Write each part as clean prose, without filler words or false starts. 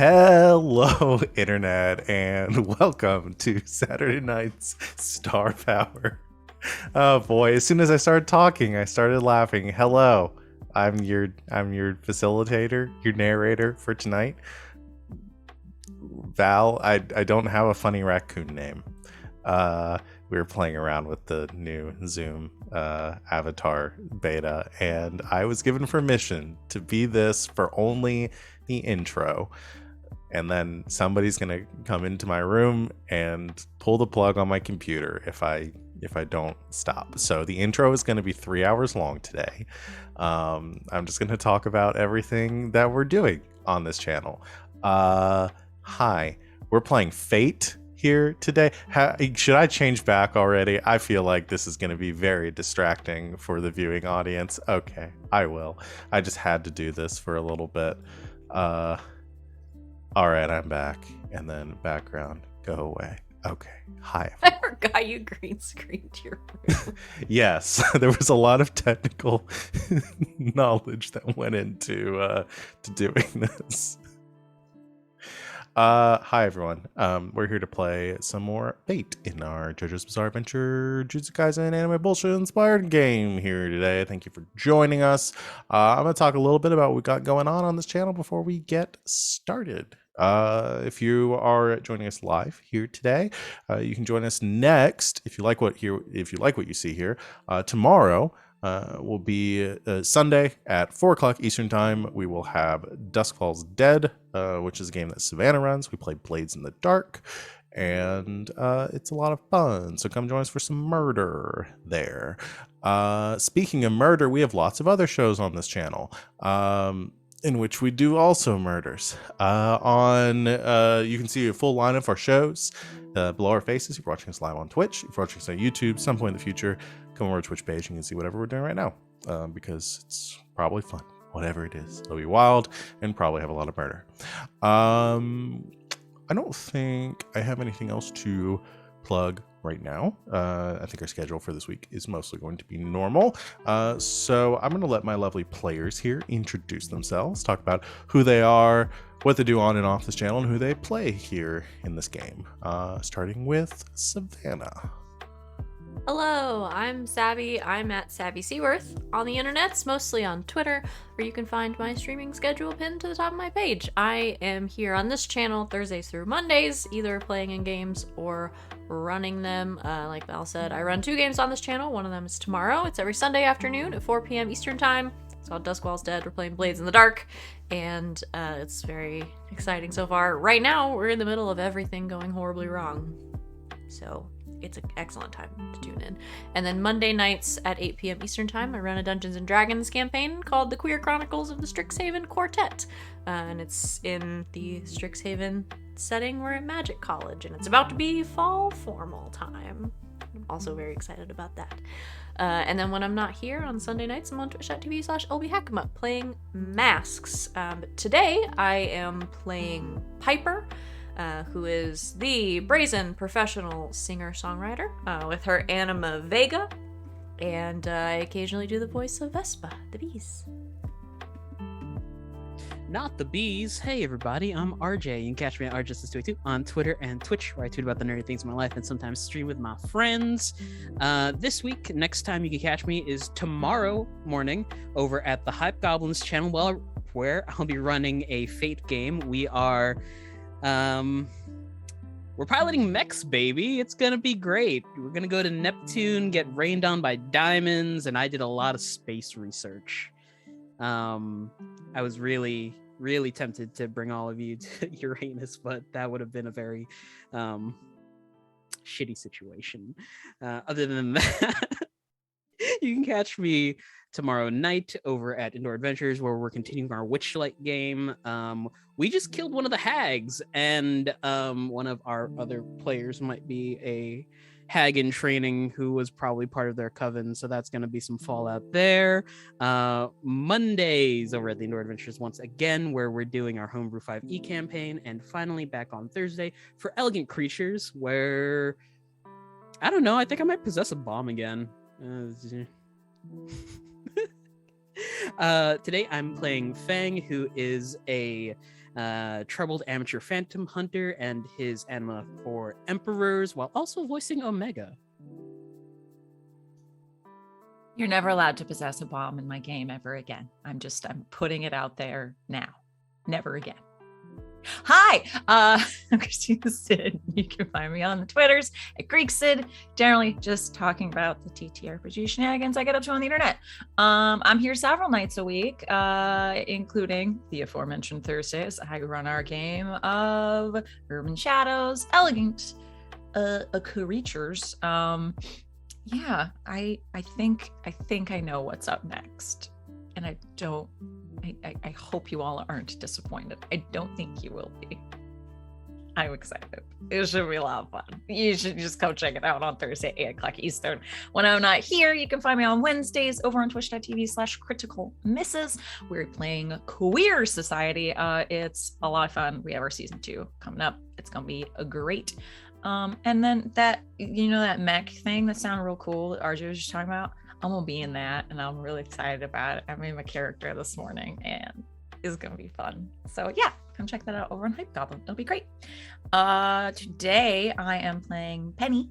Hello, Internet, and welcome to Saturday night's Star Power. Oh boy! As soon as I started talking, I started laughing. Hello, I'm your facilitator, your narrator for tonight. Val, I don't have a funny raccoon name. We were playing around with the new Zoom avatar beta, and I was given permission to be this for only the intro. And then somebody's gonna come into my room and pull the plug on my computer if I don't stop. So the intro is gonna be 3 hours long today. I'm just gonna talk about everything that we're doing on this channel. Hi, we're playing Fate here today. Should I change back already? I feel like this is going to be very distracting for the viewing audience. Okay, I will. I just had to do this for a little bit. All right, I'm back. And then background, go away. Okay, hi. I forgot you green screened your room. Yes, there was a lot of technical knowledge that went into to doing this. Hi everyone. We're here to play some more Fate in our JoJo's Bizarre Adventure Jujutsu Kaisen anime bullshit inspired game here today. Thank you for joining us. I'm gonna talk a little bit about what we got going on this channel before we get started. If you are joining us live here today, you can join us next if you like what you see here. Tomorrow will be Sunday at 4 o'clock Eastern Time. We will have Dusk Falls Dead, which is a game that Savannah runs. We play Blades in the Dark, and it's a lot of fun. So come join us for some murder there. Speaking of murder, we have lots of other shows on this channel. In which we do also murders. You can see a full line of our shows below our faces. If you're watching us live on Twitch, if you're watching us on YouTube, some point in the future, come over to our Twitch page and you can see whatever we're doing right now, because it's probably fun. Whatever it is, it'll be wild and probably have a lot of murder. I don't think I have anything else to plug right now. I think our schedule for this week is mostly going to be normal. So I'm going to let my lovely players here introduce themselves, talk about who they are, what they do on and off this channel, and who they play here in this game. Starting with Savannah. Hello, I'm Savvy. I'm at Savvy Seaworth on the internets, mostly on Twitter, where you can find my streaming schedule pinned to the top of my page. I am here on this channel Thursdays through Mondays, either playing in games or running them. Like Val said, I run 2 games on this channel. One of them is tomorrow. It's every Sunday afternoon at 4 p.m. Eastern Time. It's called Dusk Falls Dead. We're playing Blades in the Dark, and it's very exciting so far. Right now, we're in the middle of everything going horribly wrong. So it's an excellent time to tune in. And then Monday nights at 8 p.m. Eastern Time, I run a Dungeons & Dragons campaign called The Queer Chronicles of the Strixhaven Quartet. And it's in the Strixhaven setting. We're at Magic College, and it's about to be fall formal time. I'm also very excited about that. And then when I'm not here on Sunday nights, I'm on twitch.tv/LBHack'em playing Masks. Today, I am playing Piper, who is the brazen professional singer-songwriter with her Anima Vega, and I occasionally do the voice of Vespa, the bees. Not the bees. Hey everybody, I'm RJ. You can catch me at RJSys282 on Twitter and Twitch, where I tweet about the nerdy things in my life and sometimes stream with my friends. This week, next time you can catch me is tomorrow morning over at the Hype Goblins channel, where I'll be running a Fate game. We're piloting mechs, baby. It's gonna be great. We're gonna go to Neptune, get rained on by diamonds, and I did a lot of space research. I was really tempted to bring all of you to Uranus, but that would have been a very shitty situation. Other than that, you can catch me tomorrow night over at Indoor Adventures, where we're continuing our Witchlight game. We just killed one of the hags, and one of our other players might be a hag in training who was probably part of their coven, so that's going to be some fallout there. Mondays over at the Indoor Adventures once again, where we're doing our Homebrew 5e campaign, and finally back on Thursday for Elegant Creatures, where I don't know, I think I might possess a bomb again. Today I'm playing Feng, who is a troubled amateur phantom hunter and his anima for emperors, while also voicing Omega. You're never allowed to possess a bomb in my game ever again. I'm putting it out there now. Never again. Hi, I'm Christina Sid. You can find me on the Twitters at Greek Sid, generally just talking about the TTRPG shenanigans I get up to on the internet. I'm here several nights a week, including the aforementioned Thursdays. I run our game of Urban Shadows, Elegant Creatures. Yeah, I think I know what's up next, and I hope you all aren't disappointed. I don't think you will be. I'm excited. It should be a lot of fun. You should just come check it out on Thursday, 8 o'clock Eastern. When I'm not here, you can find me on Wednesdays over on twitch.tv/critical misses. We're playing Queer Society. It's a lot of fun. We have our season 2 coming up. It's gonna be great. And then that mech thing that sounded real cool that RJ was just talking about, I'm gonna be in that, and I'm really excited about it. I made my character this morning, and it's gonna be fun. So yeah, come check that out over on Hype Goblin. It'll be great. Today I am playing Penny.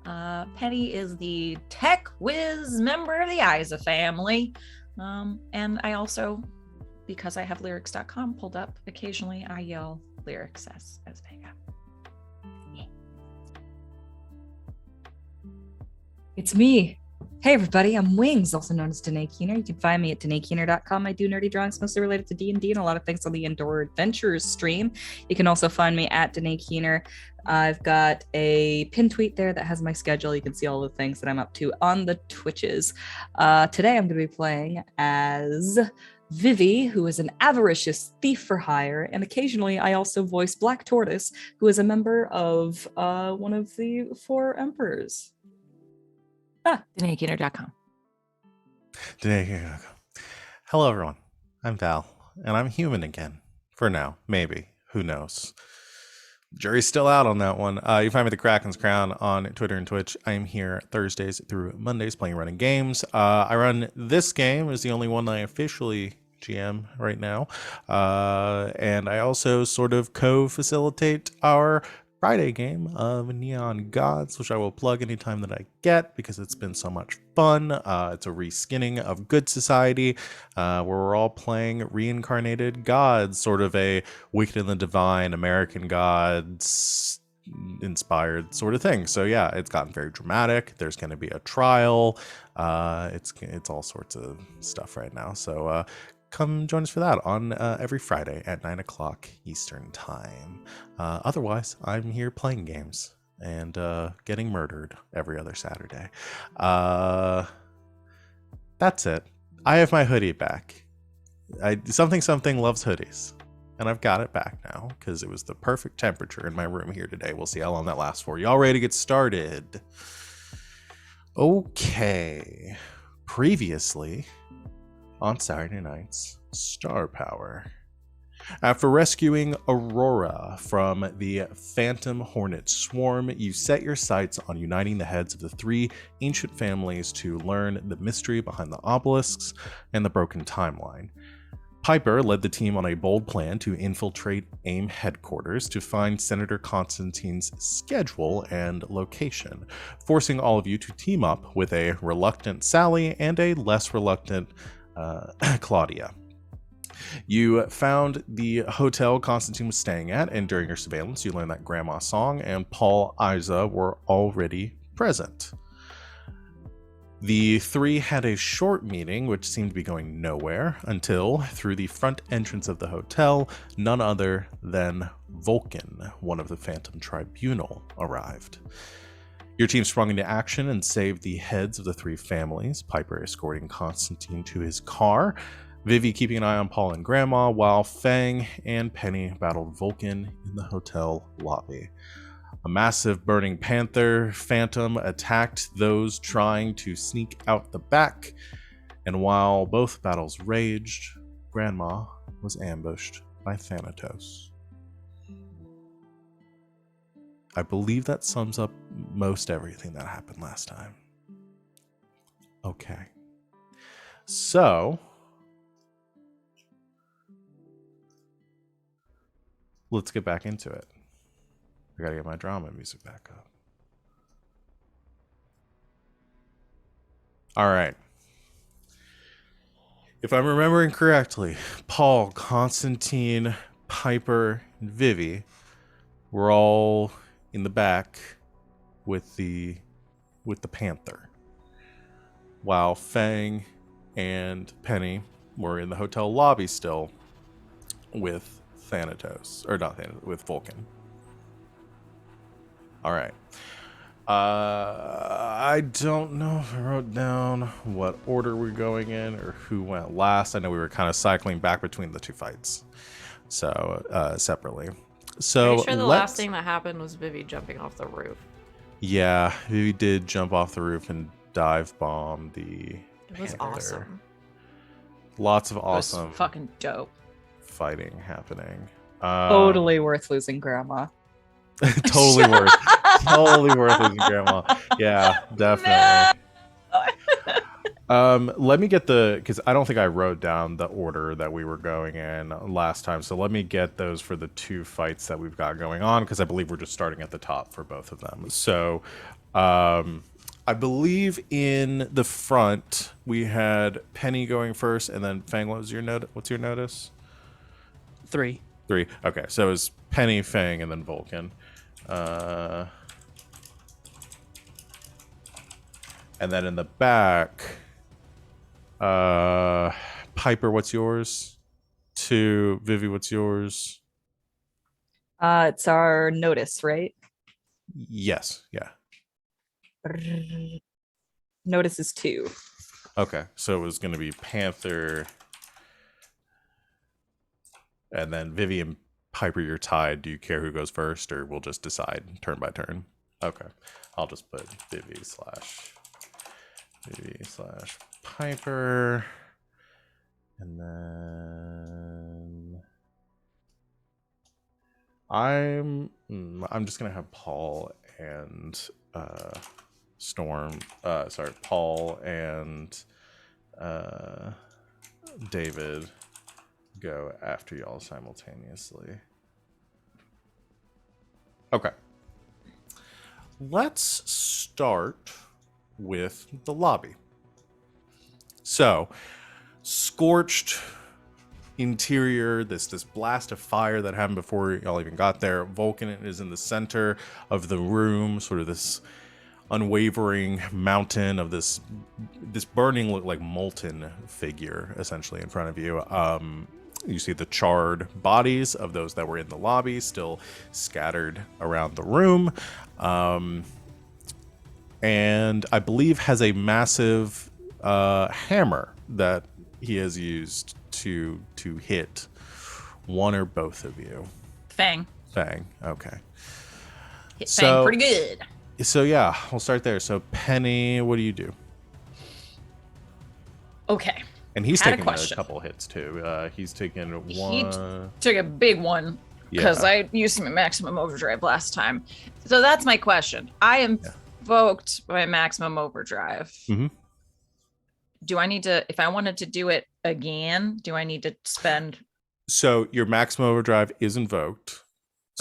Penny is the tech whiz member of the Isa family. And I also, because I have lyrics.com pulled up, occasionally I yell lyrics as Vega. Yeah. It's me. Hey everybody, I'm Wings, also known as Danae Keener. You can find me at DanaeKeener.com. I do nerdy drawings mostly related to D&D and a lot of things on the Indoor Adventures stream. You can also find me at Danae Keener. I've got a pin tweet there that has my schedule. You can see all the things that I'm up to on the Twitches. Today I'm going to be playing as Vivi, who is an avaricious thief for hire, and occasionally I also voice Black Tortoise, who is a member of one of the 4 emperors. DanaeKeener.com. Hello, everyone. I'm Val, and I'm human again. For now, maybe. Who knows? Jury's still out on that one. You find me at the Kraken's Crown on Twitter and Twitch. I'm here Thursdays through Mondays playing running games. I run this game is the only one I officially GM right now. And I also sort of co-facilitate our Friday game of Neon Gods, which I will plug anytime that I get because it's been so much fun. It's a reskinning of Good Society, where we're all playing reincarnated gods, sort of a Wicked and the Divine, American Gods inspired sort of thing. So yeah, it's gotten very dramatic. There's going to be a trial. It's all sorts of stuff right now. So come join us for that on every Friday at 9 o'clock Eastern time. Otherwise, I'm here playing games and getting murdered every other Saturday. That's it. I have my hoodie back. Something loves hoodies. And I've got it back now because it was the perfect temperature in my room here today. We'll see how long that lasts for. Y'all ready to get started? Okay. Previously on Saturday night's Star Power. After rescuing Aurora from the Phantom Hornet swarm, you set your sights on uniting the heads of the 3 ancient families to learn the mystery behind the obelisks and the broken timeline. Piper led the team on a bold plan to infiltrate AIM headquarters to find Senator Constantine's schedule and location, forcing all of you to team up with a reluctant Sally and a less reluctant Claudia. You found the hotel Constantine was staying at, and during your surveillance, you learned that Grandma Song and Paul Isa were already present. The 3 had a short meeting, which seemed to be going nowhere, until, through the front entrance of the hotel, none other than Vulcan, one of the Phantom Tribunal, arrived. Your team sprung into action and saved the heads of the 3 families, Piper escorting Constantine to his car, Vivi keeping an eye on Paul and Grandma, while Feng and Penny battled Vulcan in the hotel lobby. A massive burning panther phantom attacked those trying to sneak out the back, and while both battles raged, Grandma was ambushed by Thanatos. I believe that sums up most everything that happened last time. Okay. So let's get back into it. I gotta get my drama music back up. All right. If I'm remembering correctly, Paul, Constantine, Piper, and Vivi were all in the back with the Panther, while Feng and Penny were in the hotel lobby still with Thanatos, or not Thanatos, with Vulcan. All right. I don't know if I wrote down what order we're going in or who went last. I know we were kind of cycling back between the two fights, so separately. So Pretty sure the last thing that happened was Vivi jumping off the roof. Yeah, Vivi did jump off the roof and dive bomb the It was Panther. awesome. Lots of It was awesome fucking dope. fighting happening. Totally worth losing Grandma. Totally worth losing Grandma. Yeah, definitely. Let me get because I don't think I wrote down the order that we were going in last time. So let me get those for the two fights that we've got going on, because I believe we're just starting at the top for both of them. So I believe in the front we had Penny going first, and then Fang. What's your notice? 3. 3. Okay, so it was Penny, Fang, and then Vulcan. And then in the back, Piper, what's yours? 2, Vivi, what's yours? It's our notice, right? Yes, yeah. Notice is 2. Okay, so it was going to be Panther, and then Vivi and Piper, you're tied. Do you care who goes first, or we'll just decide turn by turn? Okay, I'll just put Vivi slash Piper, and then I'm just gonna have Paul and Paul and David go after y'all simultaneously. Okay. Let's start with the lobby. So, scorched interior, this blast of fire that happened before y'all even got there. Vulcan is in the center of the room, sort of this unwavering mountain of this burning, look like molten figure essentially in front of you. You see the charred bodies of those that were in the lobby still scattered around the room. And I believe has a massive hammer that he has used to hit one or both of you. Fang. Okay. Hit Fang pretty good. So yeah, we'll start there. So Penny, what do you do? Okay. And he's Had a taking a question. couple hits too. He's taken He one. took a big one because I used my maximum overdrive last time. So that's my question. I invoked my maximum overdrive. Mm-hmm. Do I need to, if I wanted to do it again, do I need to spend? So your maximum overdrive is invoked.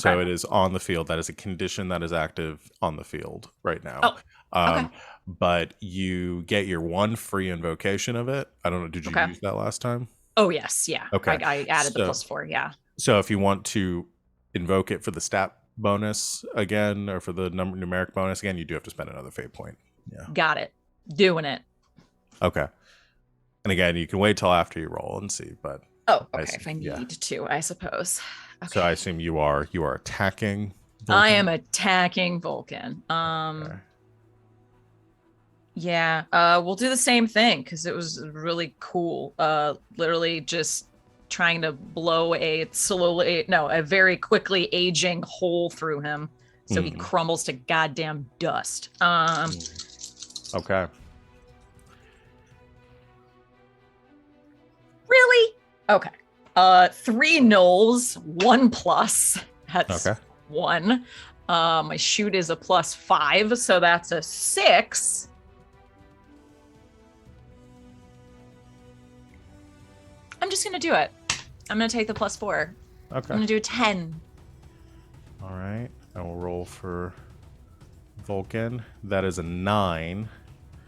So Okay. it is on the field. That is a condition that is active on the field right now. Oh, okay. But you get your one free invocation of it. I don't know. Did you use that last time? Oh, yes. Yeah. Okay. I added the +4. Yeah. So if you want to invoke it for the stat bonus again, or for the numeric bonus again, you do have to spend another fate point. Yeah. Got it. Doing it. Okay. And again, you can wait till after you roll and see, but if I need to, I suppose. Okay. So I assume you are attacking Vulcan? I am attacking Vulcan. Okay. Yeah, we'll do the same thing because it was really cool. Literally just trying to blow a very quickly aging hole through him so he crumbles to goddamn dust. Okay. Really? Okay. 3 nulls, 1 plus. That's okay. 1. My shoot is a +5, so that's a 6. I'm just gonna do it. I'm gonna take the +4. Okay. I'm gonna do a 10. All right. I will roll for Vulcan. That is a 9.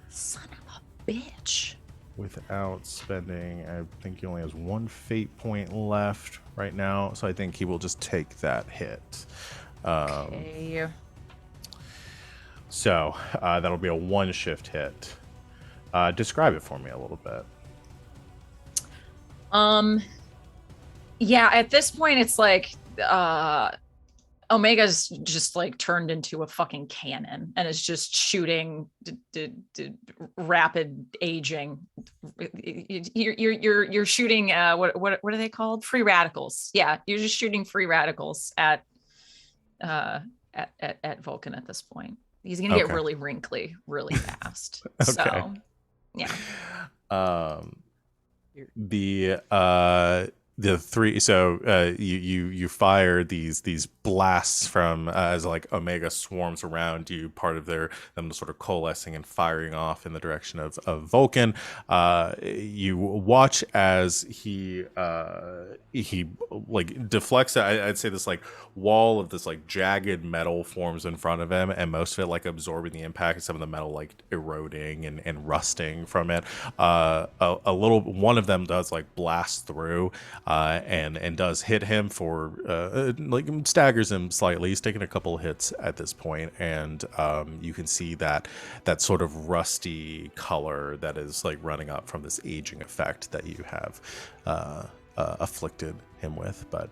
Son of a bitch. Without spending, I think he only has 1 fate point left right now, so I think he will just take that hit. Okay. So that'll be a 1 shift hit. Describe it for me a little bit. Yeah, at this point it's like Omega's just like turned into a fucking cannon and is just shooting rapid aging. You're shooting what are they called? Free radicals. Yeah, you're just shooting free radicals at Vulcan at this point. He's gonna get really wrinkly really fast. Okay. So yeah. The 3, so you fire these blasts from as like Omega swarms around you, part of them sort of coalescing and firing off in the direction of Vulcan. You watch as he like deflects. I'd say this like wall of this like jagged metal forms in front of him, and most of it like absorbing the impact, and some of the metal like eroding and rusting from it. A little one of them does like blast through and does hit him for like staggers him slightly. He's taken a couple of hits at this point, and you can see that sort of rusty color that is like running up from this aging effect that you have afflicted him with. But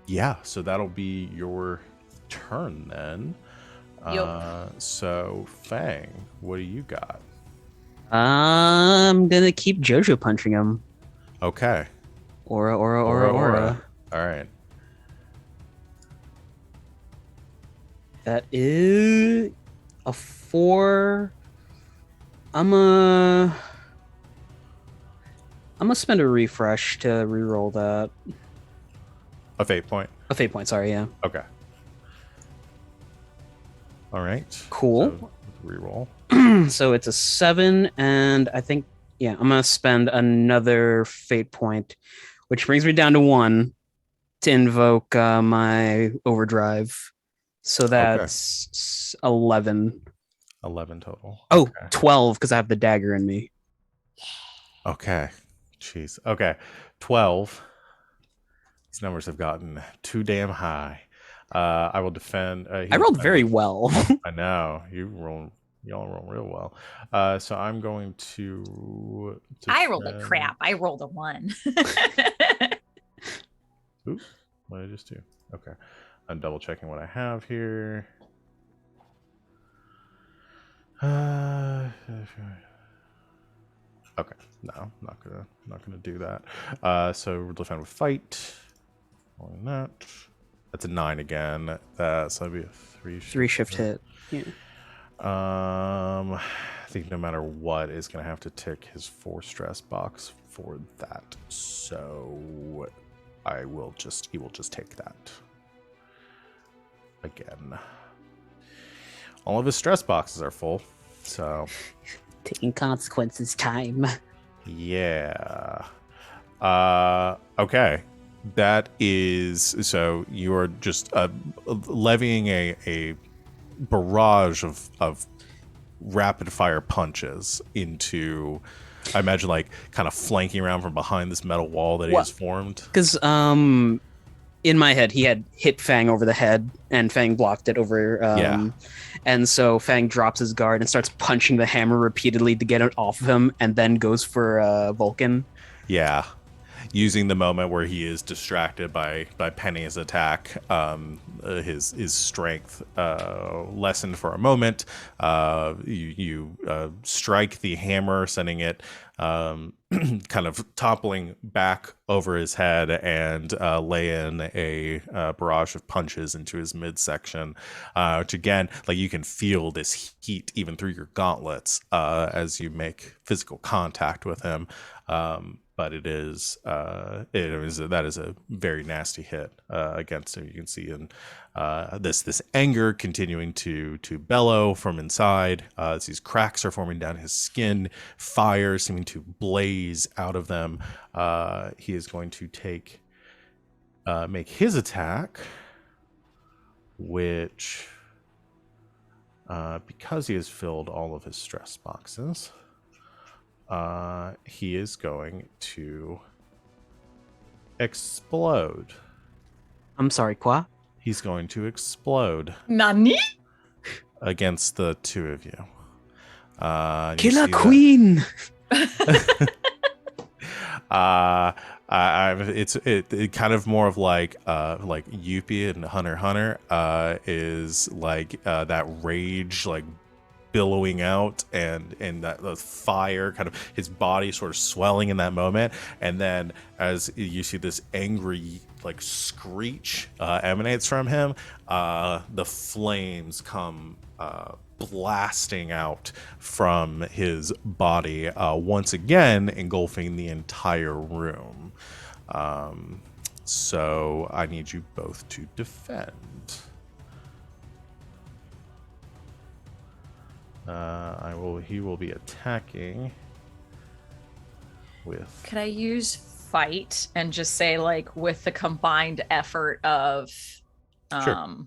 yeah, so that'll be your turn then. So Feng, what do you got? I'm gonna keep Jojo punching him. Okay. Aura. All right. That is a 4. I'm gonna spend a refresh to reroll that. A fate point. A fate point, sorry, yeah. Okay. All right. Cool. So, reroll. So it's a 7, and I think, yeah, I'm gonna spend another fate point, which brings me down to 1 to invoke my overdrive. So that's 11. 11 total. Oh, Okay. 12 because I have the dagger in me. Okay. Jeez. Okay. 12. These numbers have gotten too damn high. I will defend. I rolled very well. I know. Y'all roll real well. So I'm going to I rolled a crap. I rolled a 1. Oop, what did I just do? Okay. I'm double checking what I have here. Okay. No, not gonna do that. So we'll defend with fight. Rolling that. That's a 9 again. So that'd be a 3 shift hit. Yeah. I think no matter what is gonna have to tick his 4 stress box for that. So he will just take that. Again. All of his stress boxes are full. So Taking consequences time. yeah. Okay. That is, so you are just levying a barrage of rapid fire punches into, I imagine, like kind of flanking around from behind this metal wall that he has formed. Because in my head, he had hit Fang over the head, and Fang blocked it over. And so Fang drops his guard and starts punching the hammer repeatedly to get it off of him, and then goes for Vulcan. Yeah. Using the moment where he is distracted by Penny's attack, his strength lessened for a moment. You strike the hammer, sending it kind of toppling back over his head, and lay in a barrage of punches into his midsection, which again, like you can feel this heat even through your gauntlets as you make physical contact with him. But that is a very nasty hit against him. You can see in this anger continuing to bellow from inside as these cracks are forming down his skin, fire seeming to blaze out of them. He is going to take make his attack, which, because he has filled all of his stress boxes, he is going to explode. I'm sorry, quoi? He's going to explode Nani? against the two of you. You Killer see that- Queen! it kind of more of like Yuppie and Hunter x Hunter is like that rage like billowing out and that the fire kind of his body sort of swelling in that moment, and then as you see this angry like screech emanates from him, the flames come blasting out from his body, once again engulfing the entire room. So I need you both to defend. He will be attacking with. Could I use fight and just say like with the combined effort of Sure.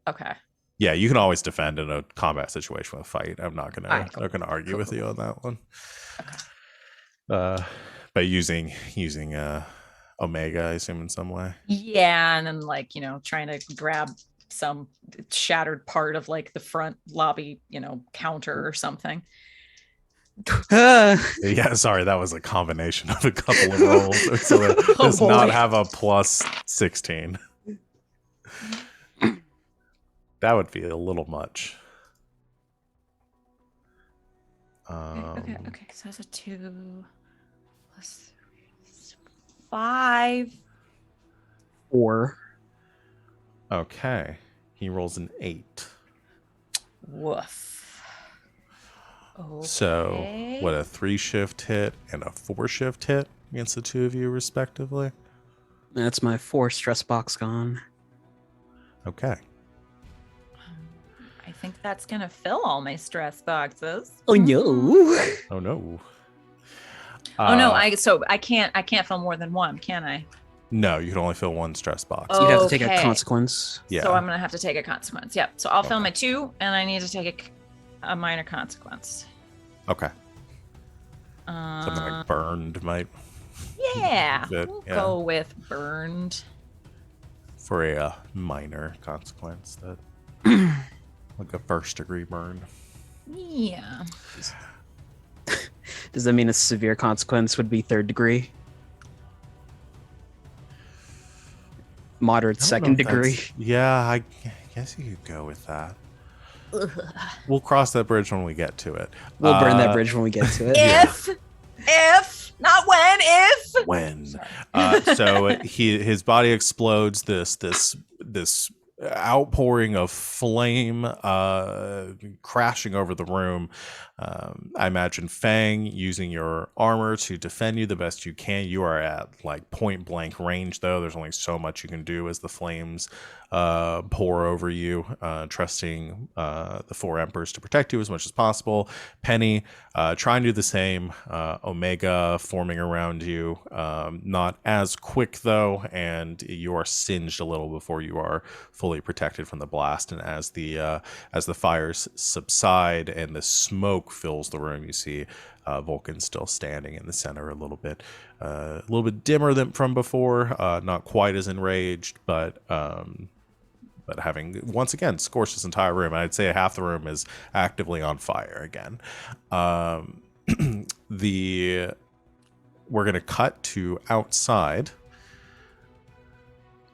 Okay. Yeah, you can always defend in a combat situation with fight. I'm not gonna Alright, cool. not gonna argue Cool, with cool. you on that one. Okay. But using Omega, I assume, in some way. Yeah, and then like, trying to grab some shattered part of like the front lobby, counter or something. Yeah, sorry, that was a combination of a couple of rolls. So it Oh, does not boy. have a plus 16. That would be a little much. Okay. So that's a 2 plus 5. 4. Okay. He rolls an 8. Woof. Okay. So, what, a 3-shift hit and a 4-shift hit against the two of you, respectively? That's my 4 stress box gone. Okay. I think that's gonna fill all my stress boxes. Oh no! Oh, no. Oh no, I can't fill more than one, can I? No, you can only fill one stress box. You'd have to take a Okay. consequence. Yeah. So I'm gonna have to take a consequence. Yep. So I'll fill Okay. my 2, and I need to take a minor consequence. Okay. Something like burned might Yeah, Good, we'll yeah. go with burned. for a minor consequence that like a 1st-degree burn. Yeah. Does that mean a severe consequence would be 3rd degree? Moderate I don't know 2nd if degree? that's- Yeah, I guess you could go with that. We'll cross that bridge when we get to it. We'll burn that bridge when we get to it. If, not when, if. When? Sorry. So his body explodes. This outpouring of flame crashing over the room. I imagine Feng using your armor to defend you the best you can. You are at like point blank range, though. There's only so much you can do as the flames pour over you, trusting the 4 emperors to protect you as much as possible. Penny trying to do the same. Omega forming around you, not as quick though, and you are singed a little before you are fully protected from the blast. And as the fires subside and the smoke fills the room, you see Vulcan still standing in the center, a little bit dimmer than from before, not quite as enraged, but having once again scorched this entire room. I'd say half the room is actively on fire again. We're gonna cut to outside,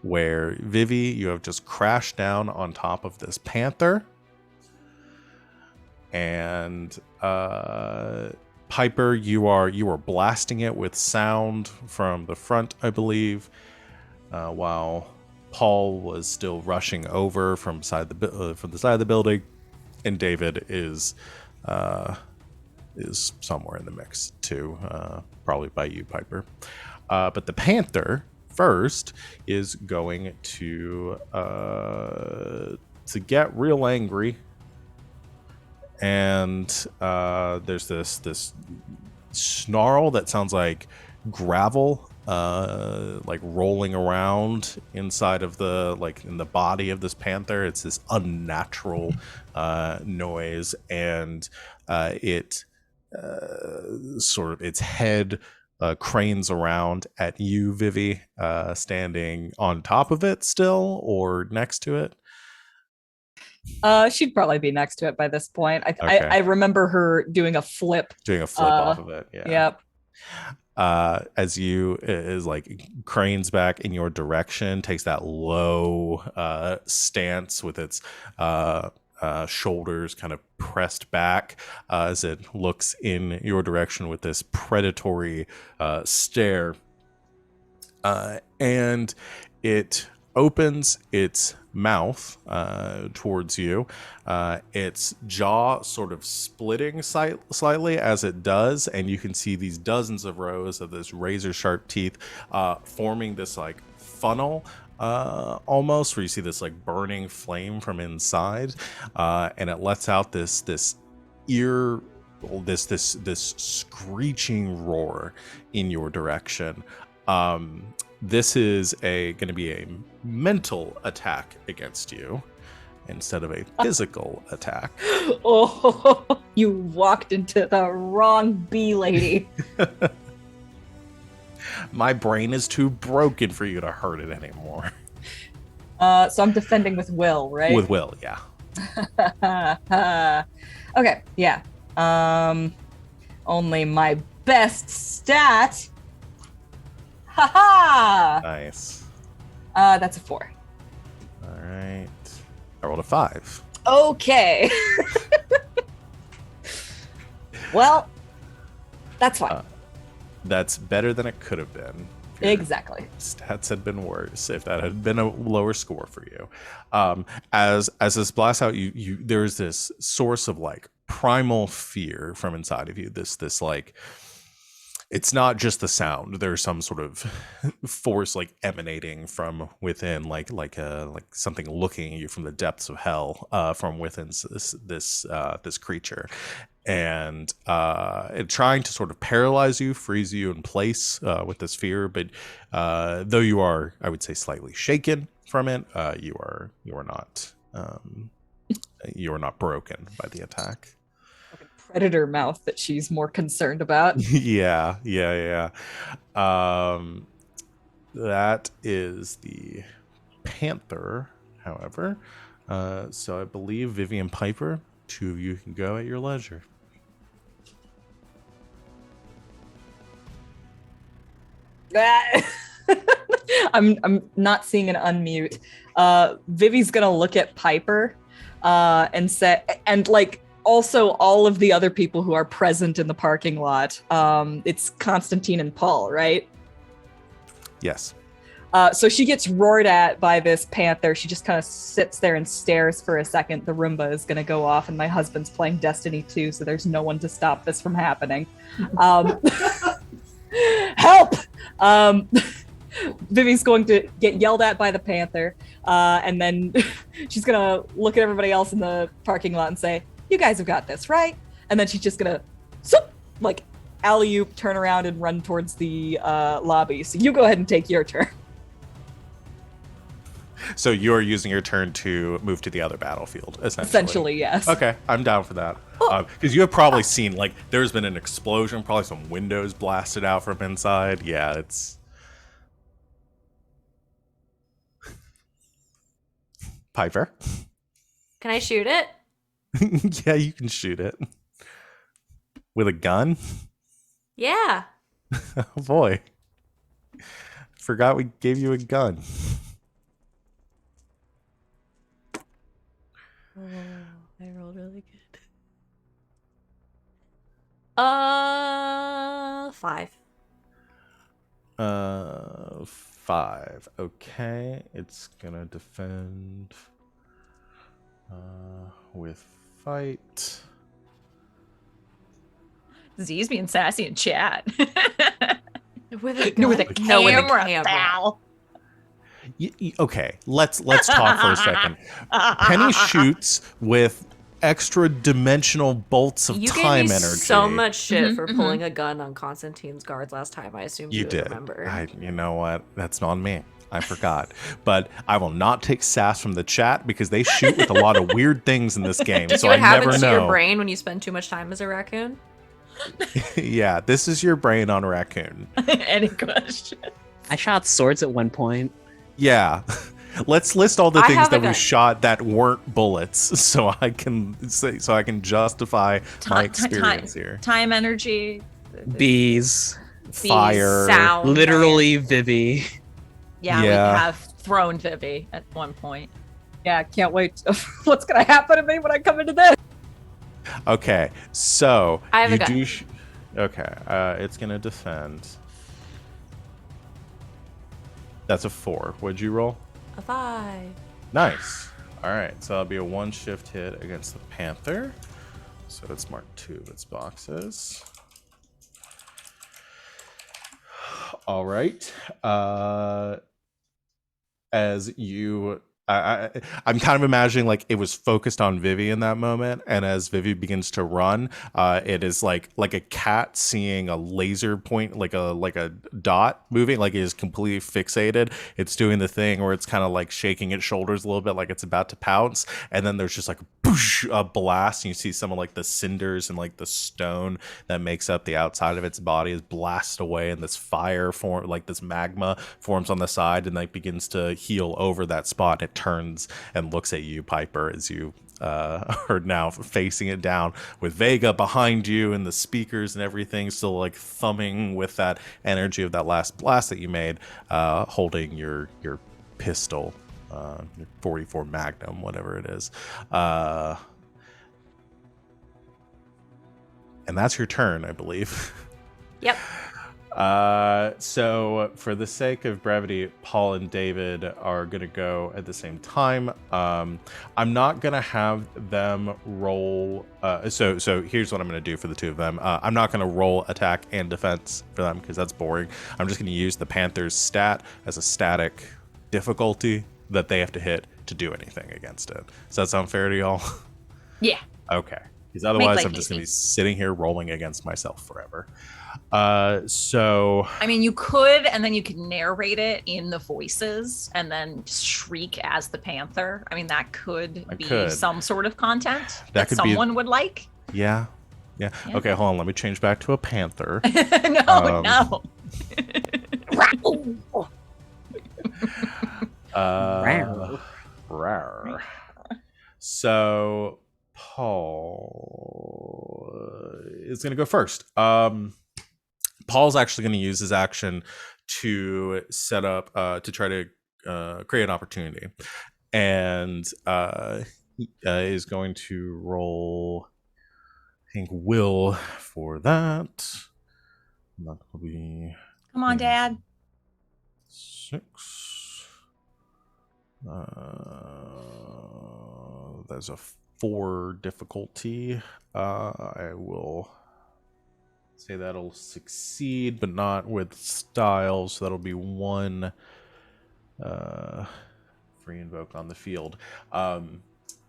where Vivi, you have just crashed down on top of this panther, and Piper, you are blasting it with sound from the front, I believe, while Paul was still rushing over from the side of the building, and David is somewhere in the mix too, probably by you, Piper. But the panther first is going to get real angry, and there's this snarl that sounds like gravel like rolling around inside of the in the body of this panther. It's this unnatural noise, and it sort of its head cranes around at you, Vivi, standing on top of it still or next to it. She'd probably be next to it by this point. Okay. I remember her doing a flip. Off of it. Yeah. Yep. As you is like cranes back in your direction, takes that low stance with its shoulders kind of pressed back as it looks in your direction with this predatory stare, and it opens its mouth towards you, its jaw sort of splitting slightly as it does, and you can see these dozens of rows of this razor sharp teeth forming this like funnel almost, where you see this like burning flame from inside, and it lets out this screeching roar in your direction. This is going to be a mental attack against you instead of a physical attack. Oh, you walked into the wrong bee lady. My brain is too broken for you to hurt it anymore. So I'm defending with will, right? With will, yeah. Okay, yeah. Only my best stat. Haha! Nice. That's a 4. All right. I rolled a 5. Okay. Well, that's fine. That's better than it could have been. Your Exactly. stats had been worse if that had been a lower score for you. As this blasts out, you there's this source of like primal fear from inside of you. This like, it's not just the sound. There's some sort of force like emanating from within, like something looking at you from the depths of hell, from within this creature, and trying to sort of paralyze you, freeze you in place with this fear. But though you are, I would say, slightly shaken from it, you are not broken by the attack. Predator mouth that she's more concerned about. Yeah. That is the panther, however. So I believe Vivi and Piper, 2 of you can go at your leisure. I'm not seeing an unmute. Vivi's gonna look at Piper and say, and like also all of the other people who are present in the parking lot. It's Constantine and Paul, right? Yes. So she gets roared at by this panther. She just kind of sits there and stares for a second. The Roomba is going to go off, and my husband's playing Destiny 2, so there's no one to stop this from happening. Help! Vivi's going to get yelled at by the panther, and then she's going to look at everybody else in the parking lot and say, "You guys have got this, right?" And then she's just going to, like, alley-oop, turn around, and run towards the lobby. So you go ahead and take your turn. So you're using your turn to move to the other battlefield, essentially. Essentially, yes. Okay, I'm down for that. Because you have probably seen, like, there's been an explosion, probably some windows blasted out from inside. Yeah, it's... Piper? Can I shoot it? Yeah, you can shoot it. With a gun? Yeah. Oh, boy. Forgot we gave you a gun. Oh, I rolled really good. 5. 5. Okay, it's gonna defend with fight. Z's being sassy in chat. With a gun. With a No, with a camera, camera. pal. Okay, let's talk for a second. Penny shoots with extra dimensional bolts of You time gave me energy. so much shit Mhm, for mhm. pulling a gun on Constantine's guards last time. I assumed you You would did. remember. You know what? That's on me. I forgot. But I will not take sass from the chat because they shoot with a lot of weird things in this game. You So see what I never happens to your know. brain when you spend too much time as a raccoon? Yeah, this is your brain on Raccoon. Any question? I shot swords at one point. Yeah. Let's list all the I things have a that we gun. shot that weren't bullets, so I can justify my experience here. Time, energy, Bees. Fire. sound. Literally Vivi. Yeah, we Yeah. have thrown Vivi at one point. Yeah, can't wait. What's gonna happen to me when I come into this? Okay, so I have a you gun. do. Okay, it's gonna defend. That's a 4. What'd you roll? A 5. Nice. All right, so that'll be a 1 shift hit against the Panther. So it's marked 2 of its boxes. All right. As you, I'm kind of imagining like it was focused on Vivi in that moment, and as Vivi begins to run, it is like a cat seeing a laser point, like a dot moving, like it is completely fixated. It's doing the thing where it's kind of like shaking its shoulders a little bit, like it's about to pounce, and then there's just like a blast, and you see some of like the cinders and like the stone that makes up the outside of its body is blasted away, and this fire form, like this magma forms on the side, and like begins to heal over that spot. It turns and looks at you, Piper, as you are now facing it down with Vega behind you and the speakers and everything still like thumbing with that energy of that last blast that you made, holding your pistol, your 44 Magnum, whatever it is. And that's your turn, I believe. Yep. So for the sake of brevity, Paul and David are going to go at the same time. I'm not going to have them roll. So here's what I'm going to do for the two of them. I'm not going to roll attack and defense for them because that's boring. I'm just going to use the Panther's stat as a static difficulty that they have to hit to do anything against it. Does that sound fair to y'all? Yeah. Okay. Because otherwise life I'm just going to be easy. sitting here rolling against myself forever. So I mean, you could, and then you could narrate it in the voices and then shriek as the Panther. I mean, that could I be could. some sort of content That that could be- someone would like. yeah. Yeah. Okay, hold on. Let me change back to a panther. No, no. Rawr. So Paul is going to go first. Paul's actually going to use his action to set up to try to create an opportunity, and he is going to roll, I think, will for that. That will be Come on, Dad. 6. There's a 4 difficulty. I will say that'll succeed, but not with style. So that'll be 1 free invoke on the field.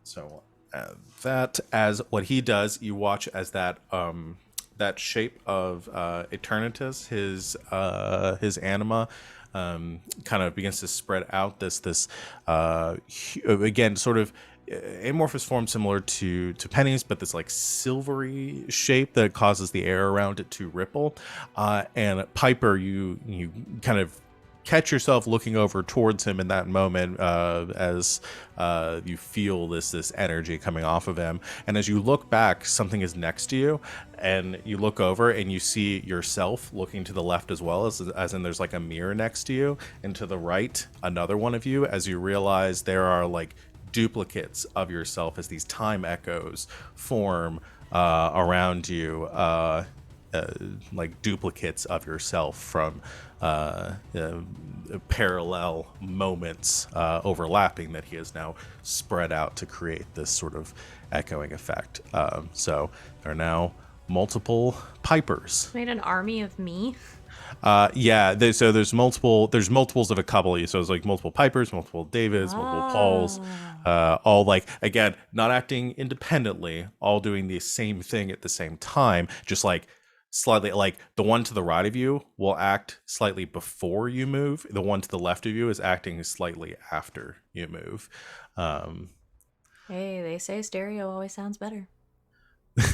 So that, as what he does, you watch as that that shape of Eternatus, his anima, kind of begins to spread out. This again, sort of amorphous form similar to Penny's, but this like silvery shape that causes the air around it to ripple. And Piper, you kind of catch yourself looking over towards him in that moment, as you feel this energy coming off of him. And as you look back, something is next to you, and you look over and you see yourself looking to the left as well, as in there's like a mirror next to you, and to the right another one of you, as you realize there are like duplicates of yourself as these time echoes form around you, like duplicates of yourself from parallel moments overlapping that he has now spread out to create this sort of echoing effect. So there are now multiple Pipers. Made an army of me. Yeah. So there's multiples of a couple. So it's like multiple Pipers, multiple Davids, multiple Pauls, all like, again, not acting independently, all doing the same thing at the same time, just like slightly, like the one to the right of you will act slightly before you move. The one to the left of you is acting slightly after you move. Hey, they say stereo always sounds better.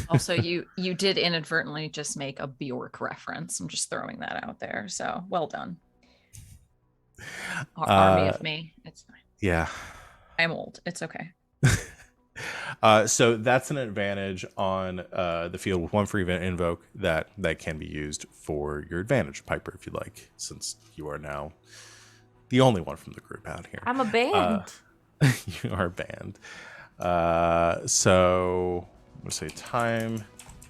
Also, you did inadvertently just make a Bjork reference. I'm just throwing that out there. So well done. Army of me. It's fine. Yeah. I'm old. It's okay. So that's an advantage on the field with one free invoke that can be used for your advantage, Piper, if you like, since you are now the only one from the group out here. I'm a band. You are banned. So let's say time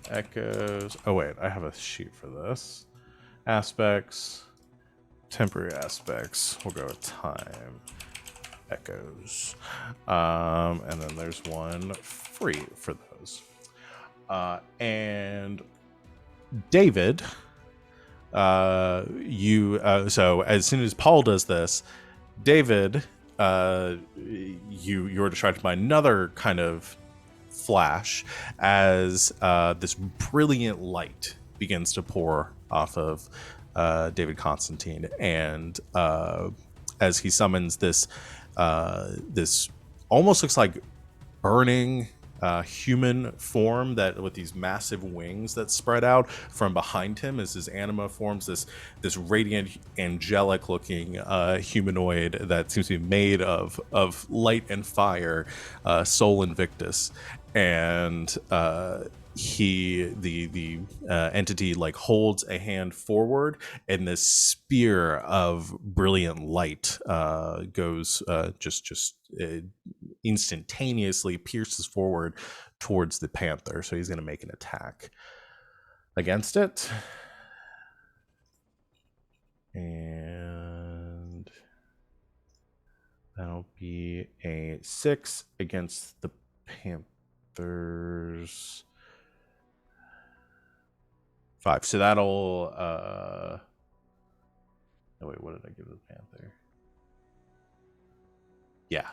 echoes. Oh wait, I have a sheet for this. Aspects, temporary aspects. We'll go with time echoes. And then there's one free for those. And David, so as soon as Paul does this, David, you're distracted by another kind of flash as this brilliant light begins to pour off of David Constantine, and as he summons this almost looks like burning human form that with these massive wings that spread out from behind him as his anima forms this radiant angelic looking humanoid that seems to be made of light and fire, Sol Invictus. And the entity like holds a hand forward, and this spear of brilliant light goes just instantaneously pierces forward towards the panther. So he's going to make an attack against it, and that'll be a 6 against the Panthers. 5. So that'll oh wait, what did I give the Panther? Yeah.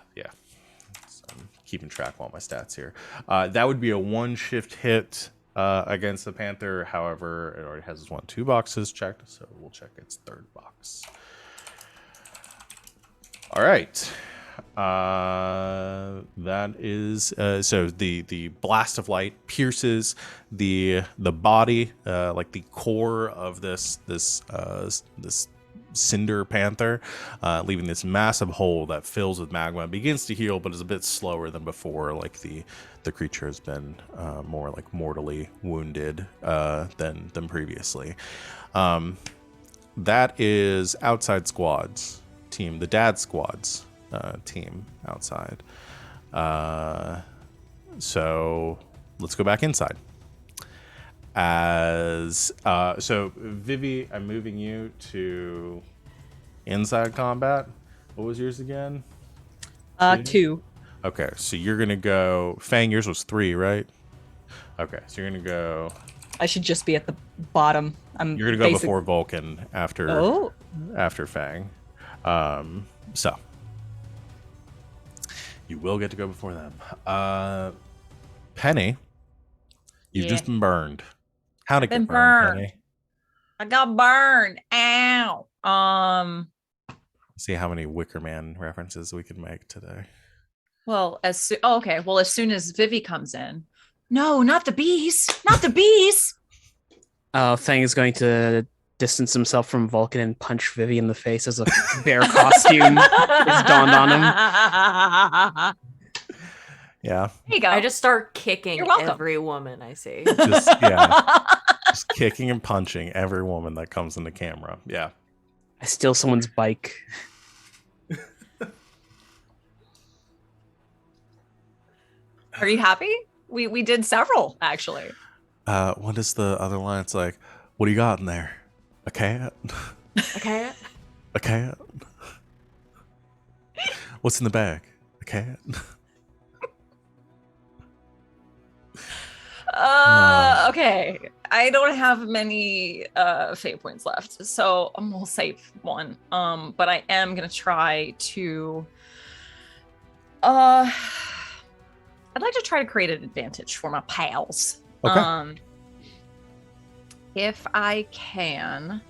So I'm keeping track of all my stats here. That would be a 1 shift hit against the Panther. However, it already has its 2 boxes checked, so we'll check its 3rd box. All right. That is so the blast of light pierces the body, like the core of this cinder panther, leaving this massive hole that fills with magma. It begins to heal, but is a bit slower than before. Like the creature has been more like mortally wounded than previously. That is outside squads team, the dad squads team outside. So let's go back inside. So Vivi, I'm moving you to inside combat. What was yours again? 2. Okay, so you're gonna go. Feng, yours was 3, right? Okay, so you're gonna go. I should just be at the bottom. You're gonna go before Vulcan after Feng. So you will get to go before them. Penny, you've just been burned. How'd it get burned, Penny? I got burned. Ow. See how many Wicker Man references we can make today. Well, as soon as Vivi comes in. No, not the bees. Not the bees. Feng is going to distance himself from Vulcan and punch Vivi in the face as a bear costume is donned on him. Yeah. There you go. I just start kicking You're welcome. every woman I see. Just kicking and punching every woman that comes in the camera. Yeah. I steal someone's bike. Are you happy? We did several, actually. What is the other line? It's like, what do you got in there? A cat? A cat? A cat? What's in the bag? A cat? Okay. I don't have many fate points left, so we'll save one. But I am gonna try to. I'd like to try to create an advantage for my pals. Okay. If I can.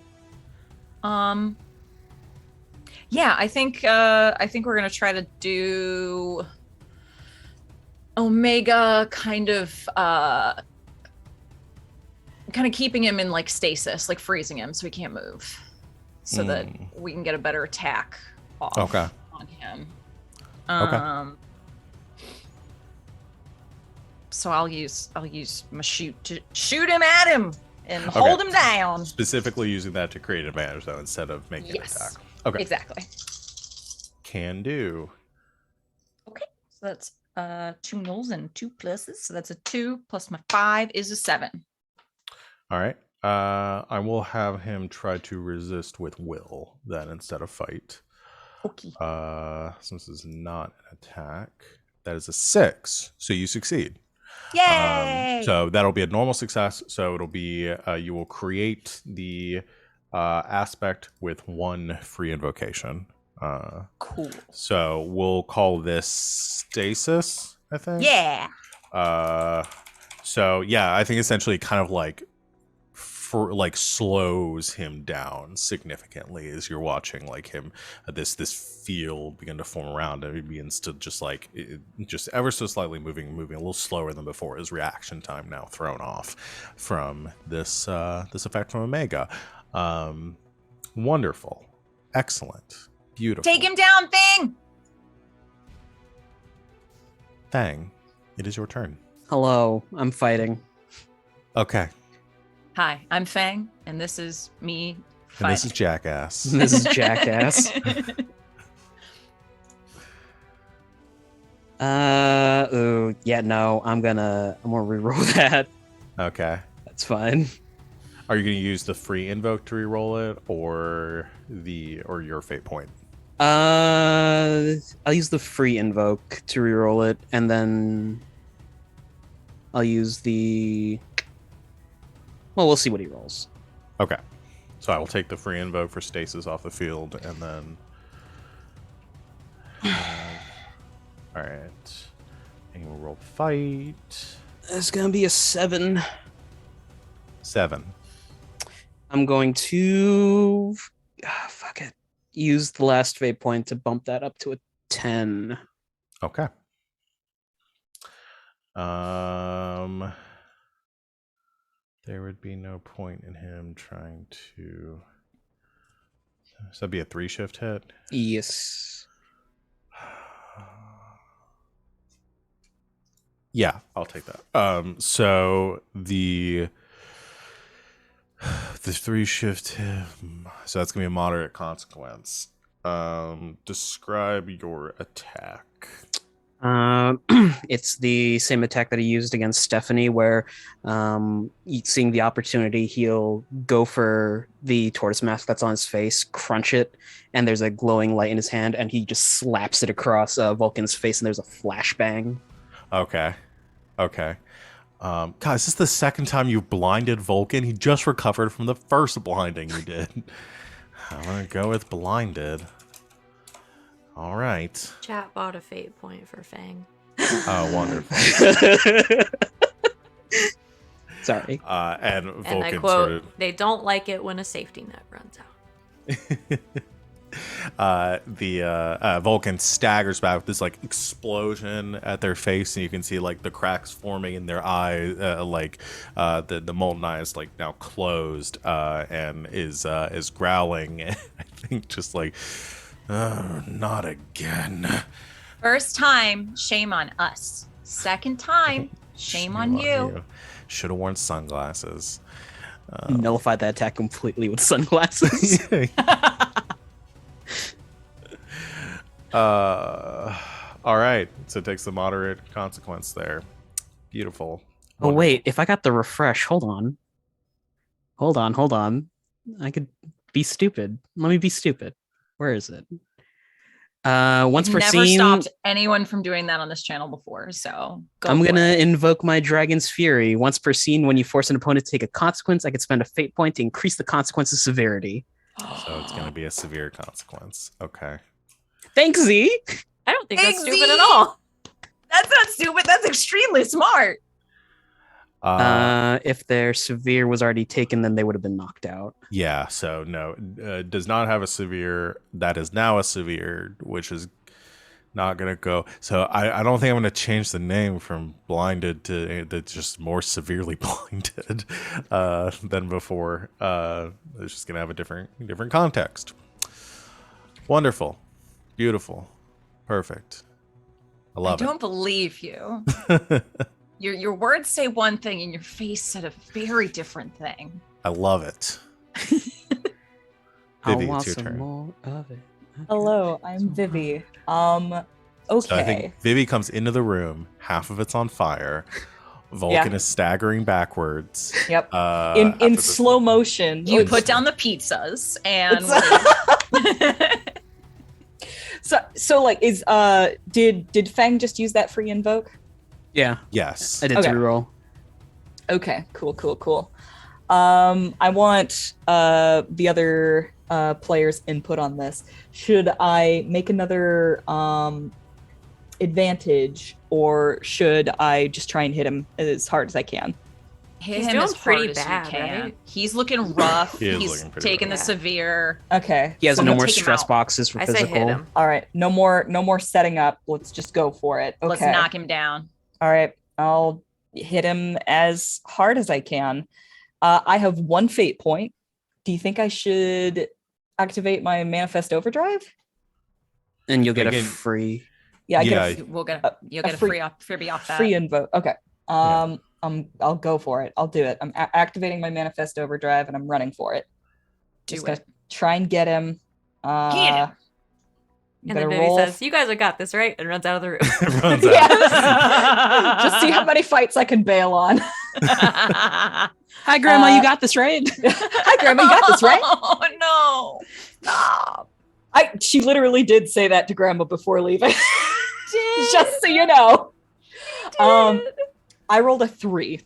Yeah, I think we're gonna try to do Omega kind of keeping him in like stasis, like freezing him so he can't move, so that we can get a better attack off on him. So I'll use my shoot to shoot him at him and hold him down. Specifically using that to create an advantage, though, instead of making an attack. Okay. Exactly. Can do. Okay. So that's 2 nulls and 2 pluses. So that's a 2 plus my 5 is a 7. All right. I will have him try to resist with will then instead of fight. Okay. Since this is not an attack, that is a 6. So you succeed. Yay! So that'll be a normal success. So it'll be you will create the aspect with 1 free invocation. Cool. So we'll call this stasis, I think. Yeah. So yeah, I think essentially kind of like slows him down significantly as you're watching like him this field begin to form around him. He begins to just just ever so slightly moving a little slower than before. His reaction time now thrown off from this effect from Omega. Wonderful, excellent, beautiful. Take him down, Feng. Feng, it is your turn. Hello, I'm fighting. Okay. Hi, I'm Feng, and this is me fighting. And this is Jackass. This is Jackass. Yeah, no, I'm gonna reroll that. Okay. That's fine. Are you going to use the free invoke to reroll it, or your fate point? I'll use the free invoke to reroll it, and then I'll use the. Well, we'll see what he rolls. Okay. So I will take the free invoke for stasis off the field, and then. All right. And we'll roll fight. It's gonna be a 7. 7. I'm going to fuck it. Use the last fate point to bump that up to a 10. Okay. There would be no point in him trying to. So that'd be a 3-shift hit. Yes. Yeah, I'll take that. So the 3-shift hit. So that's gonna be a moderate consequence. Describe your attack. It's the same attack that he used against Stephanie, where seeing the opportunity, he'll go for the tortoise mask that's on his face, crunch it, and there's a glowing light in his hand, and he just slaps it across Vulcan's face, and there's a flashbang. Okay. God, is this the second time you've blinded Vulcan? He just recovered from the first blinding you did. I'm gonna go with blinded. All right. Chat bought a fate point for Feng. Oh, wonderful. Sorry. And Vulcan And I quote, they don't like it when a safety net runs out. The Vulcan staggers back with this like explosion at their face, and you can see like the cracks forming in their eye, the molten eye is like now closed, and is growling. I think just like, oh, not again. First time, shame on us. Second time, shame on you. Should have worn sunglasses. Nullified that attack completely with sunglasses. All right, so it takes the moderate consequence there. Beautiful. Oh wait, if I got the refresh, hold on. I could be stupid. Let me be stupid. Where is it? Once I've per never scene, stopped anyone from doing that on this channel before, so I'm for gonna it. invoke my Dragon's Fury. Once per scene, when you force an opponent to take a consequence, I can spend a fate point to increase the consequence's severity. So it's going to be a severe consequence. Okay. Thanks, Z. I don't think that's stupid Easy. at all. That's not stupid. That's extremely smart. If their severe was already taken, then they would have been knocked out. Yeah, so no, does not have a severe. That is now a severe, which is not going to go. So I don't think I'm going to change the name from blinded to just more severely blinded than before. It's just going to have a different context. Wonderful. Beautiful. Perfect. I love I don't believe you. it. Your words say one thing and your face said a very different thing. I love it. I Vivi, want it's your some turn. more of it. Hello, I'm Vivi. Okay. So I think Vivi comes into the room. Half of it's on fire. Vulcan is staggering backwards. Yep. after In this- slow motion. You It's- put down the pizzas and so like is did Feng just use that free invoke? Yeah, Yes. I did Okay. reroll. Okay, cool. I want the other players' input on this. Should I make another advantage, or should I just try and hit him as hard as I can? hit He's him doing as hard pretty as bad, you can. right? He's looking rough. He is He's looking pretty taking rough. the Yeah. severe. Okay. He has so no no- more take him stress out. boxes for I say physical. hit him. All right. No more setting up. Let's just go for it. Okay. Let's knock him down. All right. I'll hit him as hard as I can. I have one fate point. Do you think I should activate my manifest overdrive? And you'll get Again- a free. Yeah, I Yeah. get We'll get you'll a get a free- freebie off a that. free invoke. Okay. I'll go for it. I'll do it. I'm activating my manifest overdrive and I'm running for it. Do Just gonna it. try and get him. Get him. And then Vivi says, "You guys have got this, right?" And runs out of the room. Runs out. Yeah. Just see how many fights I can bail on. Hi, Grandma. You got this, right? Hi, Grandma. You got this, right? Oh no! Stop. She literally did say that to Grandma before leaving. Just so you know. I rolled a 3.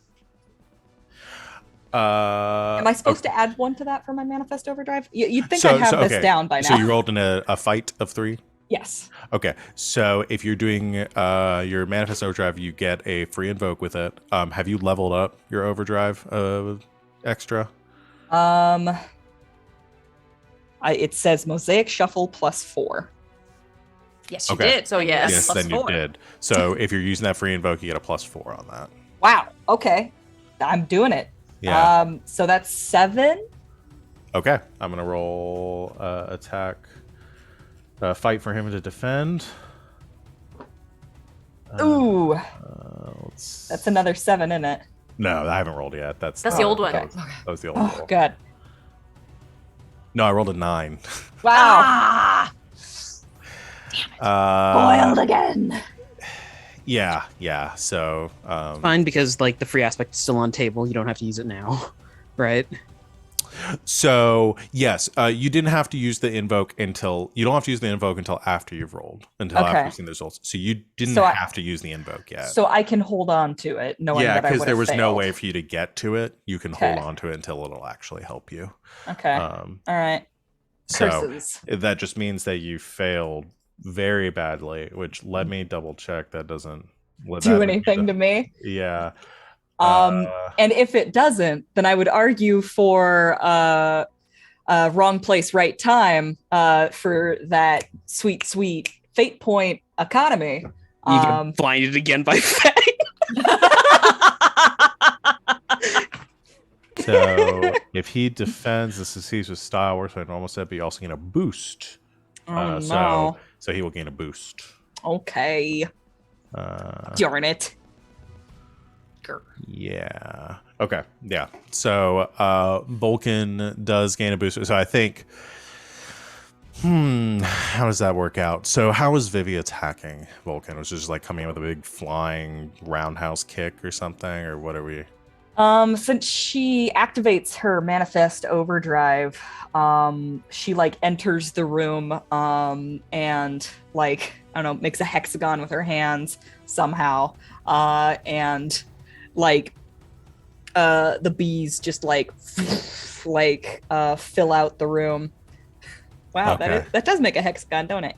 Am I supposed to add 1 to that for my manifest overdrive? You'd think I'd have this down by now. So you rolled in a fight of 3? Yes. Okay. So if you're doing your manifest overdrive, you get a free invoke with it. Have you leveled up your overdrive extra? It says Mosaic Shuffle +4. Yes, you Okay. did. So yes. Yes, Plus then you 4. did. So if you're using that free invoke, you get a +4 on that. Wow. Okay. I'm doing it. Yeah. So that's 7. Okay. I'm gonna roll attack, fight for him to defend. Ooh, Let's... that's another 7 in it. No, I haven't rolled yet. That's the old one. That was the old Oh roll. god. No, I rolled a 9. Wow. Ah! Boiled again. Yeah. So, Fine, because like the free aspect is still on table. You don't have to use it now, right? so yes, you didn't have to use the invoke until you don't have to use the invoke until after you've rolled, until after Okay. you've seen the results. So you didn't So have to use the invoke yet. So I can hold on to it, knowing yeah, that I because would there have was no failed. way for you to get to it. You can Okay. hold on to it until it'll actually help you. Okay. All All right. So Curses. that just means that you failed very badly, which let me double check that doesn't Do anything to me. Yeah. And if it doesn't, then I would argue for wrong place, right time for that sweet fate point economy. You get blinded again by Feng. So if he defends, the succeeds with style works by normal set, but you also gain a boost. Oh, so no. so he will gain a boost. Okay. Darn it. Yeah. Okay. Yeah. So Vulcan does gain a boost. So I think how does that work out? So how was Vivi attacking Vulcan? Was it just like coming in with a big flying roundhouse kick or something? Or what are we Since she activates her manifest overdrive, she like enters the room, and like, I don't know, makes a hexagon with her hands somehow, and like, the bees just like, fill out the room. Wow, Okay. that does make a hexagon, don't it?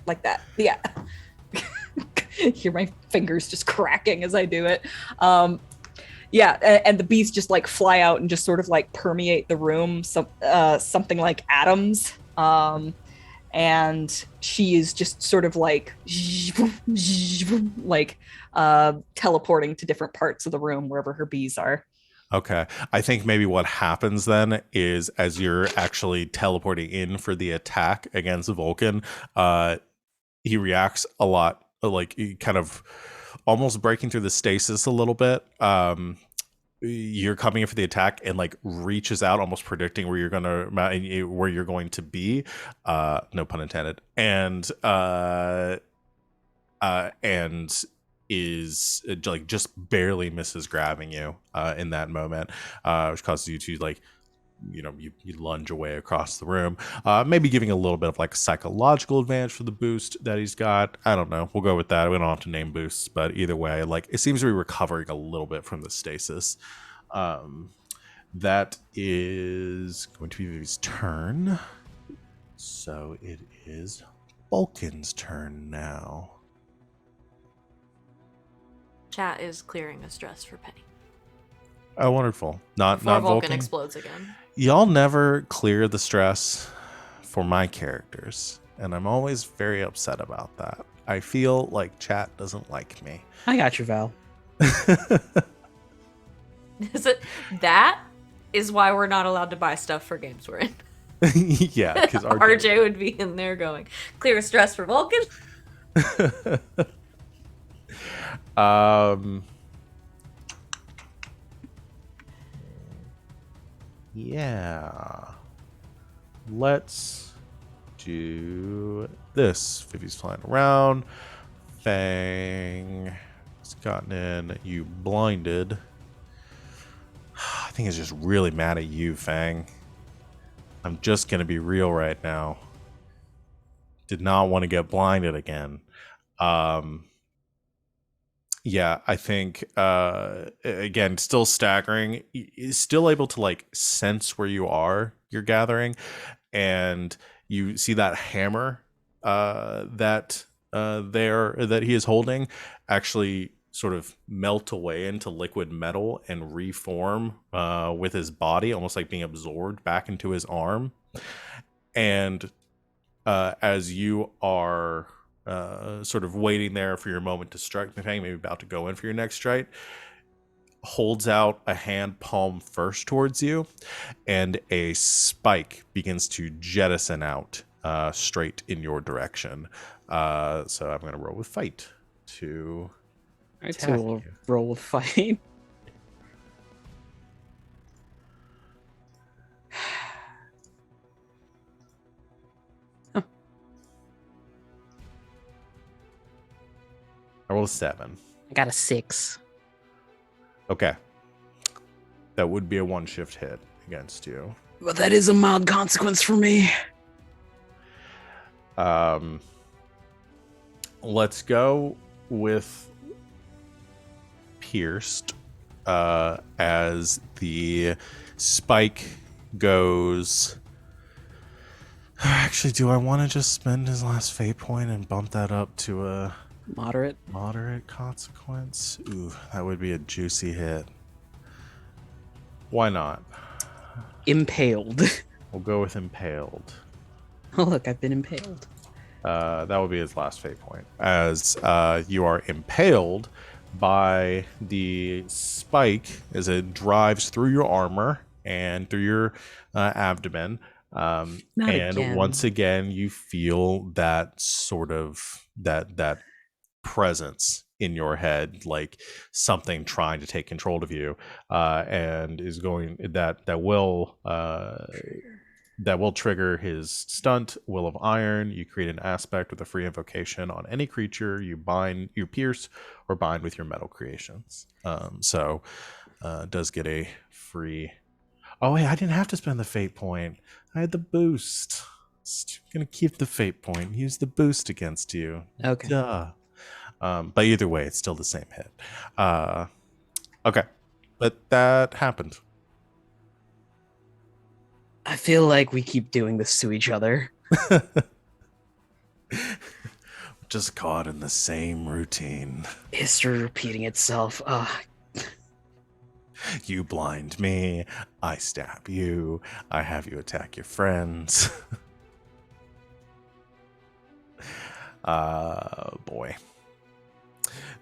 Like that, yeah. Hear my fingers just cracking as I do it. Yeah, and the bees just like fly out and just sort of like permeate the room, something like atoms. And she is just sort of like teleporting to different parts of the room wherever her bees are. Okay. I think maybe what happens then is as you're actually teleporting in for the attack against Vulcan, he reacts a lot, like he kind of almost breaking through the stasis a little bit. You're coming in for the attack and like reaches out, almost predicting where you're going to be. No pun intended. And is like just barely misses grabbing you in that moment, which causes you to like, you lunge away across the room, maybe giving a little bit of like psychological advantage for the boost that he's got. I don't know, we'll go with that. We don't have to name boosts, but either way, like it seems to be recovering a little bit from the stasis. That is going to be Vivi's turn, so it is Vulcan's turn now. Chat is clearing a stress for Penny. Oh, wonderful. Not Before Vulcan Vulcan explodes again. Y'all never clear the stress for my characters, and I'm always very upset about that. I feel like chat doesn't like me. I got you, Val. Is it that is why we're not allowed to buy stuff for games we're in? Yeah, because RJ would be in there going, clear stress for Vulcan. Yeah. Let's do this. Vivi's flying around. Feng has gotten in. You blinded. I think it's just really mad at you, Feng. I'm just going to be real right now. Did not want to get blinded again. Yeah, I think, again, still staggering. Still able to, like, sense where you're gathering. And you see that hammer that he is holding actually sort of melt away into liquid metal and reform with his body, almost like being absorbed back into his arm. And as you are sort of waiting there for your moment to strike, maybe about to go in for your next strike, holds out a hand palm first towards you, and a spike begins to jettison out straight in your direction. So I'm going to roll with fight to All right, so attack we'll you. roll with fight. I roll a 7. I got a 6. Okay. That would be a one shift hit against you. But that is a mild consequence for me. Let's go with pierced as the spike goes. Actually, do I want to just spend his last fate point and bump that up to a Moderate. consequence? Ooh, that would be a juicy hit. Why not? Impaled. We'll go with impaled. Oh, look, I've been impaled. That will be his last fate point. As you are impaled by the spike as it drives through your armor and through your abdomen. Not and again. once again, you feel that sort of that presence in your head, like something trying to take control of you, and is going that will that will trigger his stunt, Will of Iron. You create an aspect with a free invocation on any creature you pierce, or bind with your metal creations. Does get a free. Oh, hey, I didn't have to spend the fate point. I had the boost. Just gonna keep the fate point. Use the boost against you. Okay. Duh. But either way, it's still the same hit. Okay, but that happened. I feel like we keep doing this to each other. Just caught in the same routine. History repeating itself. You blind me, I stab you, I have you attack your friends. Boy.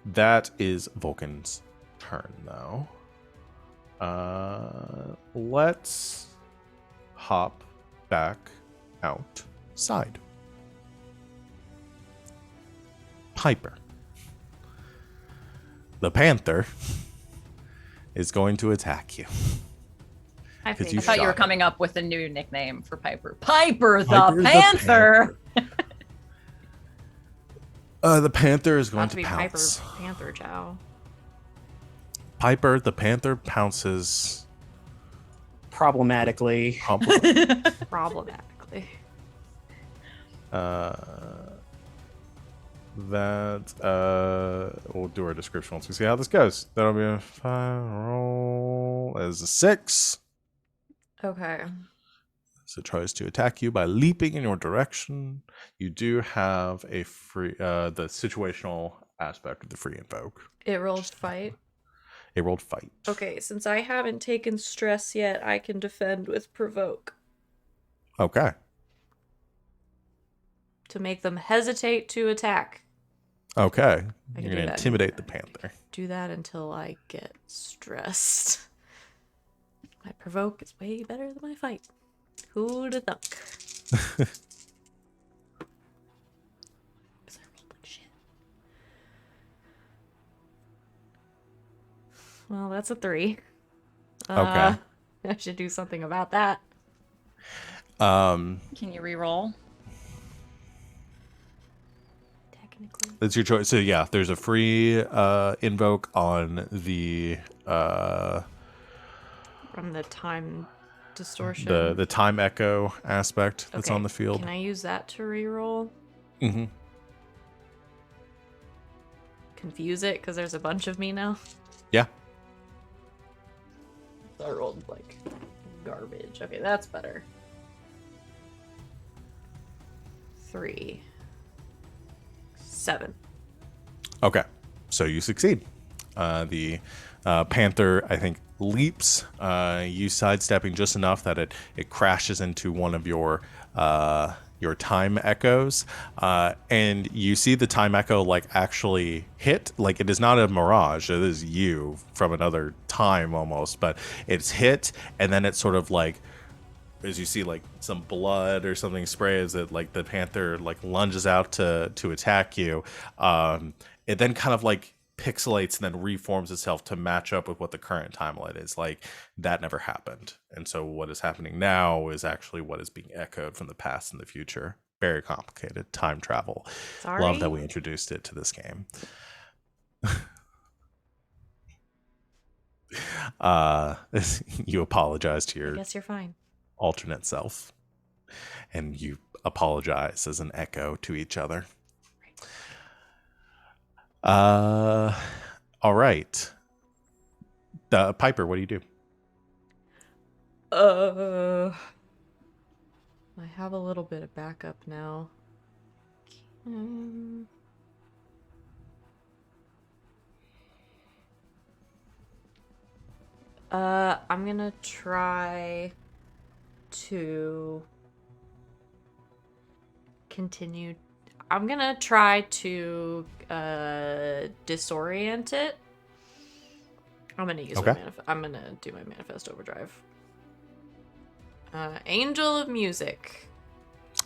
That is Vulcan's turn, though. Let's hop back outside. Piper. The panther is going to attack you. I 'Cause think you I thought you were shot it. coming up with a new nickname for Piper. Piper the Piper the Panther. The panther is going about to to be pounce. Piper Panther Chow. Piper the panther pounces. Problematically. Problematically. We'll do our description once we see how this goes. That'll be a 5 roll as a 6. Okay. So it tries to attack you by leaping in your direction. You do have a free the situational aspect of the free invoke. It rolled fight. It rolled fight. Okay, since I haven't taken stress yet, I can defend with provoke Okay. to make them hesitate to attack. Okay. I can You're do gonna that. intimidate the panther. Do that until I get stressed. My provoke is way better than my fight. Who'da thunk? 'Cause I rolled like shit. Well, that's a 3. Okay. I should do something about that. Um, Can you re-roll? Technically. that's your choice. So yeah, there's a free invoke on the From the time distortion. the time echo aspect that's Okay, on the field. Can I use that to reroll? Mm-hmm. Confuse it because there's a bunch of me now. Yeah. I rolled like garbage. Okay, that's better. 3, 7. Okay, so you succeed. The panther, I think, leaps. You sidestepping just enough that it crashes into one of your time echoes, and you see the time echo like actually hit. Like it is not a mirage; it is you from another time almost, but it's hit, and then it's sort of like, as you see like some blood or something spray as it like the panther like lunges out to attack you. It then kind of like pixelates and then reforms itself to match up with what the current timeline is. Like that never happened. And so what is happening now is actually what is being echoed from the past and the future. Very complicated time travel. Sorry. Love that we introduced it to this game. You apologize to I your guess you're fine. alternate self, and you apologize as an echo to each other. All right. Piper, what do you do? I have a little bit of backup now. I'm gonna try to continue. I'm gonna try to disorient it. I'm gonna use Okay. I'm gonna do my manifest overdrive. Angel of Music.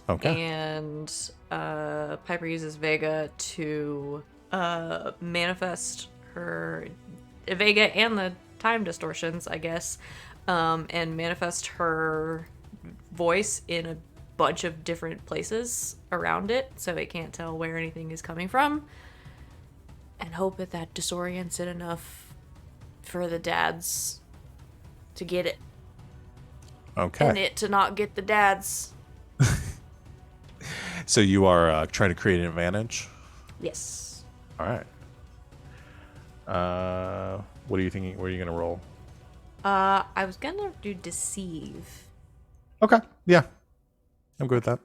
Okay. And Piper uses Vega to manifest her Vega and the time distortions, I guess, and manifest her voice in a bunch of different places around it, so it can't tell where anything is coming from. And hope that disorients it enough for the dads to get it. Okay. And it to not get the dads. So you are trying to create an advantage? Yes. All right. What are you thinking? What are you going to roll? I was gonna do deceive. Okay. Yeah. I'm good with that.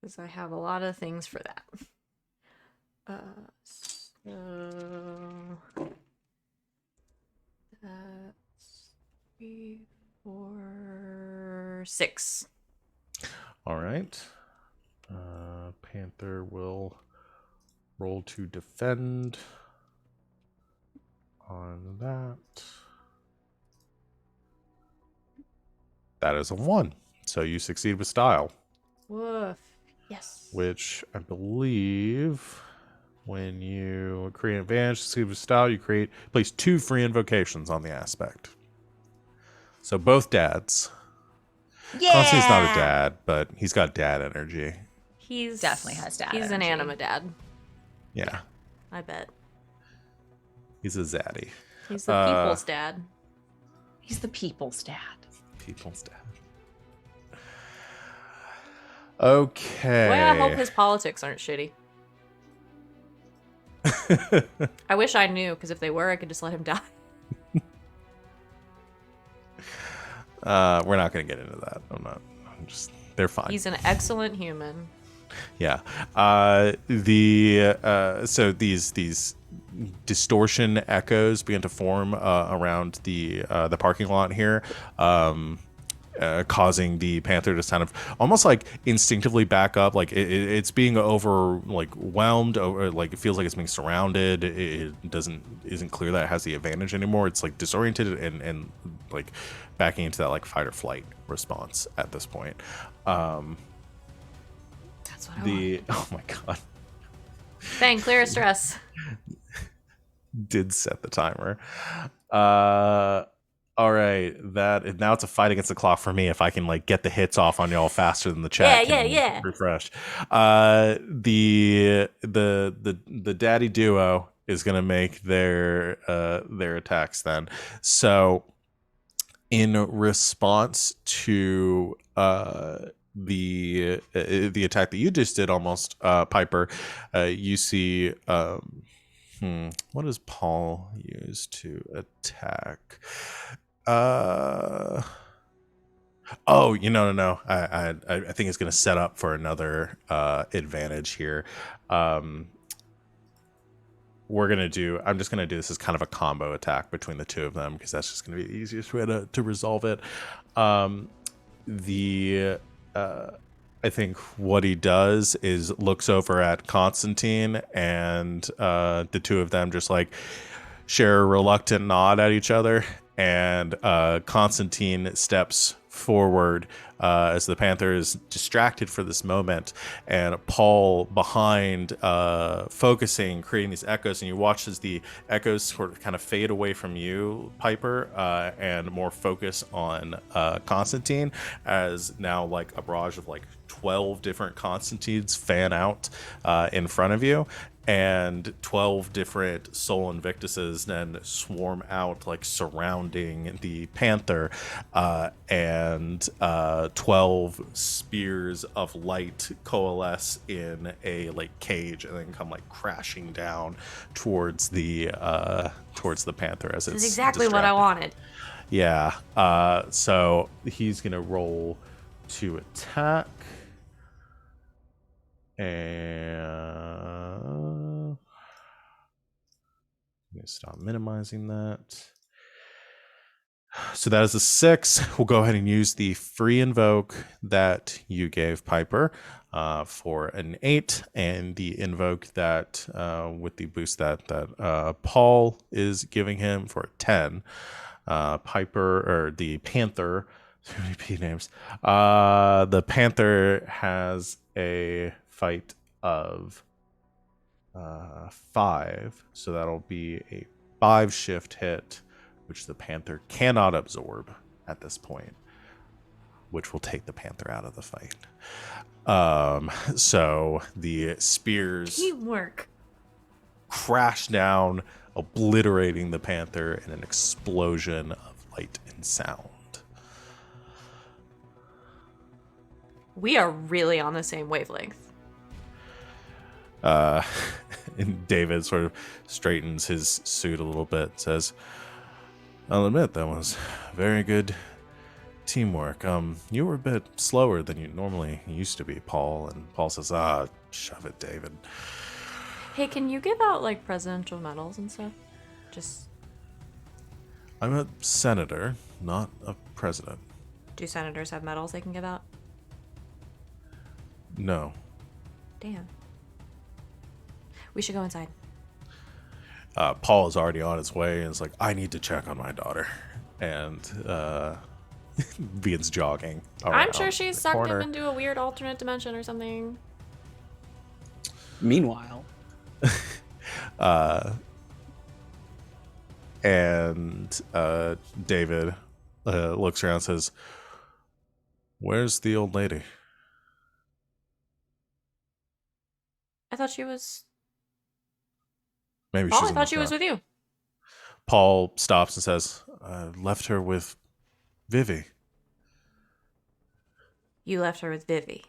Because I have a lot of things for that. So that's 3, 4, 6. All right. Panther will roll to defend on that. That is a 1. So you succeed with style. Woof. Yes. Which I believe when you create an advantage, succeed with style, you place 2 free invocations on the aspect. So both dads. Yeah. Constantine's not a dad, but he's got dad energy. He's Definitely has dad He's an energy. anima dad. Yeah. I bet. He's a zaddy. He's the people's dad. He's the people's dad. People's dad. Okay. Boy, I hope his politics aren't shitty. I wish I knew, because if they were, I could just let him die. We're not going to get into that. They're fine. He's an excellent human. Yeah. So these distortion echoes begin to form around the parking lot here, causing the panther to kind of almost like instinctively back up, like it's being whelmed, or like it feels like it's being surrounded. It isn't clear that it has the advantage anymore. It's like disoriented and like backing into that like fight or flight response at this point. That's what I want. Oh my god. Feng, clear of stress. Did set the timer. All right, now it's a fight against the clock for me. If I can like get the hits off on y'all faster than the chat, Yeah. refresh. The daddy duo is gonna make their attacks then. So, in response to the attack that you just did, almost Piper, you see. What does Paul use to attack? No. I think it's going to set up for another advantage here. I'm just going to do this as kind of a combo attack between the two of them, because that's just going to be the easiest way to resolve it. I think what he does is looks over at Constantine, and the two of them just like share a reluctant nod at each other, and Constantine steps forward as the panther is distracted for this moment, and Paul behind, focusing, creating these echoes, and you watch as the echoes sort of kind of fade away from you, Piper, and more focus on Constantine, as now like a barrage of like 12 different Constantines fan out in front of you, and 12 different Soul Invictuses then swarm out, like surrounding the panther, and 12 spears of light coalesce in a like cage and then come like crashing down towards the panther as it's This is exactly what I distracted. wanted. Yeah. So he's gonna roll to attack. And I'm gonna stop minimizing that. So that is a 6. We'll go ahead and use the free invoke that you gave Piper for an 8, and the invoke that with the boost that Paul is giving him for a 10. Piper, or the panther, too many P names. The panther has a fight of 5, so that'll be a 5 shift hit which the panther cannot absorb at this point, which will take the panther out of the fight. So the spears Teamwork. crash down, obliterating the panther in an explosion of light and sound. We are really on the same wavelength. And David sort of straightens his suit a little bit and says, I'll admit that was very good teamwork. You were a bit slower than you normally used to be, Paul. And Paul says, shove it, David. Hey, can you give out like presidential medals and stuff? Just I'm a senator, not a president. do senators have medals they can give out? No. Damn. We should go inside. Paul is already on his way and is like, I need to check on my daughter. And begins jogging. I'm sure she's the sucked corner. him into a weird alternate dimension or something. Meanwhile, And David looks around and says, where's the old lady? I thought she was. Maybe Paul, she's I in the thought she was front. with you. Paul stops and says, I left her with Vivi. You left her with Vivi.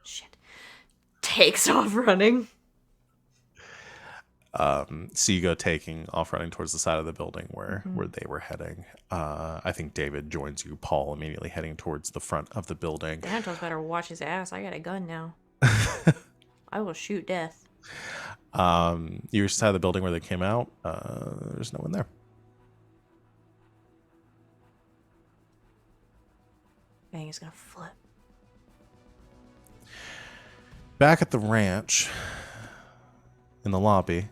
Shit. Takes off running. See you go taking off running towards the side of the building where they were heading. I think David joins you, Paul, immediately heading towards the front of the building. Thanatos better watch his ass. I got a gun now. I will shoot death. You're side of the building where they came out. There's no one there. Feng is gonna flip. Back at the ranch, in the lobby,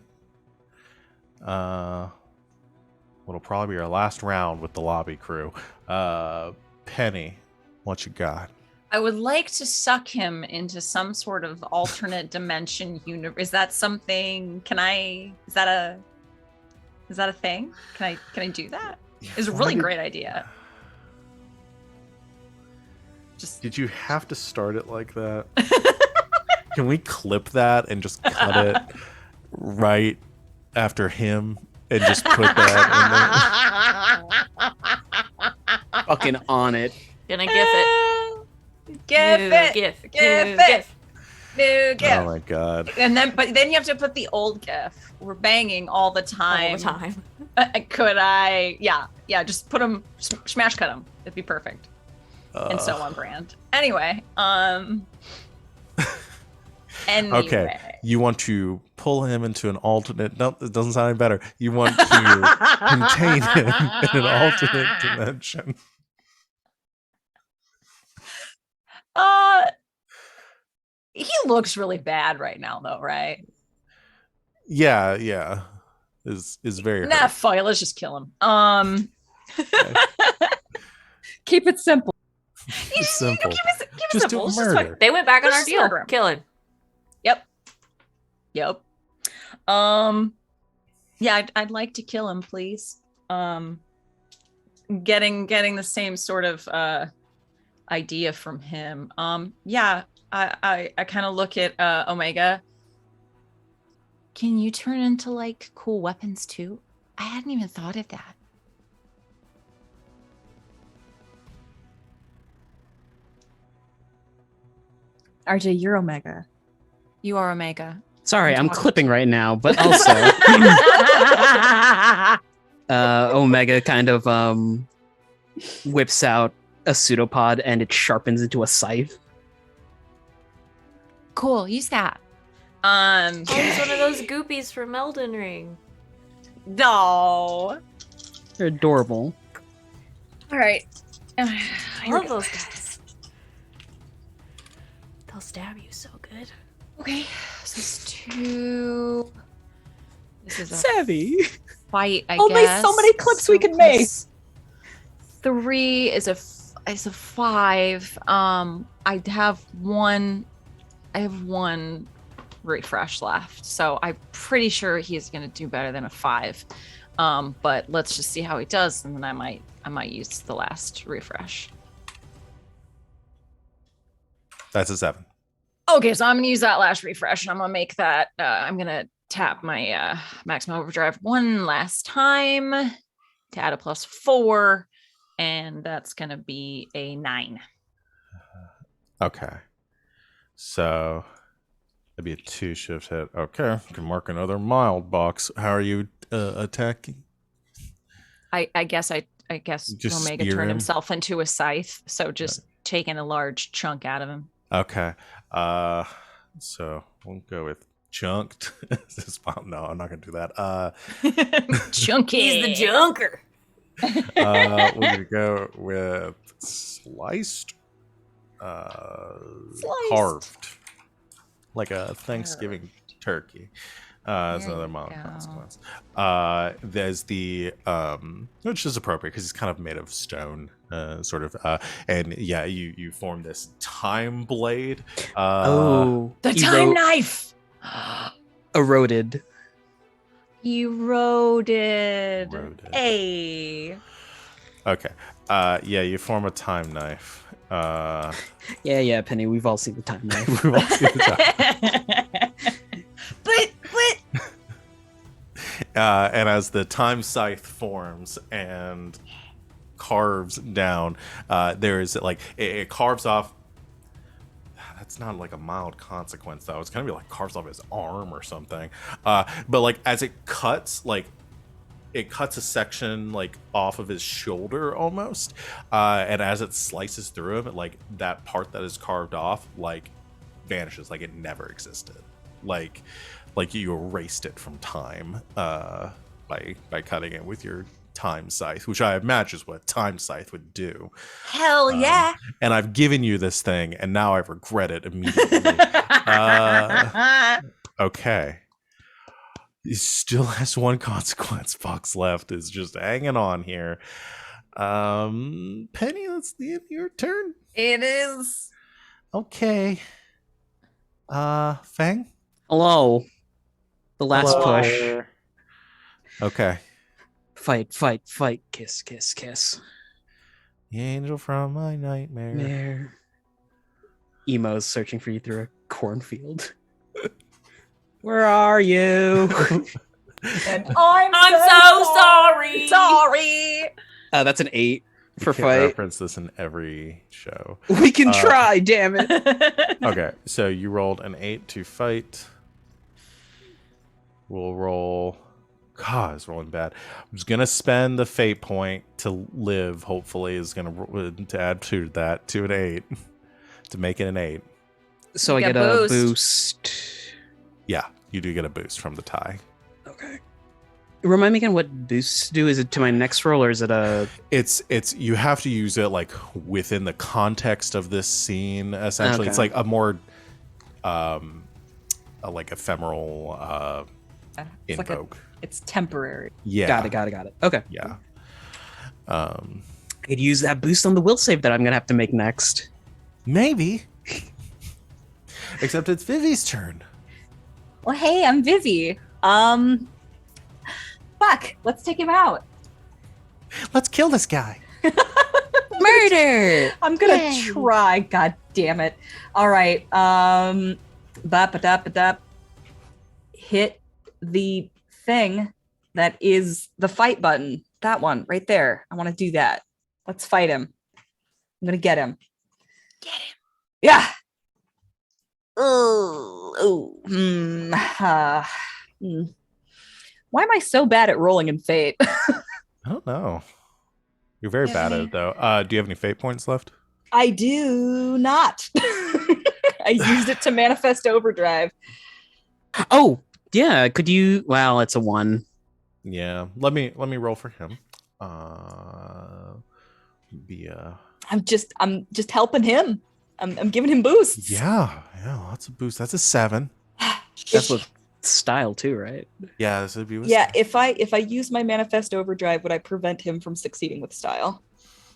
what'll probably be our last round with the lobby crew. Penny, what you got? I would like to suck him into some sort of alternate dimension universe. Is that something? Is that a thing? Can I do that? It's a really great idea. Just Did you have to start it like that? Can we clip that and just cut it right after him and just put that fucking on it. Gonna gif it. Gif New it. gif. Gif New it. gif. New in gif. there? Oh my god. And then you have to put the old gif. We're banging all the time. All the time. Could I? Yeah. Just put them, smash cut them. It'd be perfect. And so on brand. Anyway, Anyway. Okay, you want to pull him into an alternate. No, it doesn't sound any better. You want to contain him in an alternate dimension. He looks really bad right now, though, right? Yeah. Is very Nah, hurt. fuck it. Let's just kill him. Keep it simple. It's simple. Keep it Just do simple. It's murder. fine. They went back on Let's our just deal. murder him. Killing. Yep. Yeah, I'd like to kill him, please. Getting the same sort of idea from him. Yeah, I kind of look at Omega. Can you turn into like cool weapons too? I hadn't even thought of that. RJ, you're Omega. You are Omega. Sorry, I'm talking clipping right now, but also Omega kind of whips out a pseudopod and it sharpens into a scythe. Cool, use that. Oh, he's one of those goopies from Elden Ring. No. They're adorable. All right. I love those guys. They'll stab you so good. Okay, so it's 2. This is a Savvy. fight, I Only guess. so many clips we can make. plus 3 is a 5. I have one refresh left, so I'm pretty sure he's gonna do better than a 5. But let's just see how he does, and then I might use the last refresh. That's a 7. Okay, so I'm gonna use that last refresh, and I'm gonna make that. I'm gonna tap my maximum overdrive one last time to add a +4, and that's gonna be a 9. Okay. So that'd be a 2 shift hit. Okay, you can mark another mild box. How are you attacking? I guess Just Omega spear turned him? himself into a scythe, so just taking a large chunk out of him. Okay. So we'll go with chunked. No, I'm not gonna do that. Chunky. He's the junker. We're gonna go with sliced. Carved. Like a Thanksgiving turkey. It's There another you mild go. consequence. There's the which is appropriate because it's kind of made of stone, sort of. And yeah, you form this time blade. Oh, The time knife. eroded. Eroded. Eroded. Hey. Okay. Yeah, you form a time knife. Yeah, Penny. We've all seen the time knife. We've all seen the time. but And as the time scythe forms and carves down, there is like it carves off. That's not like a mild consequence though. It's gonna be like carves off his arm or something. But like as it cuts, like it cuts a section like off of his shoulder almost, and as it slices through him, like that part that is carved off like vanishes, like it never existed. Like you erased it from time by cutting it with your time scythe, which I imagine is what time scythe would do. hell yeah. And I've given you this thing, and now I regret it immediately. Okay. He still has one consequence box left. Is just hanging on here. Penny, that's the end of your turn. It is. Okay. Feng? Hello. The last Hello. push. Okay. Fight, fight, fight. Kiss, kiss, kiss. The angel from my nightmare. Mare. Emo's searching for you through a cornfield. Where are you? I'm so sorry. Sorry. That's an 8 for Can't fight. reference this in every show. We can try, damn it. Okay, so you rolled an 8 to fight. We'll roll. God, it's rolling bad. I'm just gonna spend the fate point to live. Hopefully, is gonna to add to that to an 8 to make it an 8. So You I get get a boost. boost. Yeah, you do get a boost from the tie. Okay. Remind me again what boosts do. Is it to my next roll or is it a? It's you have to use it like within the context of this scene. Essentially, it's Okay. like a more like ephemeral It's like invoke. it's temporary. Yeah, Got it. Okay. Yeah. I could use that boost on the will save that I'm gonna have to make next. Maybe. Except it's Vivi's turn. Well, hey, I'm Vivi. Fuck, let's take him out. Let's kill this guy. Murder. I'm gonna try. God damn it! All right. Ba-ba-da-ba-da. Hit the thing that is the fight button. That one right there. I want to do that. Let's fight him. I'm gonna get him. Get him. Yeah. Oh. Why am I so bad at rolling in fate? I don't know. You're very bad at it, though. Do you have any fate points left? I do not. I used it to manifest overdrive. Oh yeah. Could you? Wow, it's a 1. Yeah. Let me roll for him. I'm just helping him. I'm giving him boosts. Yeah, lots of boosts. That's a 7. That's with style too, right? Yeah, this would be with Yeah, if I use my manifest overdrive, would I prevent him from succeeding with style?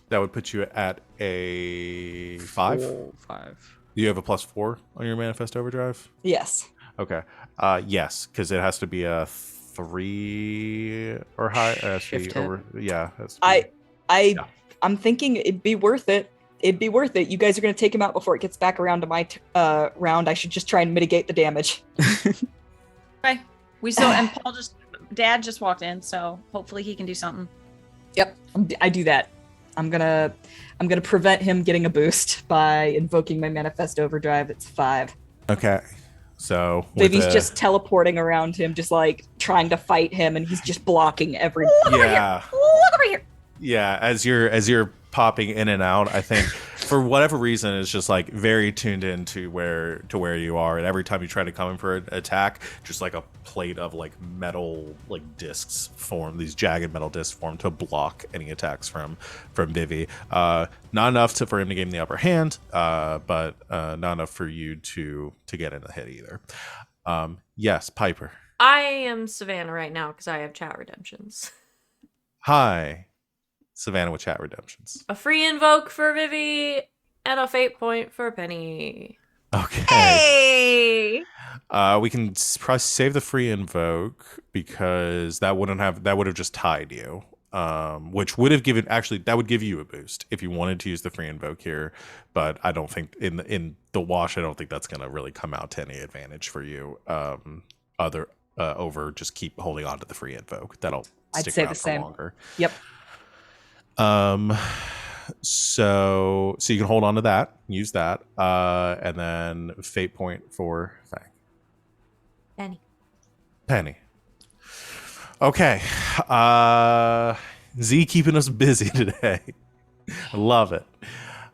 that would put you at a 5. 5. Do you have a +4 on your manifest overdrive? Yes. Okay. Yes, because it has to be a 3 or high. It has to be Shift hit. over. Yeah. It has to be- Yeah. I'm thinking it'd be worth it. It'd be worth it. You guys are gonna take him out before it gets back around to my round. I should just try and mitigate the damage. Okay. We still and Dad just walked in, so hopefully he can do something. Yep, I do that. I'm gonna prevent him getting a boost by invoking my Manifest Overdrive. It's 5. Okay. So with Vivi's a- just teleporting around him, just like trying to fight him, and he's just blocking every. yeah. Look over here. Yeah, as you're popping in and out, I think for whatever reason it's just like very tuned in to where you are, and every time you try to come in for an attack, just like a plate of like metal like discs form, these jagged metal discs form to block any attacks from Vivi. Not enough for him to gain the upper hand, but not enough for you to get in the hit either. Yes, Piper. I am Savannah right now because I have chat redemptions. Hi, Savannah with chat redemptions. A free invoke for Vivi and a fate point for Penny. Okay. Hey. We can probably save the free invoke because that would have just tied you. Which would have given that would give you a boost if you wanted to use the free invoke here, but I don't think in the wash I don't think that's gonna really come out to any advantage for you. Over just keep holding on to the free invoke. That'll I'd stick say around the for same. longer. Yep. So you can hold on to that, use that, and then fate point for Feng. Penny. Okay. Z keeping us busy today. I love it.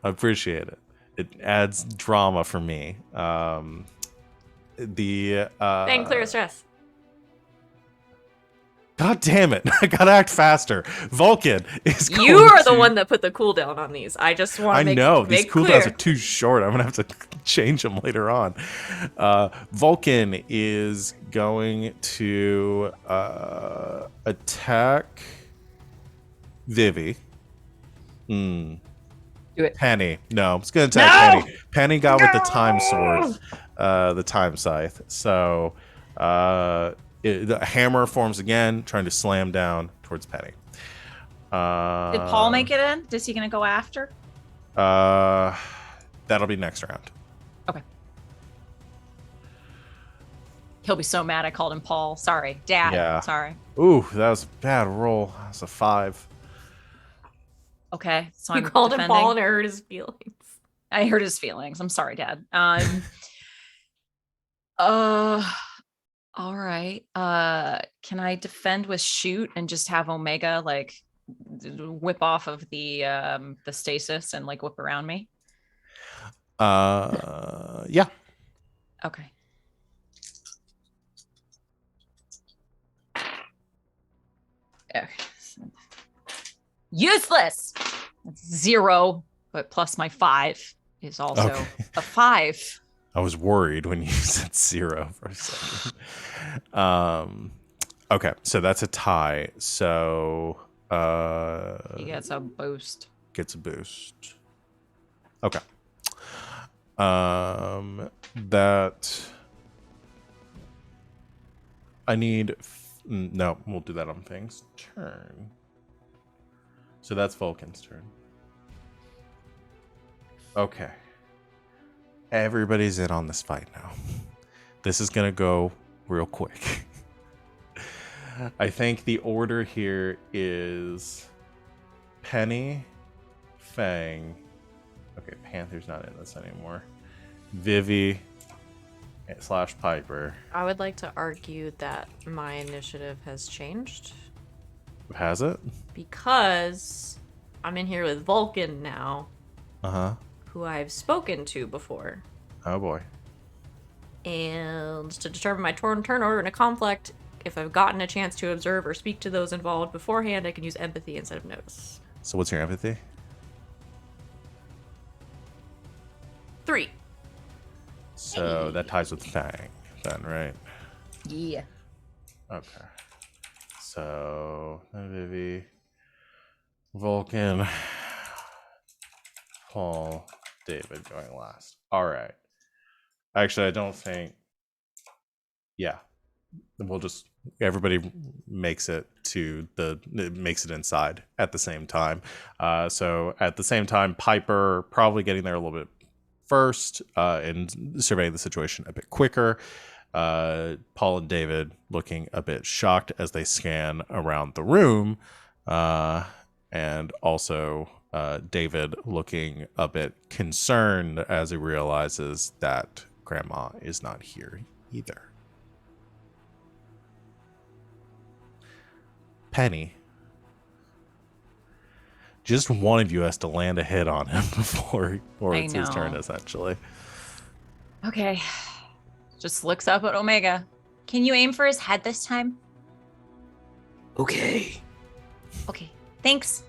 I appreciate it. It adds drama for me. Feng, clear stress. God damn it. I gotta act faster. Vulcan is going You are the to- one that put the cooldown on these. I just want to I know. These make cooldowns clear. are too short. I'm going to have to change them later on. Vulcan is going to attack Vivi. Do it. Penny. No, it's going to attack No! Penny. Penny got with the time sword, the time scythe. So the hammer forms again, trying to slam down towards Penny. Did Paul make it in? Is he gonna go after? That'll be next round. Okay. He'll be so mad I called him Paul. Sorry. Dad. Yeah. Sorry. Ooh, that was a bad roll. That's a 5. Okay. So You I'm called him defending. Paul and it hurt his feelings. I hurt his feelings. I'm sorry, Dad. All right. Can I defend with shoot and just have Omega like whip off of the stasis and like whip around me? Yeah. Okay. Okay. Useless. That's 0, but plus my 5 is also Okay. a 5. I was worried when you said 0 for a second. Okay, so that's a tie. So He gets a boost. gets a boost. Okay. That I need. No, we'll do that on Feng's turn. So that's Vulcan's turn. Okay. Everybody's in on this fight now. This is gonna go real quick. I think the order here is Penny, Feng. Okay, Panther's not in this anymore. Vivi / Piper. I would like to argue that my initiative has changed Has it? because I'm in here with Vulcan now, Uh-huh. who I've spoken to before. Oh boy. And to determine my turn order in a conflict, if I've gotten a chance to observe or speak to those involved beforehand, I can use empathy instead of notice. So what's your empathy? 3. So that ties with Fang then, right? Yeah. Okay. So Vivi, Vulcan, Paul, David going last. All right. Actually, I don't think Yeah. We'll just everybody makes it inside at the same time. So at the same time, Piper probably getting there a little bit first and surveying the situation a bit quicker. Paul and David looking a bit shocked as they scan around the room, and also David looking a bit concerned as he realizes that Grandma is not here either. Penny, just one of you has to land a hit on him before it's his turn, know. essentially. Okay. Just looks up at Omega. Can you aim for his head this time? Okay. Okay. Thanks.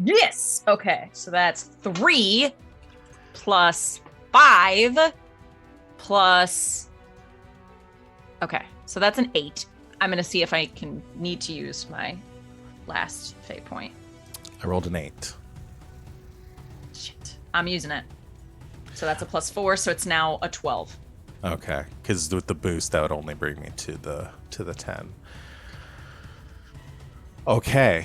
Yes. Okay. So that's 3 plus 5 plus. Okay. So that's an 8. I'm going to see if I need to use my last fate point. I rolled an 8. Shit. I'm using it. So that's a +4, so it's now a 12. Okay, because with the boost, that would only bring me to the 10. Okay.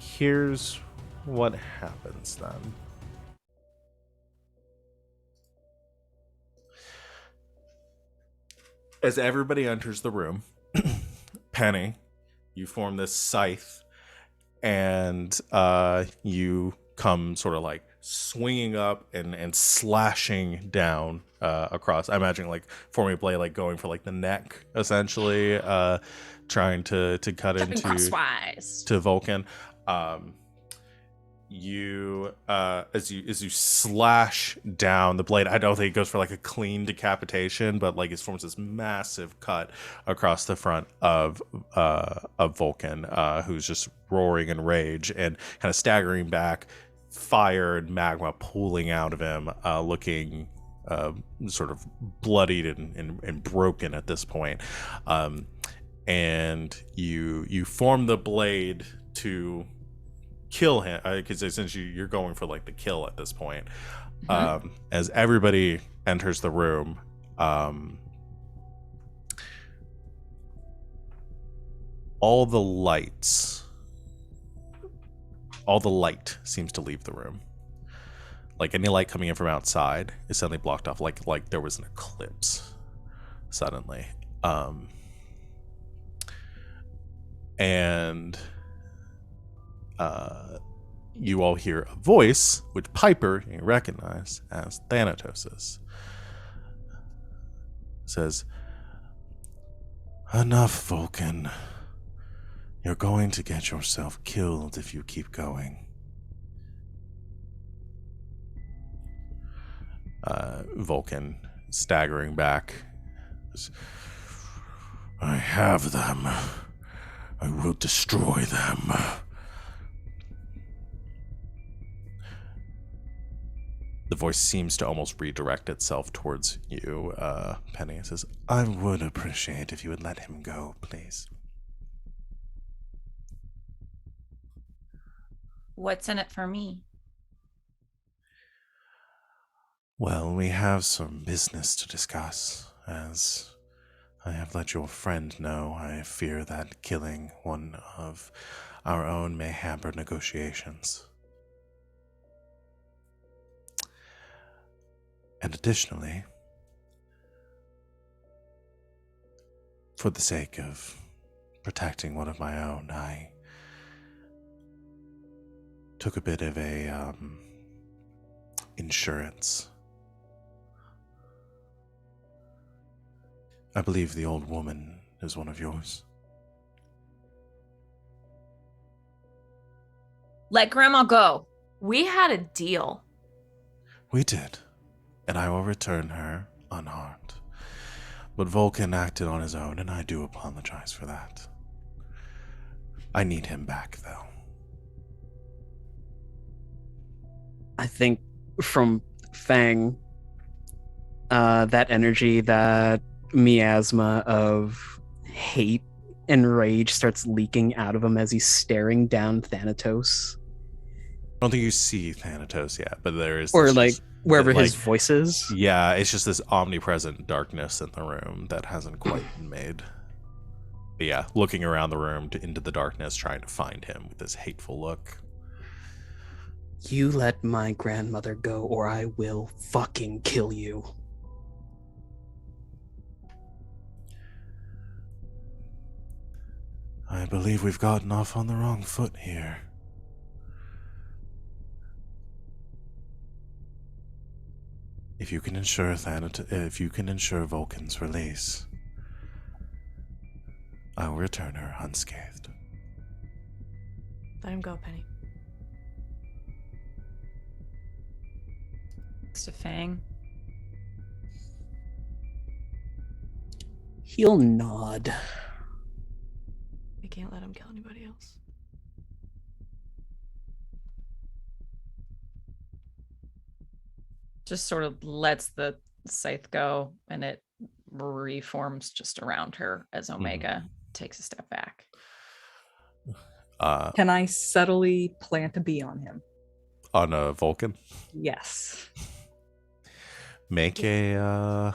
Here's what happens then. As everybody enters the room, Penny, you form this scythe, and you come sort of like swinging up and slashing down across. I imagine like forming a blade, like going for like the neck, essentially, trying to cut Jumping into crosswise. to Vulcan. You as you slash down the blade, I don't think it goes for like a clean decapitation, but like it forms this massive cut across the front of Vulcan, who's just roaring in rage and kind of staggering back, fire and magma pooling out of him, looking sort of bloodied and broken at this point. And you form the blade to kill him, because essentially you're going for like the kill at this point. As everybody enters the room, all the light seems to leave the room. Like any light coming in from outside is suddenly blocked off, like there was an eclipse suddenly. And you all hear a voice, which Piper, you recognize as Thanatos's. Says, "Enough, Vulcan. You're going to get yourself killed if you keep going." Vulcan, staggering back, says, "I have them. I will destroy them." The voice seems to almost redirect itself towards you, Penny. It says, "I would appreciate if you would let him go, please." What's in it for me? Well, we have some business to discuss. As I have let your friend know, I fear that killing one of our own may hamper negotiations. And additionally, for the sake of protecting one of my own, I took a bit of a insurance. I believe the old woman is one of yours. Let Grandma go. We had a deal. We did, and I will return her unharmed. But Vulcan acted on his own, and I do apologize for that. I need him back, though. I think from Feng, that energy, that miasma of hate and rage starts leaking out of him as he's staring down Thanatos. don't think you see Thanatos yet, but there is Or this like just- wherever like, his voice is. Yeah, it's just this omnipresent darkness in the room that hasn't quite been made. But yeah, looking around the room into the darkness, trying to find him with this hateful look. You let my grandmother go, or I will fucking kill you. I believe we've gotten off on the wrong foot here. If you can ensure Vulcan's release, I will return her unscathed. Let him go, Penny. It's to Feng. He'll nod. We can't let him kill anybody else. Just sort of lets the scythe go, and it reforms just around her as Omega takes a step back. Can I subtly plant a bee on him? On a Vulcan, Yes. make a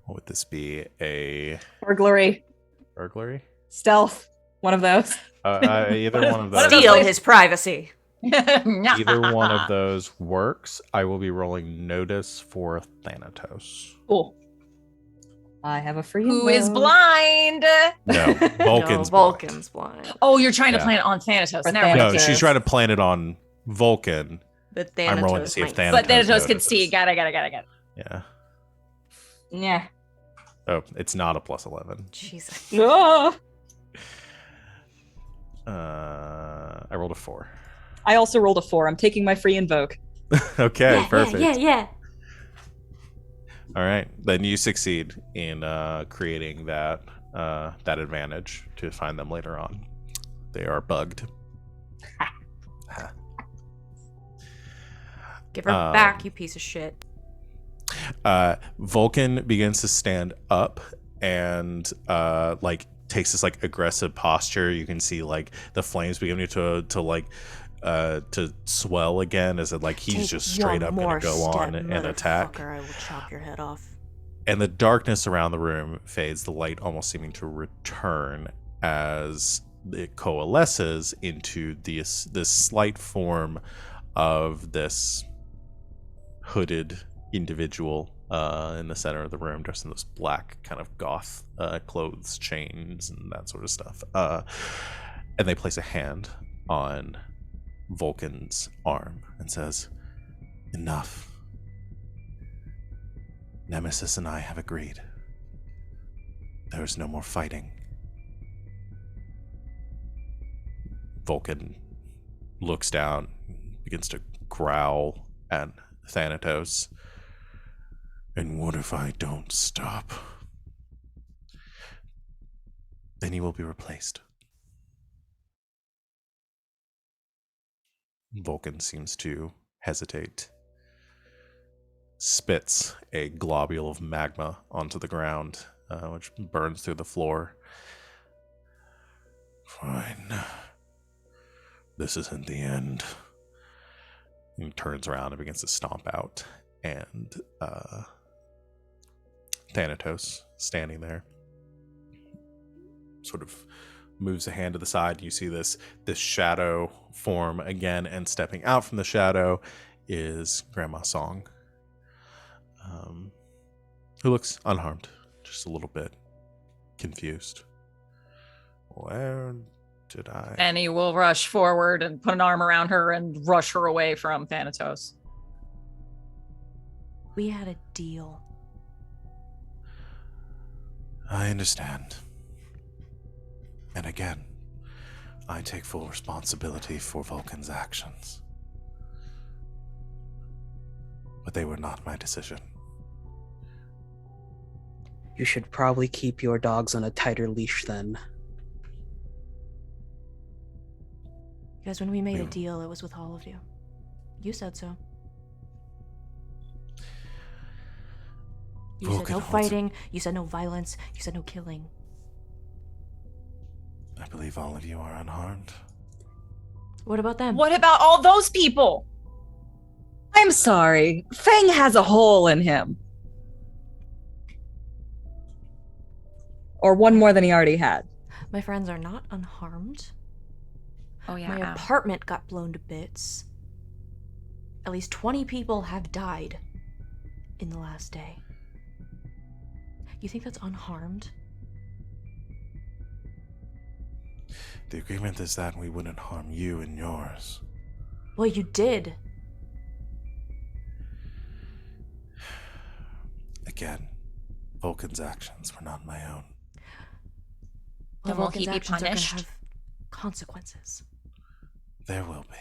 what would this be? A Burglary. burglary? Stealth. One of those. Either one of What those. Steal his privacy. Either one of those works. I will be rolling notice for Thanatos. Cool. I have a free Who is invo. blind? No, Vulcan's No, Vulcan's blind. Oh, you're trying to Yeah. plan it on Thanatos. For Never blind. mind. No, Thanatos. she's trying to plan it on Vulcan. But I'm rolling to see if might- Thanatos But Thanatos can notices. see. Got it. Yeah. Yeah. Oh, it's not a plus 11. Jesus. Ah! I rolled a 4. I also rolled a 4. I'm taking my free invoke. Okay, Yeah, perfect. Yeah. All right, then you succeed in creating that advantage to find them later on. They are bugged. Give her back, you piece of shit. Vulcan begins to stand up and like takes this like aggressive posture. You can see like the flames beginning to swell again as it like he's Take just straight one up gonna more go step, on and attack. motherfucker, I will chop your head off. And the darkness around the room fades, the light almost seeming to return as it coalesces into this slight form of this hooded individual in the center of the room, dressed in those black kind of goth clothes, chains, and that sort of stuff. And they place a hand on Vulcan's arm and says, "Enough. Nemesis and I have agreed. There is no more fighting." Vulcan looks down, begins to growl at Thanatos. "And what if I don't stop? Then you will be replaced." Vulcan seems to hesitate, spits a globule of magma onto the ground, which burns through the floor. "Fine. This isn't the end." He turns around and begins to stomp out, and Thanatos, standing there, sort of moves a hand to the side. You see this shadow form again, and stepping out from the shadow is Grandma Song, who looks unharmed, just a little bit confused. "Where did I?" Annie will rush forward and put an arm around her and rush her away from Thanatos. We had a deal. I understand. And again, I take full responsibility for Vulcan's actions. But they were not my decision. You should probably keep your dogs on a tighter leash then. Because when we made a Yeah. deal, it was with all of you. You said so. You said Vulcan no holds fighting, you said no violence, you said no killing. I believe all of you are unharmed. What about them? What about all those people? I'm sorry. Feng has a hole in him. Or one more than he already had. My friends are not unharmed. Oh yeah. My apartment got blown to bits. At least 20 people have died in the last day. You think that's unharmed? The agreement is that we wouldn't harm you and yours. Well, you did. Again, Vulcan's actions were not my own. Well, Then will he Vulcan's be actions are gonna punished? have consequences. There will be.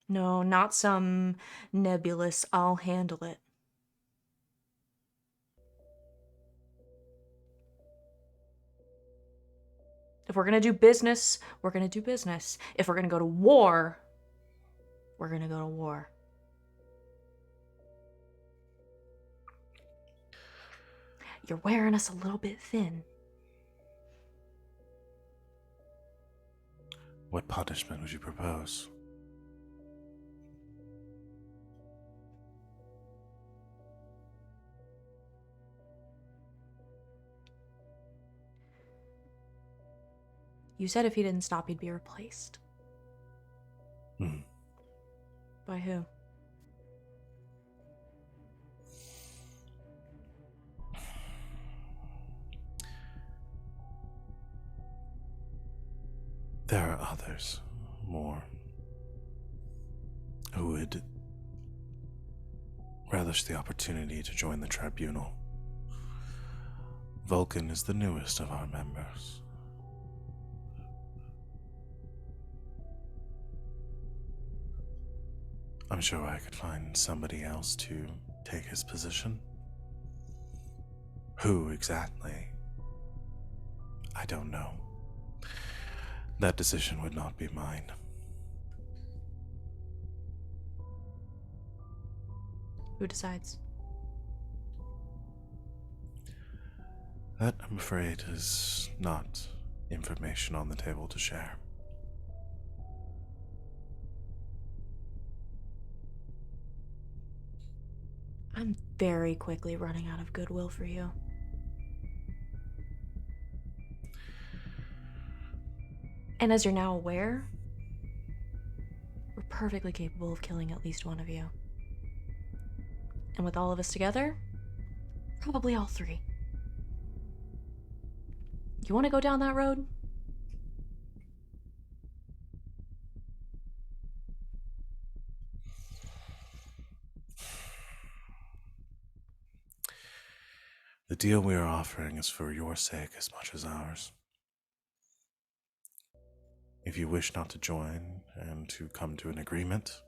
No, not some nebulous, I'll handle it. If we're gonna do business, we're gonna do business. If we're gonna go to war, we're gonna go to war. You're wearing us a little bit thin. What punishment would you propose? You said if he didn't stop, he'd be replaced. By who? There are others, more, who would relish the opportunity to join the tribunal. Vulcan is the newest of our members. I'm sure I could find somebody else to take his position. Who exactly? I don't know. That decision would not be mine. Who decides? That, I'm afraid, is not information on the table to share. I'm very quickly running out of goodwill for you. And as you're now aware, we're perfectly capable of killing at least one of you. And with all of us together, probably all three. You want to go down that road? The deal we are offering is for your sake as much as ours. If you wish not to join and to come to an agreement,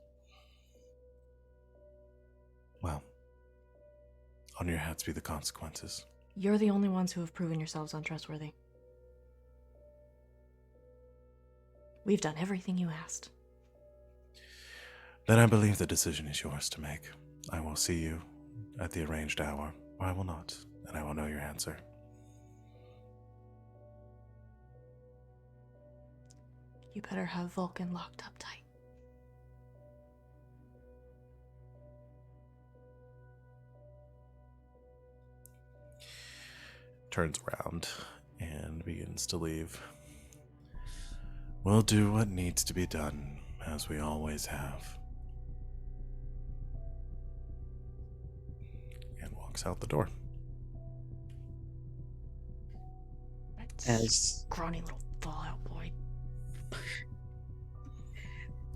well, on your heads be the consequences. You're the only ones who have proven yourselves untrustworthy. We've done everything you asked. Then I believe the decision is yours to make. I will see you at the arranged hour, or I will not, and I will know your answer. You better have Vulcan locked up tight. Turns around and begins to leave. We'll do what needs to be done, as we always have. And walks out the door. That scrawny little Fallout boy.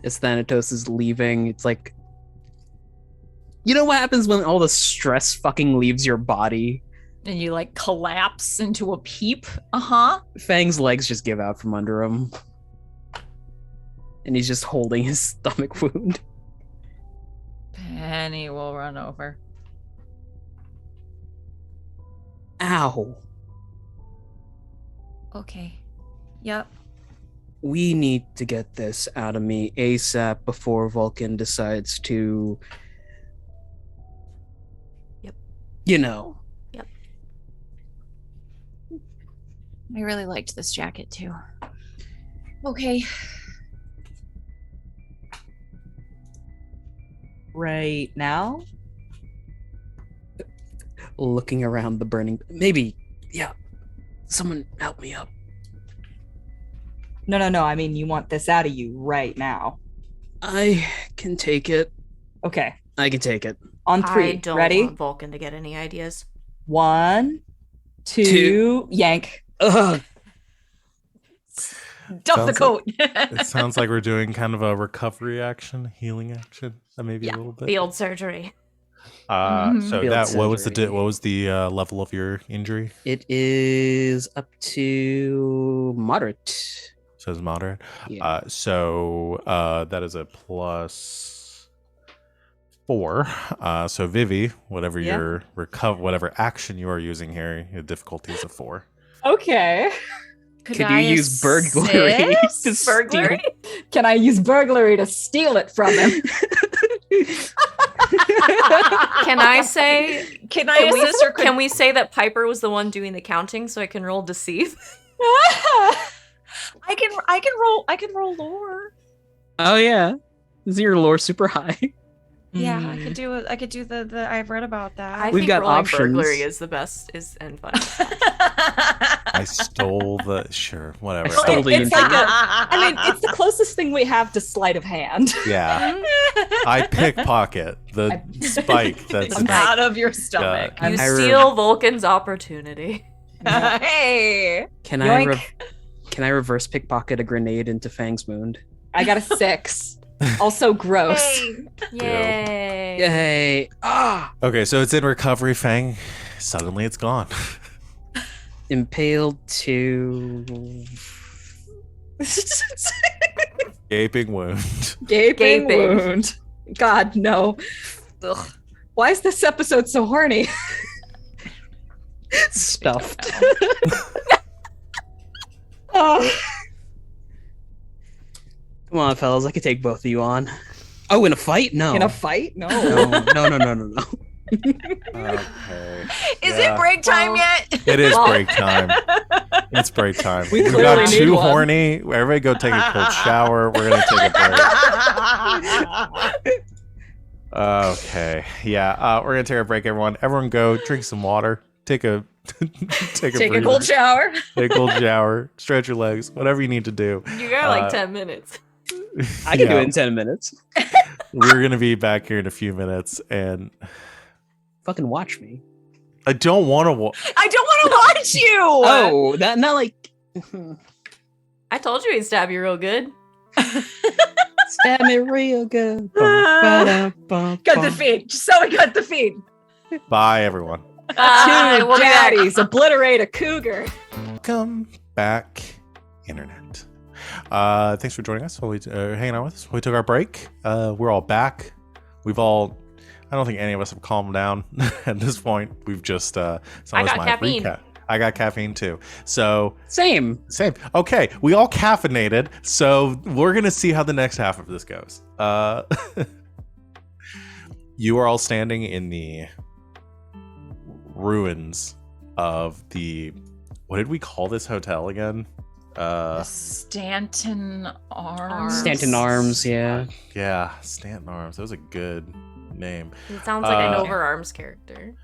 As Thanatos is leaving, it's like, you know what happens when all the stress fucking leaves your body? And you like collapse into a peep. Uh-huh. Fang's legs just give out from under him. And he's just holding his stomach wound. Penny will run over. Ow. Okay. Yep. We need to get this out of me ASAP before Vulcan decides to... Yep. You know. Yep. I really liked this jacket too. Okay. Right now? Looking around the burning. Maybe, yeah. Someone help me up. No. I mean, you want this out of you right now. I can take it. Okay. I can take it. On three. I don't Ready? want Vulcan to get any ideas. 1, 2, Two. yank. Ugh. Dump the Sounds coat. It sounds like we're doing kind of a recovery action, healing action, maybe a little bit. Field surgery. So Field that what was surgery. the level of your injury? It is up to moderate. Says moderate. Yeah. So that is a +4. So Vivi, whatever Yeah. your whatever action you are using here, your difficulty is a 4. Okay. Could you use burglary to assist? steal- Burglary? Can I use burglary to steal it from him? Can I say? Can I assist or Can we say that Piper was the one doing the counting, so I can roll deceive? I can roll lore. Oh yeah. Is your lore super high? Yeah, Hmm. I could do it. I could do the I've read about that. I We've think got rolling options. burglary is the best and fun. I stole the whatever. I stole the It's like injury. I mean, it's the closest thing we have to sleight of hand. Yeah, I pickpocket the spike that's It's out of your stomach. You I steal Vulcan's opportunity. Hey. Can Yoink. can I reverse pickpocket a grenade into Fang's wound? I got a 6. Also gross. Yay! Yay! Ah! Okay, so it's in recovery, Fang. Suddenly it's gone. Impaled to Gaping wound. Gaping Gaping. wound. God, no. Ugh. Why is this episode so horny? stuffed. Oh. Come on, fellas, I could take both of you on. Oh, in a fight? No. In a fight? No. No. Okay. Is Yeah. it break time Well, yet? It is Well- break time. It's break time. We We've clearly got need too one. horny. Everybody go take a cold shower. We're gonna take a break. Okay. Yeah. We're gonna take a break, everyone. Everyone go drink some water. Take a take a Take a breather. cold shower. Take a cold shower. Stretch your legs. Whatever you need to do. You got like Uh, 10 minutes. I can do Yeah. it in 10 minutes. We're gonna be back here in a few minutes, and Fucking watch me. I don't want to. I don't want to watch you. Oh, that not like I told you he'd stab you real good. stab me real good. Cut the feed. Just so we cut the feed. Bye, everyone. Bye, Two we'll be back. daddies obliterate a cougar. Welcome back, internet. Thanks for joining us while we hanging out with us. We took our break. We're all back. I don't think any of us have calmed down at this point. We've just I got caffeine. I got caffeine too. So Same. same. Okay, we all caffeinated. So we're gonna see how the next half of this goes. You are all standing in the ruins of what did we call this hotel again? The Stanton Arms. Stanton Arms, yeah. Yeah, Stanton Arms. That was a good name. It sounds like an Uh, Overarms character.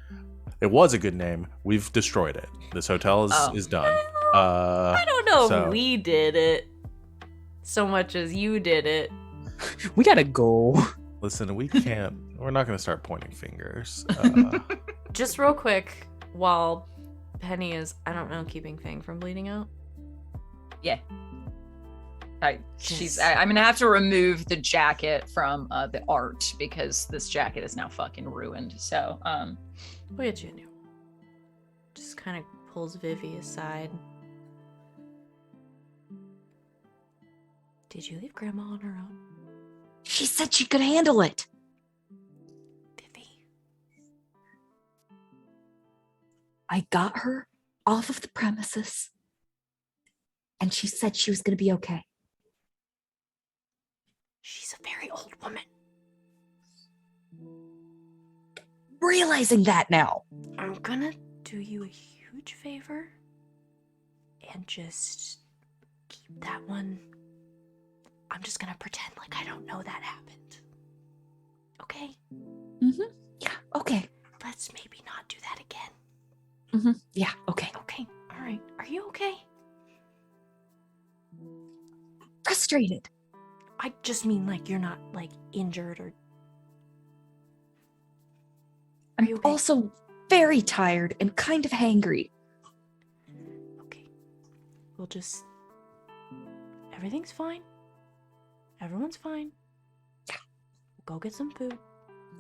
It was a good name. We've destroyed it. This hotel is done. I don't know so- if we did it so much as you did it. We gotta go. Listen, we can't. We're not going to start pointing fingers. Just real quick, while Penny is, I don't know, keeping Fang from bleeding out. I'm gonna have to remove the jacket from the art because this jacket is now fucking ruined. So What did you do? Just kind of pulls Vivi aside. Did you leave Grandma on her own? She said she could handle it. Vivi. I got her off of the premises, and she said she was going to be okay. She's a very old woman. Realizing that now. I'm gonna do you a huge favor and just keep that one just gonna pretend like I don't know that happened. Okay? Yeah, okay. Let's maybe not do that again. Yeah, okay. Okay, alright. Are you okay? Frustrated. I just mean like you're not like injured or... Are you I'm okay? also very tired and kind of hangry. Okay. We'll just... Everything's fine. Everyone's fine. Yeah. Go get some food.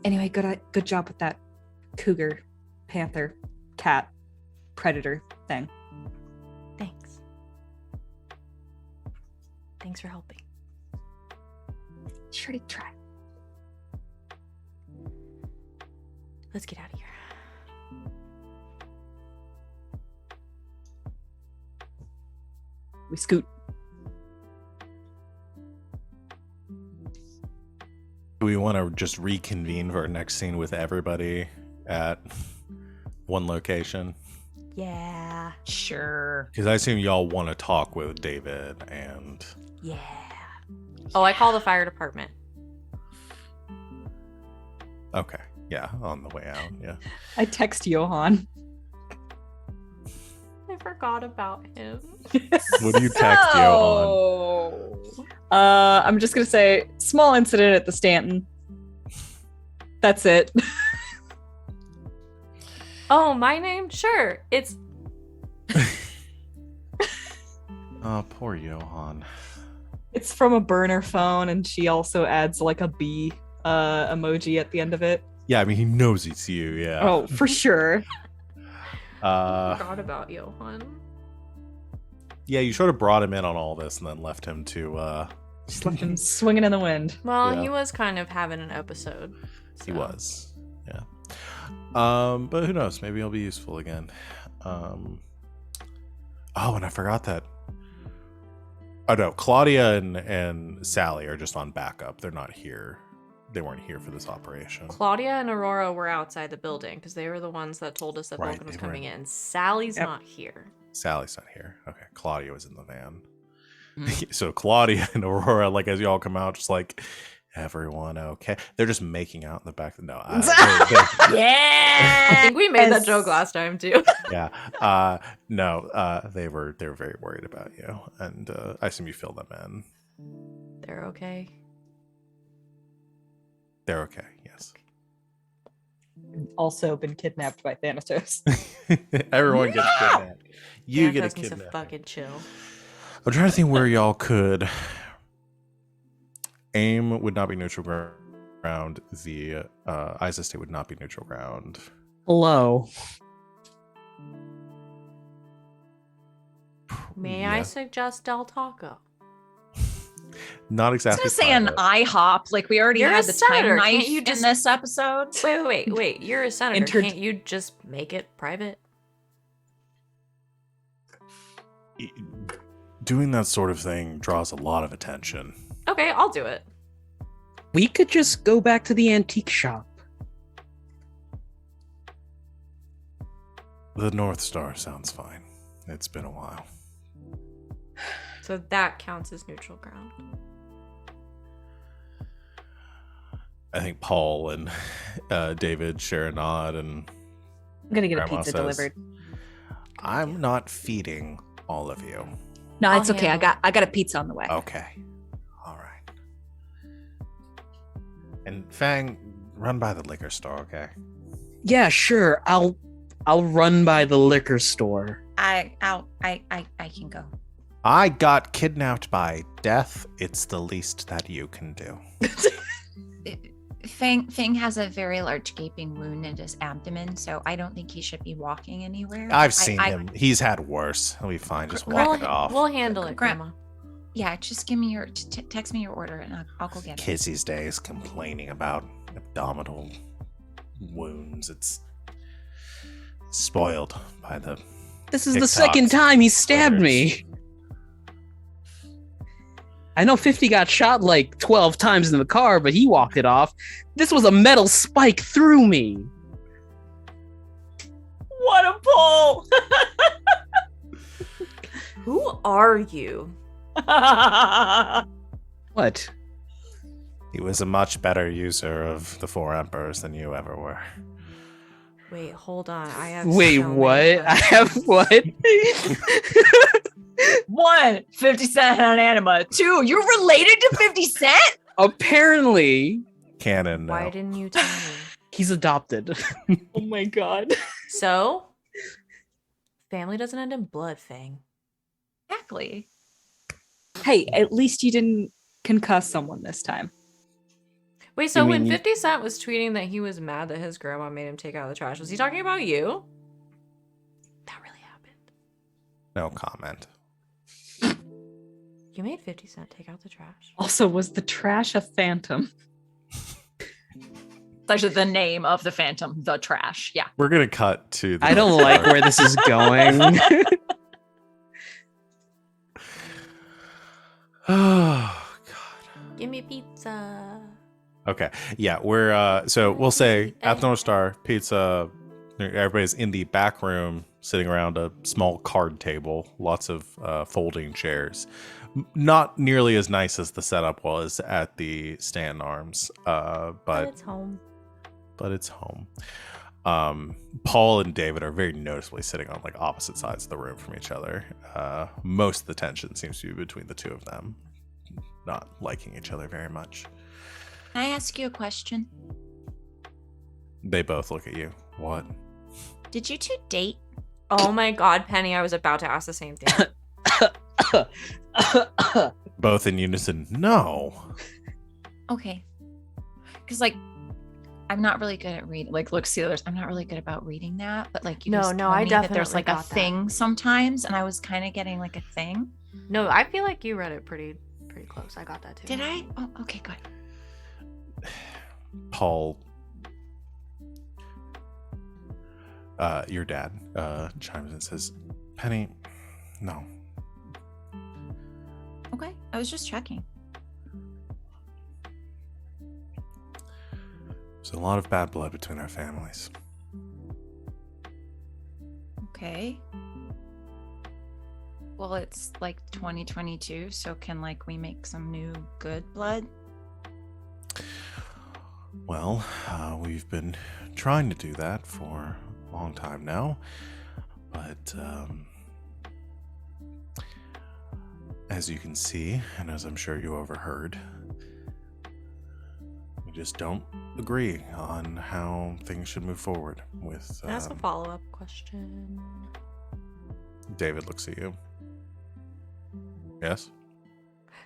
Anyway, good job with that cougar, panther, cat, predator thing. Thanks. Thanks for helping. Sure to try. Let's get out of here. We scoot. Do we want to just reconvene for our next scene with everybody at one location? Yeah. Sure. Because I assume y'all want to talk with David and... Yeah. Oh, I call the fire department. Okay, yeah, on the way out, yeah. I text Johan. I forgot about him. What do you text Johan? I'm just gonna say small incident at the Stanton. That's it. Oh, my name? Sure. It's... Oh, poor Johan. It's from a burner phone, and she also adds like a bee emoji at the end of it. Yeah, I mean, he knows it's you, yeah. Oh, for sure. forgot about Johan. Yeah, you sort of brought him in on all this and then left him to, Just left him swinging in the wind. Well, Yeah. he was kind of having an episode. He so. was, yeah. But who knows? Maybe he'll be useful again. Oh, and I forgot that. Oh no, Claudia and Sally are just on backup. They're not here. They weren't here for this operation. Claudia and Aurora were outside the building because they were the ones that told us that Right, Vulcan was they were coming in. in. Sally's Yep. not here. Sally's not here. Okay, Claudia was in the van. Mm. So Claudia and Aurora, like as y'all come out, just like everyone okay. They're just making out in the back. No, I think we made that Yes. joke last time too. yeah. No. They were very worried about you, and I assume you fill them in. They're okay. They're okay. Yes. Also been kidnapped by Thanatos. Everyone gets kidnapped. You get a Thanatos needs to kidnap. fucking chill. I'm trying to think where y'all could. AIM would not be neutral ground. The Isa State would not be neutral ground. Hello. May I Yeah. suggest Del Taco? Not I was exactly. gonna say an private. IHOP. Like we already You're had a the senator. time Can't knife you in just- this episode. Wait. You're a senator. Entered- Can't you just make it private? Doing that sort of thing draws a lot of attention. Okay, I'll do it. We could just go back to the antique shop. The North Star sounds fine. It's been a while. So that counts as neutral ground. I think Paul and David share a nod, and I'm gonna get a Grandma pizza says, delivered. I'm not feeding all of you. No, I'll it's okay. handle I got a pizza on the way. Okay. All right. And Feng, run by the liquor store, okay? Yeah, sure. I'll run by the liquor store. I can go. I got kidnapped by death. It's the least that you can do. Feng has a very large gaping wound in his abdomen, so I don't think he should be walking anywhere. I've seen him. He's had worse. He'll be fine. Just walk it off. We'll handle it, Gra- Grandma. Yeah, just give me your text me your order and I'll go get it. Kids these days complaining about abdominal wounds. It's spoiled by the. This is the TikToks, second time he stabbed me. I know 50 got shot like 12 times in the car, but he walked it off. This was a metal spike through me. What a pull! Who are you? What? He was a much better user of the Four Emperors than you ever were. Wait, hold on. I have Wait, so many what? I have questions. what? 1, 50 Cent on Anima. 2, you're related to 50 Cent? Apparently, Canon now. Why didn't you tell me? he's adopted. Oh my god. So, family doesn't end in blood, Feng. Exactly. Hey, at least you didn't concuss someone this time. Wait, so You when mean you- 50 Cent was tweeting that he was mad that his grandma made him take out the trash, was he talking about you? That really happened. No comment. You made 50 Cent take out the trash. Also, was the trash a phantom? It's actually the name of the Phantom, the trash. Yeah. We're gonna cut to. The I don't like where this is going. Oh God. Give me pizza. Okay. Yeah, we're so we'll say at the North Star Pizza. Everybody's in the back room, sitting around a small card table, lots of folding chairs. Not nearly as nice as the setup was at the Stand Arms, But but it's home. it's home. Paul and David are very noticeably sitting on like opposite sides of the room from each other. Most of the tension seems to be between the two of them, not liking each other very much. Can I ask you a question? They both look at you. What? Did you two date? Oh my god, Penny, I was about to ask the same thing. Both in unison. No. Okay. Because, like, I'm not really good at reading. Like, look, see, I'm not really good about reading that. But, like, you No, just no, told I me that there's, definitely like, a got that. thing sometimes. And I was kind of getting, like, a thing. No, I feel like you read it pretty close. I got that too. Did I? Oh, okay, good. Paul, your dad, chimes in and says, Penny, no. Okay. I was just checking. There's a lot of bad blood between our families. Okay. Well, it's like 2022, so can like we make some new good blood? Well, we've been trying to do that for a long time now, but as you can see, and as I'm sure you overheard, we just don't agree on how things should move forward with Can I ask a follow-up question? David looks at you. Yes?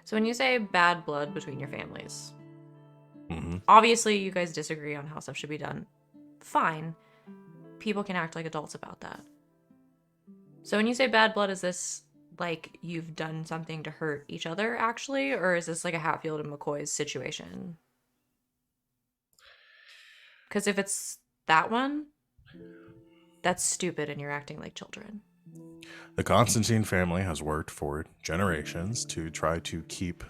So when you say bad blood between your families, Mm-hmm. obviously you guys disagree on how stuff should be done. Fine. People can act like adults about that. So when you say bad blood, is this like you've done something to hurt each other actually? Or is this like a Hatfield and McCoy's situation? Because if it's that one, that's stupid and you're acting like children. The Constantine family has worked for generations to try to keep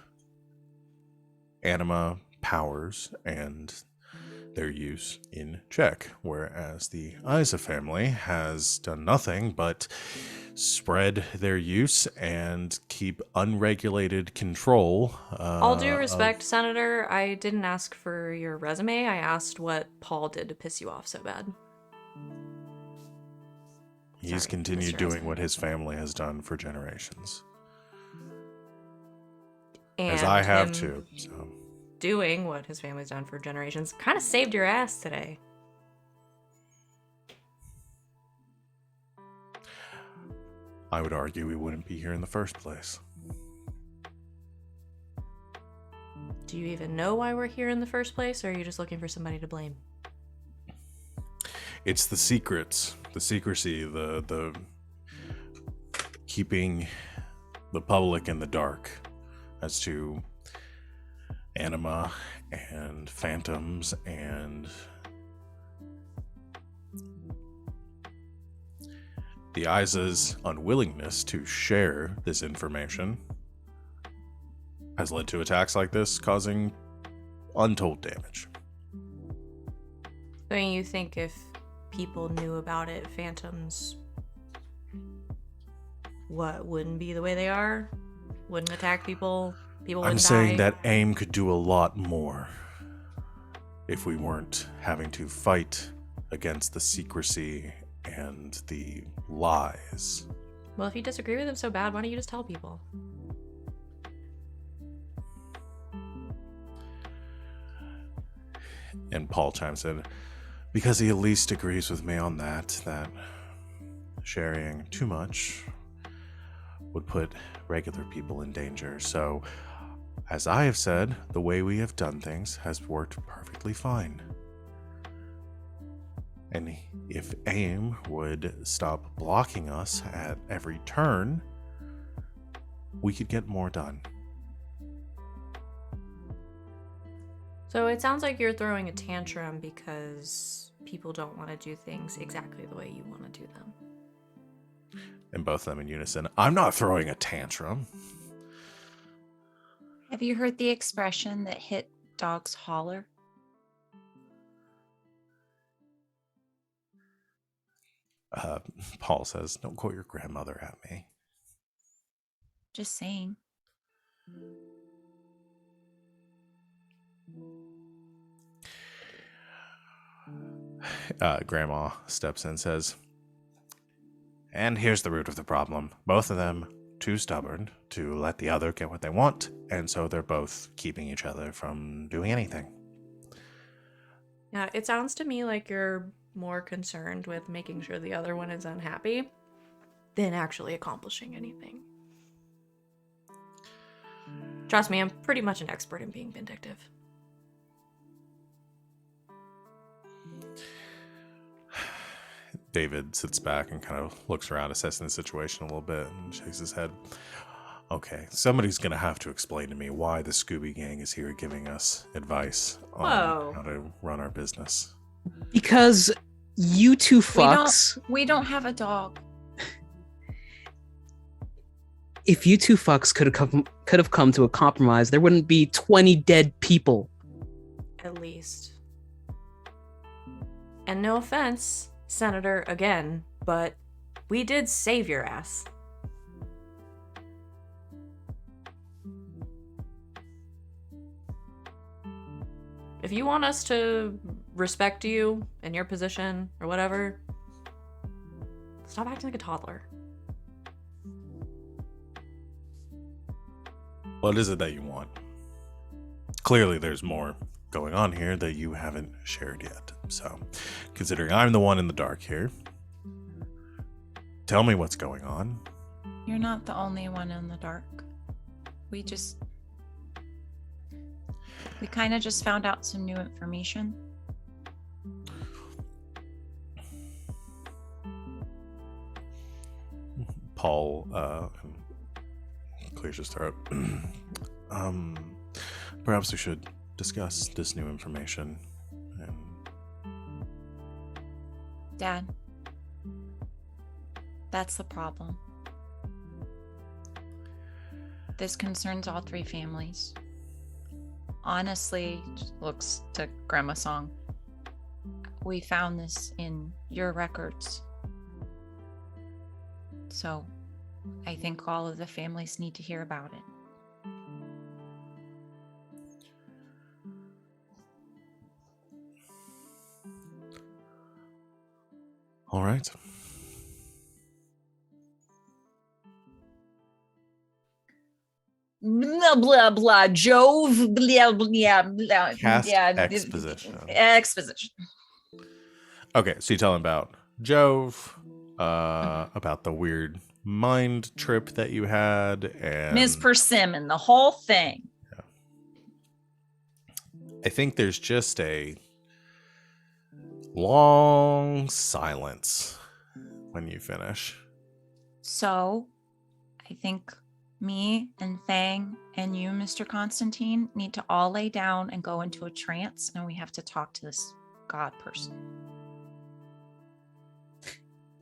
anima powers and their use in check, whereas the Isa family has done nothing but spread their use and keep unregulated control. All due respect, Senator, I didn't ask for your resume. I asked what Paul did to piss you off so bad. He's Sorry, continued Mr. doing President. what his family has done for generations, And as I have him too. So doing what his family's done for generations kind of saved your ass today. I would argue we wouldn't be here in the first place. Do you even know why we're here in the first place, or are you just looking for somebody to blame? It's the secrets, the secrecy, the keeping the public in the dark as to anima and phantoms and the Isa's unwillingness to share this information has led to attacks like this, causing untold damage. I mean, you think if people knew about it, phantoms wouldn't be the way they are? Wouldn't attack people People I'm wouldn't saying die. that AIM could do a lot more if we weren't having to fight against the secrecy and the lies. Well, if you disagree with him so bad, why don't you just tell people? And Paul chimes in, because he at least agrees with me on that sharing too much would put regular people in danger. So, as I have said, the way we have done things has worked perfectly fine. And if AIM would stop blocking us at every turn, we could get more done. So it sounds like you're throwing a tantrum because people don't want to do things exactly the way you want to do them. And both of them in unison, I'm not throwing a tantrum. Have you heard the expression that hit dogs holler? Paul says, don't quote your grandmother at me. Just saying. Grandma steps in and says, and here's the root of the problem. Both of them too stubborn to let the other get what they want, and so they're both keeping each other from doing anything. Yeah, it sounds to me like you're more concerned with making sure the other one is unhappy than actually accomplishing anything. Trust me, I'm pretty much an expert in being vindictive. David sits back and kind of looks around, assessing the situation a little bit, and shakes his head. Okay, somebody's going to have to explain to me why the Scooby Gang is here giving us advice on how to run our business. Because you two fucks. We don't have a dog. If you two fucks could have come to a compromise, there wouldn't be 20 dead people. At least. And no offense, Senator, again, but we did save your ass. If you want us to respect you and your position or whatever, stop acting like a toddler. What is it that you want? Clearly there's more going on here that you haven't shared yet. So, considering I'm the one in the dark here, tell me what's going on. You're not the only one in the dark. We kind of just found out some new information. Paul clears his throat. Perhaps we should discuss this new information. Dad, that's the problem. This concerns all three families. Honestly, looks to Grandma Song. We found this in your records. So I think all of the families need to hear about it. All right. Blah blah blah. Jove. Blah blah blah. Cast yeah, exposition. Exposition. Okay, so you tell him about Jove, about the weird mind trip that you had, and Ms. Persimmon, the whole thing. Yeah. I think there's just a long silence when you finish. So, I think me and Feng and you, Mr. Constantine, need to all lay down and go into a trance, and we have to talk to this god person.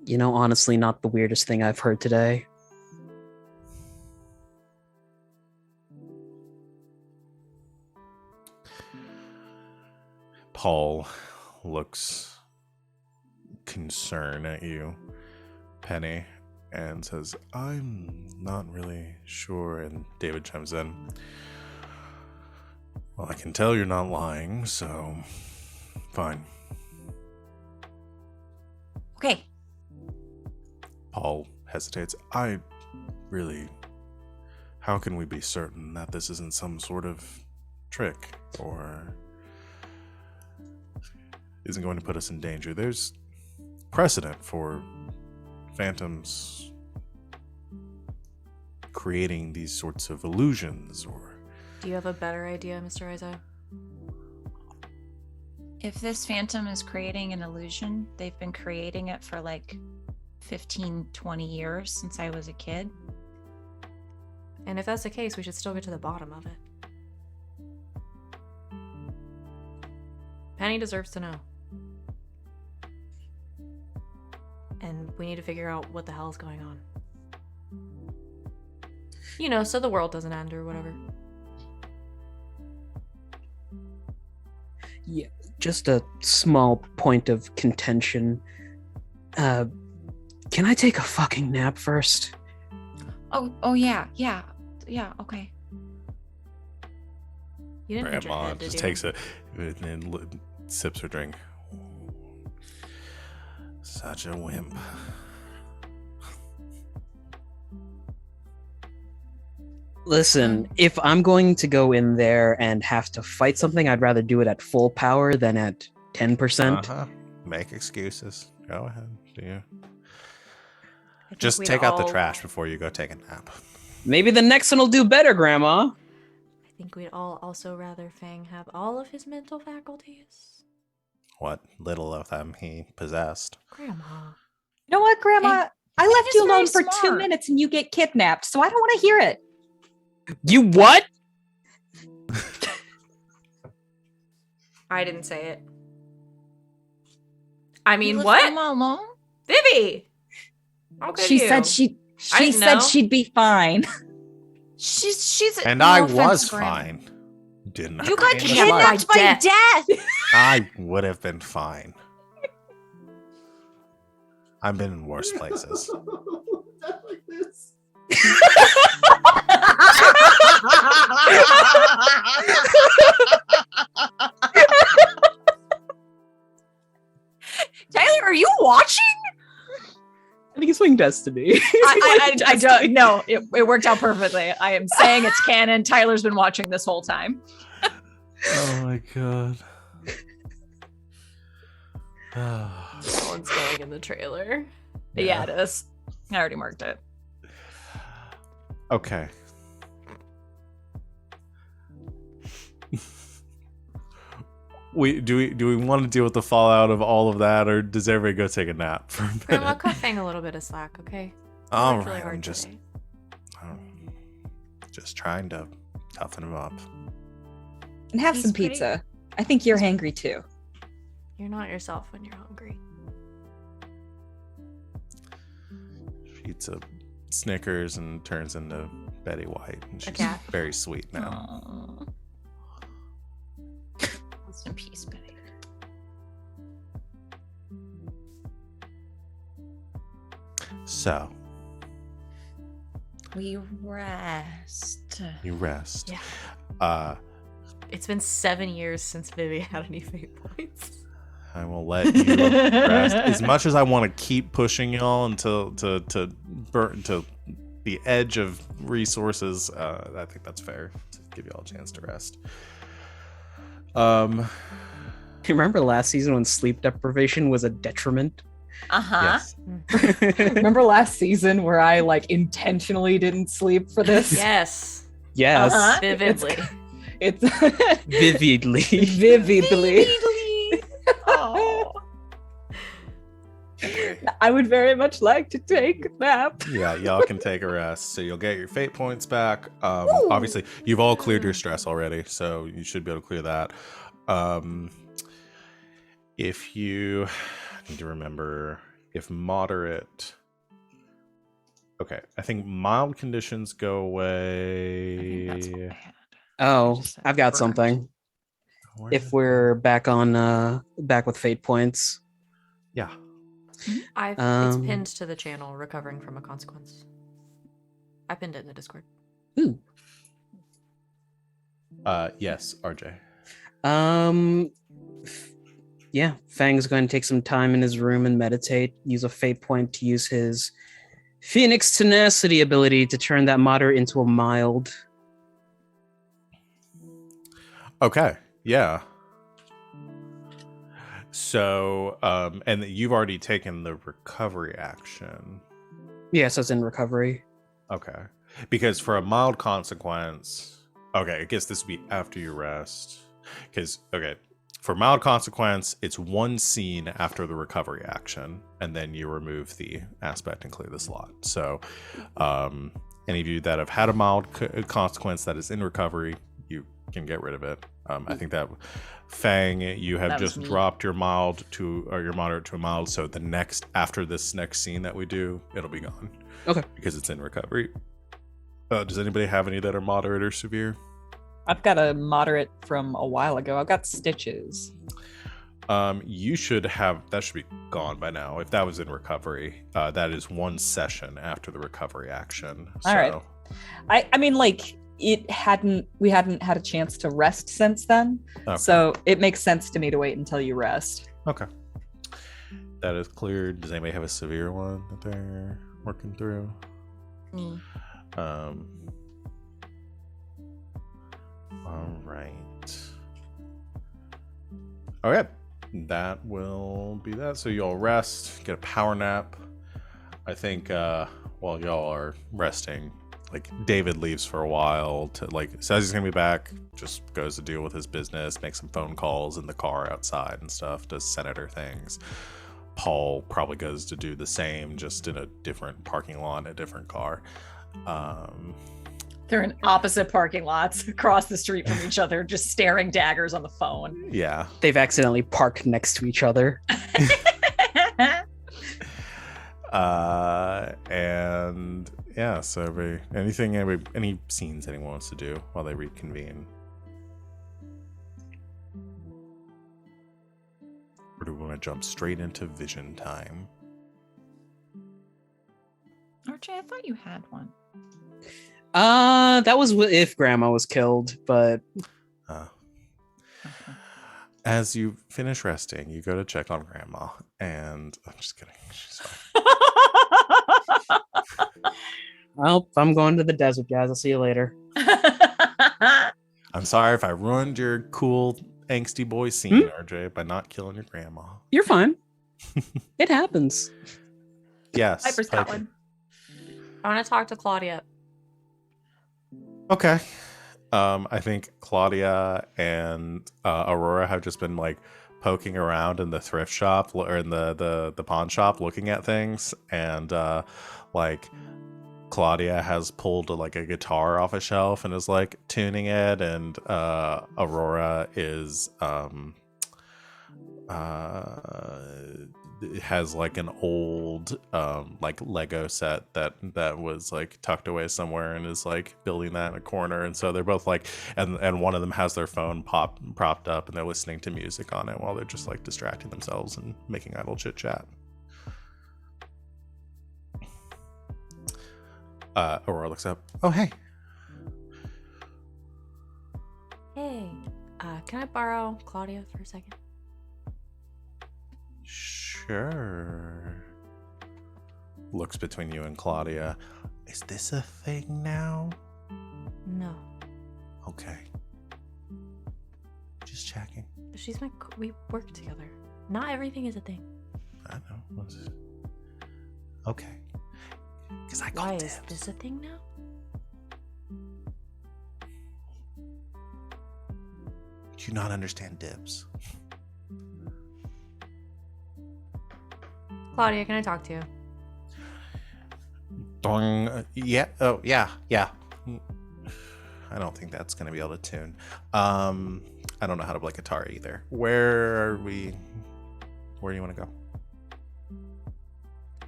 You know, honestly, not the weirdest thing I've heard today. Paul looks concerned at you, Penny, and says, I'm not really sure. And David chimes in, Well, I can tell you're not lying, so fine. Okay. Paul hesitates. I really... How can we be certain that this isn't some sort of trick or isn't going to put us in danger? There's precedent for phantoms creating these sorts of illusions or... Do you have a better idea, Mr. Isa? If this phantom is creating an illusion, they've been creating it for like 15, 20 years since I was a kid. And if that's the case, we should still get to the bottom of it. Penny deserves to know. And we need to figure out what the hell is going on. You know, so the world doesn't end or whatever. Yeah, just a small point of contention. Can I take a fucking nap first? Oh yeah, okay. You didn't hit your Grandma head, did just you? takes it and sips her drink. Such a wimp. Listen, if I'm going to go in there and have to fight something, I'd rather do it at full power than at 10%. Uh-huh. Make excuses. Go ahead. Do you? I think Just we'd take out the all- trash before you go take a nap. Maybe the next one will do better, Grandma. I think we'd all also rather Feng have all of his mental faculties. What little of them he possessed. Grandma. You know what, Grandma? Hey, I left is you alone very for 2 smart. minutes and you get kidnapped, so I don't want to hear it. You what? I didn't say it. I You mean, left what? them all alone? Vivi! How could She you? said she I didn't said know. she'd be fine. She's And no I offense, was Grandma. fine. Didn't I? You got In the kidnapped fight? by death. I would have been fine. I've been in worse places. Tyler, are you watching? I think he's playing Destiny. I don't know. It worked out perfectly. I am saying it's canon. Tyler's been watching this whole time. Oh my god. That one's going in the trailer. Yeah, it is. I already marked it. Okay. Do we want to deal with the fallout of all of that, or does everybody go take a nap for a Grandma, minute? cut Feng a little bit of slack, okay? You All worked really right, hard I'm just today. trying to toughen him up. And have He's some pretty- pizza. I think you're hangry too. You're not yourself when you're hungry. She eats a Snickers and turns into Betty White, and she's cat. very sweet now. Aw. Rest in peace, Betty. So We rest. you rest. Yeah. It's been 7 years since Vivi had any fate points. I will let you rest. As much as I want to keep pushing y'all until to burn to the edge of resources, I think that's fair to give y'all a chance to rest. You remember last season when sleep deprivation was a detriment? Uh-huh. Yes. Remember last season where I like intentionally didn't sleep for this? Yes, Yes. Uh-huh. vividly. It's Vividly. vividly. Oh. I would very much like to take a nap. Yeah, y'all can take a rest. So you'll get your fate points back. Obviously, you've all cleared your stress already, so you should be able to clear that. If you need to remember, if moderate... Okay, I think mild conditions go I think that's what away. I had. Oh, just said I've got burned. something. Where If did- we're back on back with fate points. Yeah. It's Um, pinned to the channel, recovering from a consequence. I pinned it in the Discord. Ooh. Yes, RJ. Yeah, Fang's going to take some time in his room and meditate, use a fate point to use his Phoenix Tenacity ability to turn that moderate into a mild. Okay, yeah. So, and you've already taken the recovery action. Yes, as in recovery. Okay. Because for a mild consequence, okay, I guess this would be after you rest. Because, okay, for mild consequence, it's one scene after the recovery action, and then you remove the aspect and clear the slot. So, any of you that have had a mild consequence that is in recovery, you can get rid of it. I think that Feng, you have That was just me. dropped your mild to, or your moderate to a mild. So the next, after this next scene that we do, it'll be gone. Okay. Because it's in recovery. Does anybody have any that are moderate or severe? I've got a moderate from a while ago. I've got stitches. You should have, that should be gone by now. If that was in recovery, that is one session after the recovery action. All right. I mean, like, we hadn't had a chance to rest since then. Okay. So it makes sense to me to wait until you rest. Okay. That is cleared. Does anybody have a severe one that they're working through? Me. All right. Okay. That will be that. So you'll rest, get a power nap. I think while y'all are resting, like David leaves for a while to says he's gonna be back, just goes to deal with his business, makes some phone calls in the car outside and stuff, does senator things. Paul probably goes to do the same, just in a different parking lot, a different car. They're in opposite parking lots across the street from each other, just staring daggers on the phone. Yeah. They've accidentally parked next to each other. And yeah, so any scenes anyone wants to do while they reconvene? Or do we want to jump straight into vision time? RJ, I thought you had one. That was if Grandma was killed, but Okay. As you finish resting, you go to check on Grandma, and I'm just kidding. She's fine. well, I'm going to the desert, guys. I'll see you later. I'm sorry if I ruined your cool angsty boy scene, RJ, by not killing your grandma. You're fine. It happens. Yes. Piper's got Piper. one. I want to talk to Claudia. Okay. I think Claudia and Aurora have just been poking around in the thrift shop or in the pawn shop looking at things, and Claudia has pulled a guitar off a shelf and is tuning it, and Aurora is has an old Lego set that was tucked away somewhere and is building that in a corner, and so they're both and one of them has their phone propped up and they're listening to music on it while they're just distracting themselves and making idle chit chat. Aurora looks up. Oh, hey. Hey, can I borrow Claudia for a second? Sure. Looks between you and Claudia. Is this a thing now? No. Okay. Just checking. She's we work together. Not everything is a thing. I know. Okay. Because I Why got is this a thing now? Do you not understand dibs? Claudia, can I talk to you? Dong. Yeah. Oh, yeah. Yeah. I don't think that's going to be able to tune. I don't know how to play guitar either. Where are we? Where do you want to go?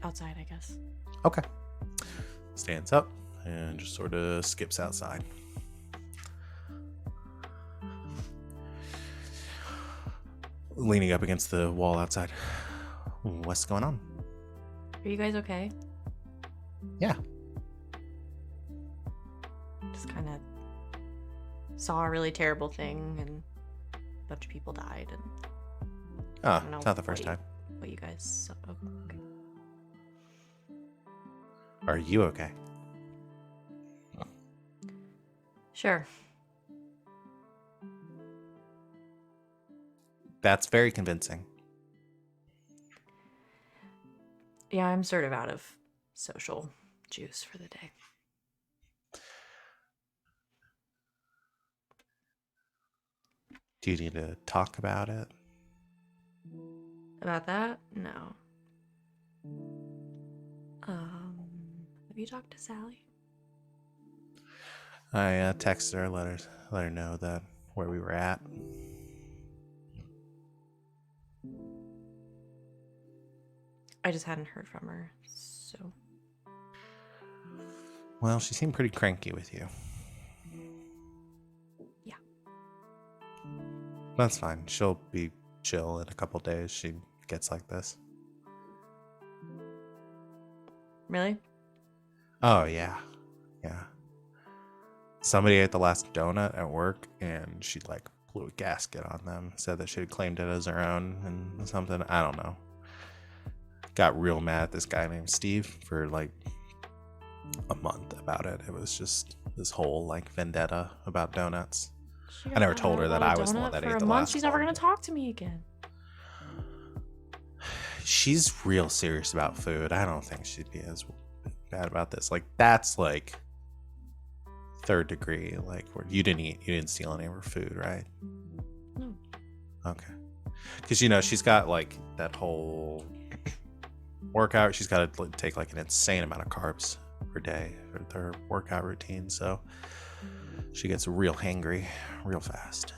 Outside, I guess. Okay. Stands up and just sort of skips outside. Leaning up against the wall outside. What's going on? Are you guys okay? Yeah. Just kind of saw a really terrible thing and a bunch of people died. And Oh, I don't know it's not the first what time. what you guys saw. Oh, okay. Are you okay? Sure. That's very convincing. Yeah, I'm sort of out of social juice for the day. Do you need to talk about it? About that? No. Have you talked to Sally? I texted her, let her know that where we were at. I just hadn't heard from her, so. Well, she seemed pretty cranky with you. Yeah. That's fine. She'll be chill in a couple days. She gets like this. Really? Oh, yeah. Yeah. Somebody ate the last donut at work and she like blew a gasket on them. Said that she had claimed it as her own and something. I don't know. Got real mad at this guy named Steve for like a month about it. It was just this whole like vendetta about donuts. She I never got told her mad that about I a was the one donut that for ate a the month. last She's never one. gonna talk to me again. She's real serious about food. I don't think she'd be as bad about this. Like that's like third degree. Like where you didn't steal any of her food, right? No. Okay. Because you know she's got like that whole workout. She's got to take like an insane amount of carbs per day for her workout routine. So she gets real hangry real fast.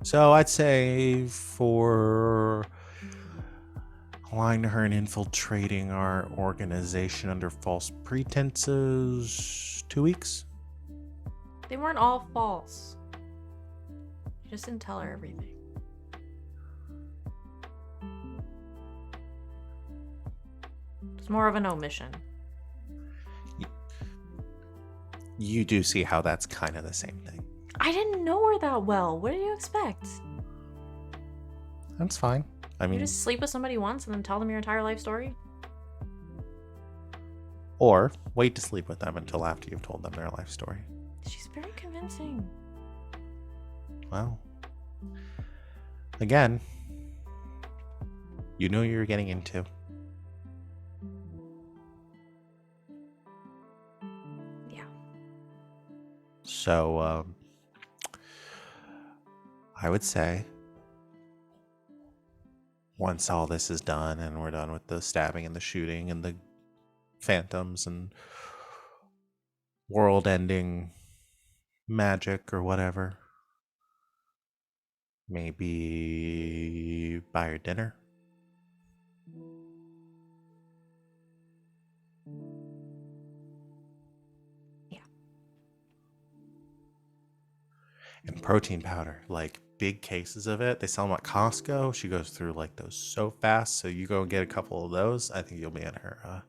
So I'd say for lying to her and infiltrating our organization under false pretenses, 2 weeks. They weren't all false. You just didn't tell her everything. It's more of an omission. You do see how that's kind of the same thing. I didn't know her that well. What did you expect? That's fine. I You mean, just sleep with somebody once and then tell them your entire life story? or wait to sleep with them until after you've told them their life story. She's very convincing. Well, again, you knew what you were getting into. Yeah. So, I would say once all this is done and we're done with the stabbing and the shooting and the phantoms and world-ending magic or whatever, maybe buy her dinner. Yeah. And protein powder, like big cases of it. They sell them at Costco. She goes through like those so fast. So you go and get a couple of those. I think you'll be in her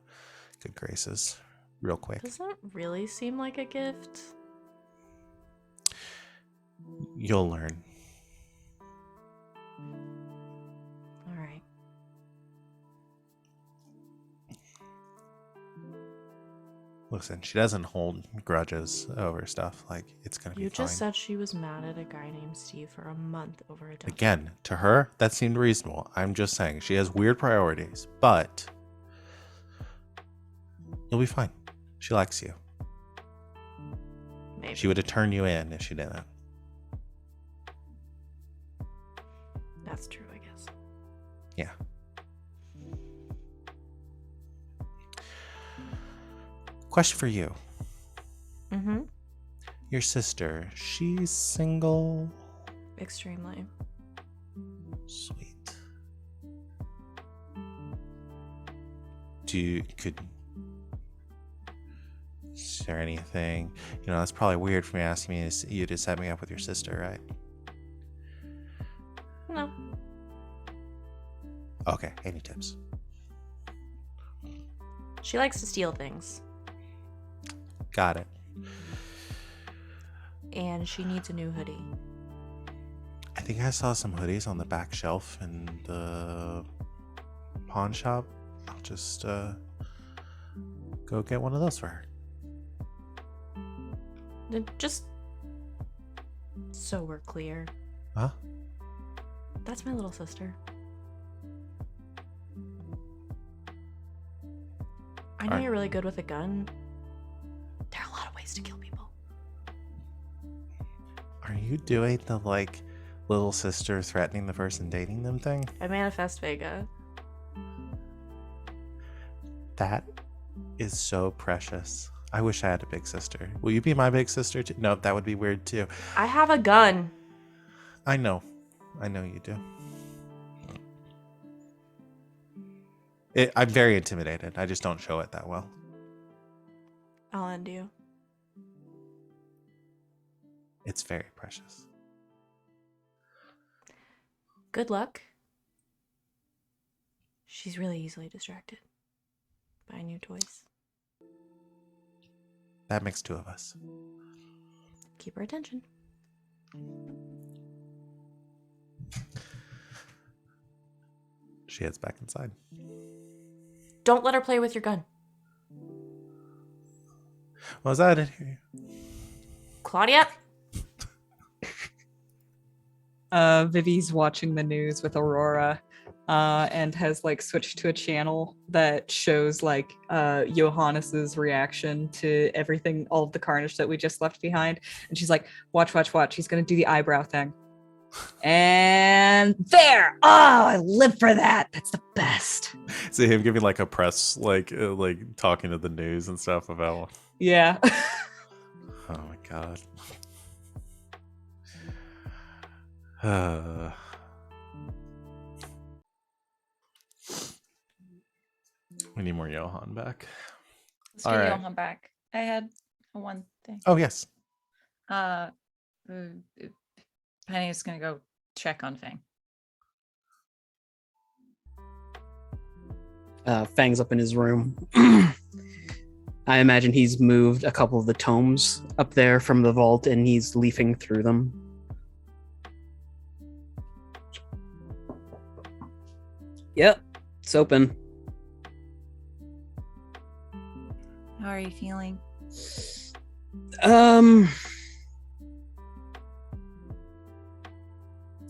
good graces real quick. Doesn't really seem like a gift. You'll learn. All right. Listen, she doesn't hold grudges over stuff. Like, it's going to be You fine. just said she was mad at a guy named Steve for a month over a donut. Again, to her, that seemed reasonable. I'm just saying, she has weird priorities, but you'll be fine. She likes you. Maybe. She would have turned you in if she didn't. That's true, I guess. Yeah. Question for you. Mm-hmm. Your sister, she's single? Extremely. Sweet. Is there anything, that's probably weird for me asking you to set me up with your sister, right? No. Okay, any tips? She likes to steal things. Got it. And she needs a new hoodie. I think I saw some hoodies on the back shelf in the pawn shop. I'll just go get one of those for her. Just so we're clear. Huh? That's my little sister. I know you're really good with a gun. There are a lot of ways to kill people. Are you doing the like little sister threatening the person dating them thing? I manifest Vega. That is so precious. I wish I had a big sister. Will you be my big sister too? No, that would be weird too. I have a gun. I know you do. I'm very intimidated. I just don't show it that well. I'll end you. It's very precious. Good luck. She's really easily distracted by new toys. That makes two of us. Keep her attention. She heads back inside. Don't let her play with your gun. What was that? I didn't hear you. Claudia? Vivi's watching the news with Aurora, and has like switched to a channel that shows like Johannes's reaction to everything, all of the carnage that we just left behind. And she's like, watch. He's gonna do the eyebrow thing. And there! Oh, I live for that. That's the best. See him giving like a press, like talking to the news and stuff about. Yeah. Oh my god. We need more Johan back. Let's All get right. Johan back. I had one thing. Oh yes. Penny's gonna go check on Feng. Fang's up in his room. I imagine he's moved a couple of the tomes up there from the vault and he's leafing through them. Yep, it's open. How are you feeling?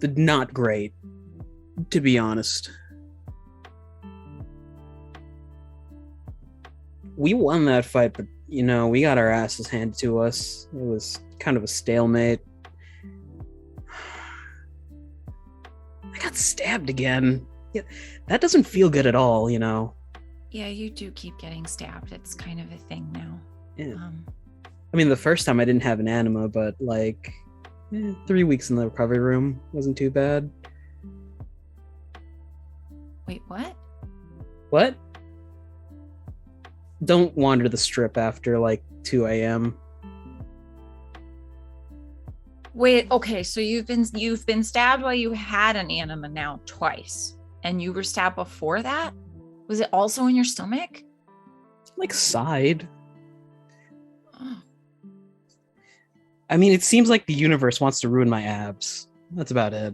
Not great, to be honest. We won that fight, but we got our asses handed to us. It was kind of a stalemate. I got stabbed again. Yeah, that doesn't feel good at all, Yeah, you do keep getting stabbed. It's kind of a thing now. Yeah. I mean, the first time I didn't have an anima, but 3 weeks in the recovery room wasn't too bad. Wait, what? What? Don't wander the strip after 2 a.m. Wait, okay, so you've been stabbed while you had an anima now twice, and you were stabbed before that? Was it also in your stomach? Side. Oh. I mean, it seems like the universe wants to ruin my abs. That's about it.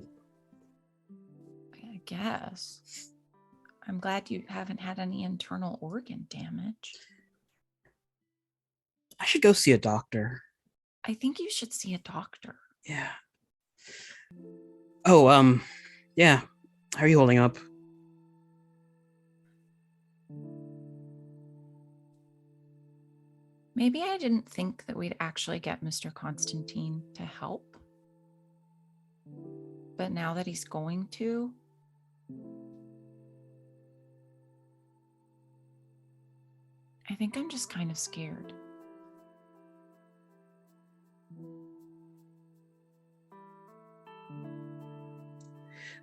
I guess. I'm glad you haven't had any internal organ damage. I should go see a doctor. I think you should see a doctor. Yeah. Oh, yeah. How are you holding up? Maybe I didn't think that we'd actually get Mr. Constantine to help. But now that he's going to, I think I'm just kind of scared.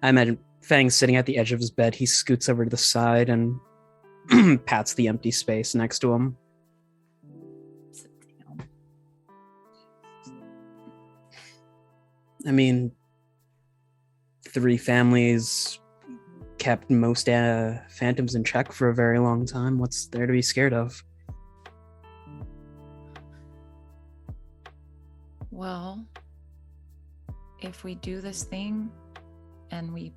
I imagine Fang's sitting at the edge of his bed. He scoots over to the side and pats the empty space next to him. Sit down. I mean, 3 families kept most phantoms in check for a very long time. What's there to be scared of? Well, if we do this thing and we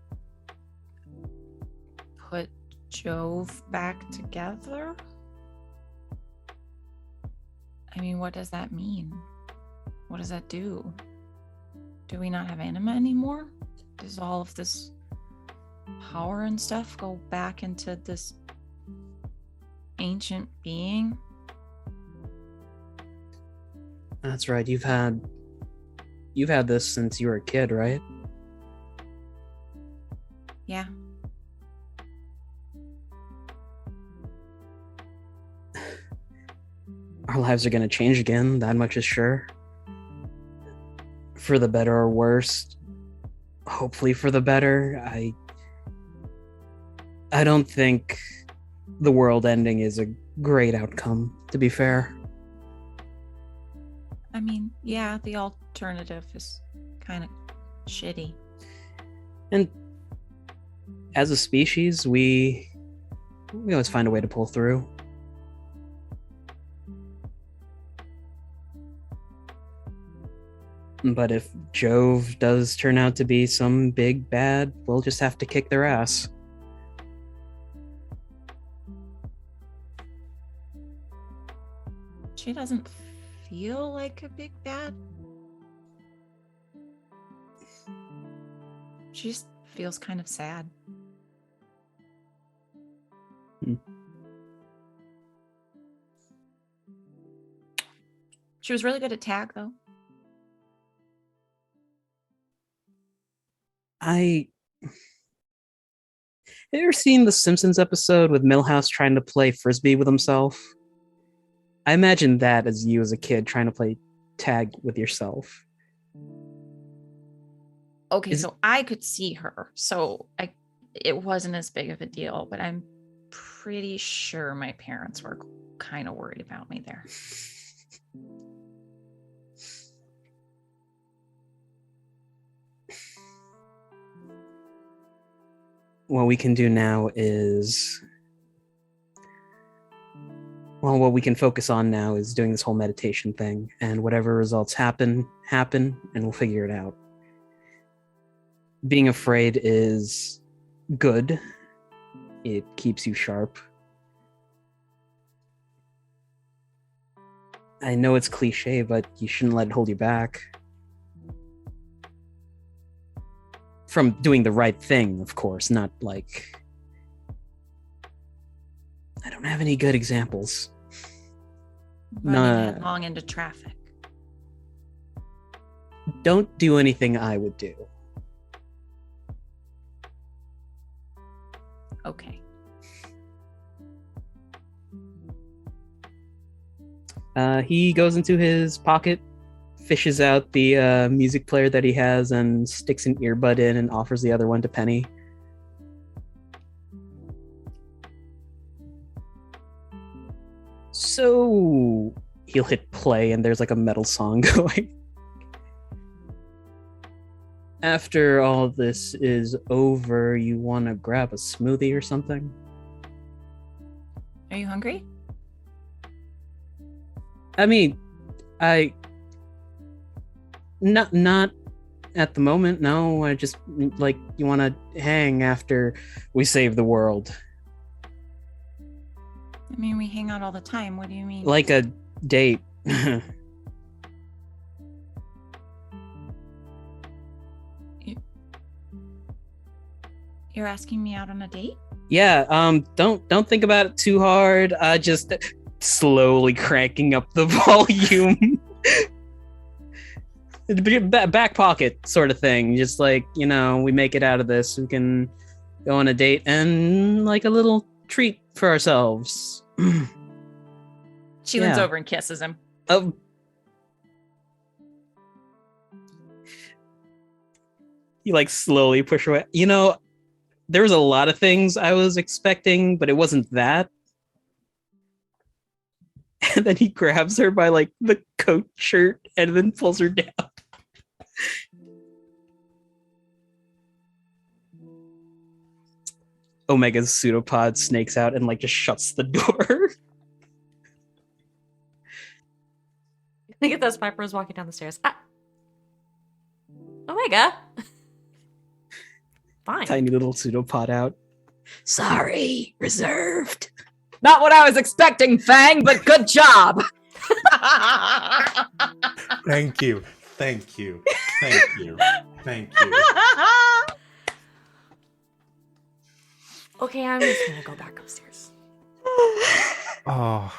put Jove back together, I mean, what does that mean? What does that do? Do we not have anima anymore? Does all of this power and stuff go back into this ancient being? That's right. You've had this since you were a kid, right? Yeah. Our lives are going to change again, that much is sure. For the better or worse. Hopefully for the better. I don't think the world ending is a great outcome, to be fair. I mean, yeah, the alternative is kind of shitty. And as a species, we always find a way to pull through. But if Jove does turn out to be some big bad, we'll just have to kick their ass. She doesn't feel like a big bad. She just feels kind of sad. She was really good at tag, though. Have you ever seen the Simpsons episode with Milhouse trying to play frisbee with himself? I imagine that as you as a kid trying to play tag with yourself. Okay, so I could see her, so it wasn't as big of a deal, but I'm pretty sure my parents were kind of worried about me there. What we can do now is... Well, what we can focus on now is doing this whole meditation thing, and whatever results happen, and we'll figure it out. Being afraid is good. It keeps you sharp. I know it's cliche, but you shouldn't let it hold you back. From doing the right thing, of course, not like... I don't have any good examples. Running headlong into traffic. Don't do anything I would do. Okay. He goes into his pocket, fishes out the music player that he has, and sticks an earbud in and offers the other one to Penny. So he'll hit play and there's like a metal song going. After all this is over, you want to grab a smoothie or something? Are you hungry? I mean, not at the moment, no. I just, like, you want to hang after we save the world. I mean, we hang out all the time. What do you mean? Like a date. You're asking me out on a date? Yeah, don't think about it too hard. Just slowly cranking up the volume. Back pocket sort of thing. Just like, you know, we make it out of this, we can go on a date and like a little treat for ourselves. She leans over and kisses him. You like slowly push away. You know, there was a lot of things I was expecting, but it wasn't that. And then he grabs her by like the coat shirt and then pulls her down. Omega's pseudopod snakes out and like just shuts the door. Look at those Piper is walking down the stairs. Ah. Omega. Fine. Tiny little pseudopod out. Sorry, reserved. Not what I was expecting, Feng, but good job. Thank you. Thank you. Thank you. Thank you. Okay, I'm just gonna go back upstairs. Oh.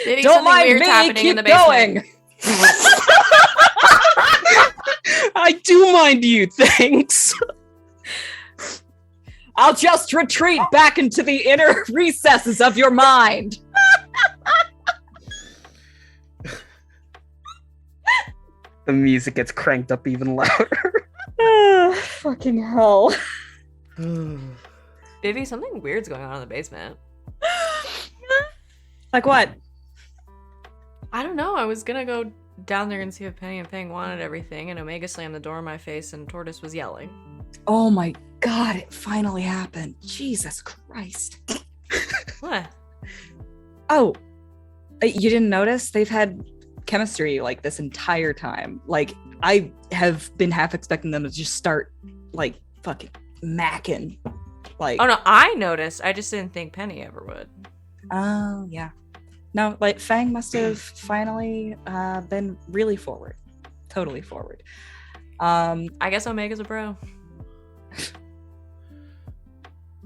Maybe Don't something mind weird's me, happening in keep the basement. going. I do mind you, thanks. I'll just retreat back into the inner recesses of your mind. The music gets cranked up even louder. Fucking hell. Vivi, something weird's going on in the basement. Like what? I don't know. I was gonna go down there and see if Penny and Feng wanted everything, and Omega slammed the door in my face, and Tortoise was yelling. Oh my god, it finally happened. Jesus Christ. What? Oh, you didn't notice? They've had chemistry like this entire time. Like, I have been half expecting them to just start like fucking macking. Like, Oh no, I noticed. I just didn't think Penny ever would. oh yeah. No, like Fang must have finally been really forward. Totally forward. I guess Omega's a bro.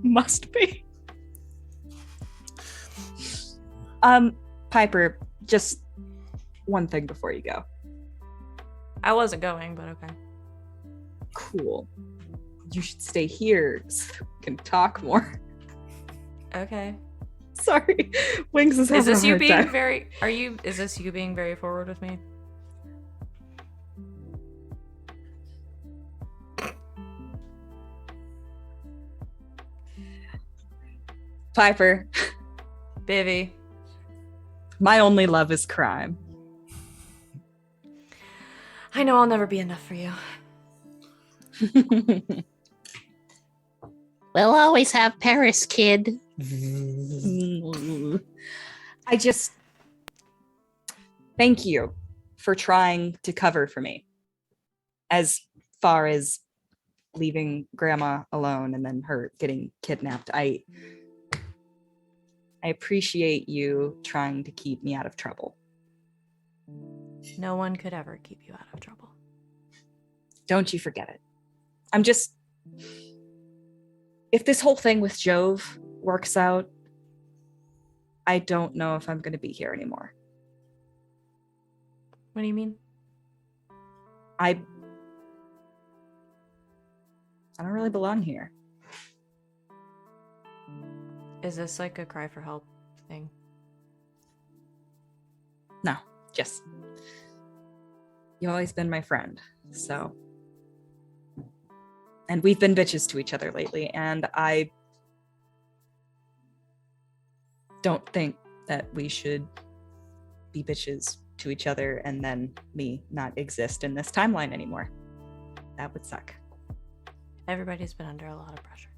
Must be. Piper, just one thing before you go. I wasn't going, but okay. Cool. You should stay here so we can talk more. Okay. Sorry. Wings is having Is this a you hard being time. very is this you being very forward with me? Piper, Vivi. my only love is crime. I know I'll never be enough for you. We'll always have Paris, kid. I just thank you for trying to cover for me as far as leaving grandma alone and then her getting kidnapped. I appreciate you trying to keep me out of trouble. No one could ever keep you out of trouble. Don't you forget it. I'm just, if this whole thing with Jove works out, I don't know if I'm going to be here anymore. What do you mean? I don't really belong here. Is this like a cry for help thing? No, just you've always been my friend, so. And we've been bitches to each other lately, and I don't think that we should be bitches to each other and then me not exist in this timeline anymore. That would suck. Everybody's been under a lot of pressure.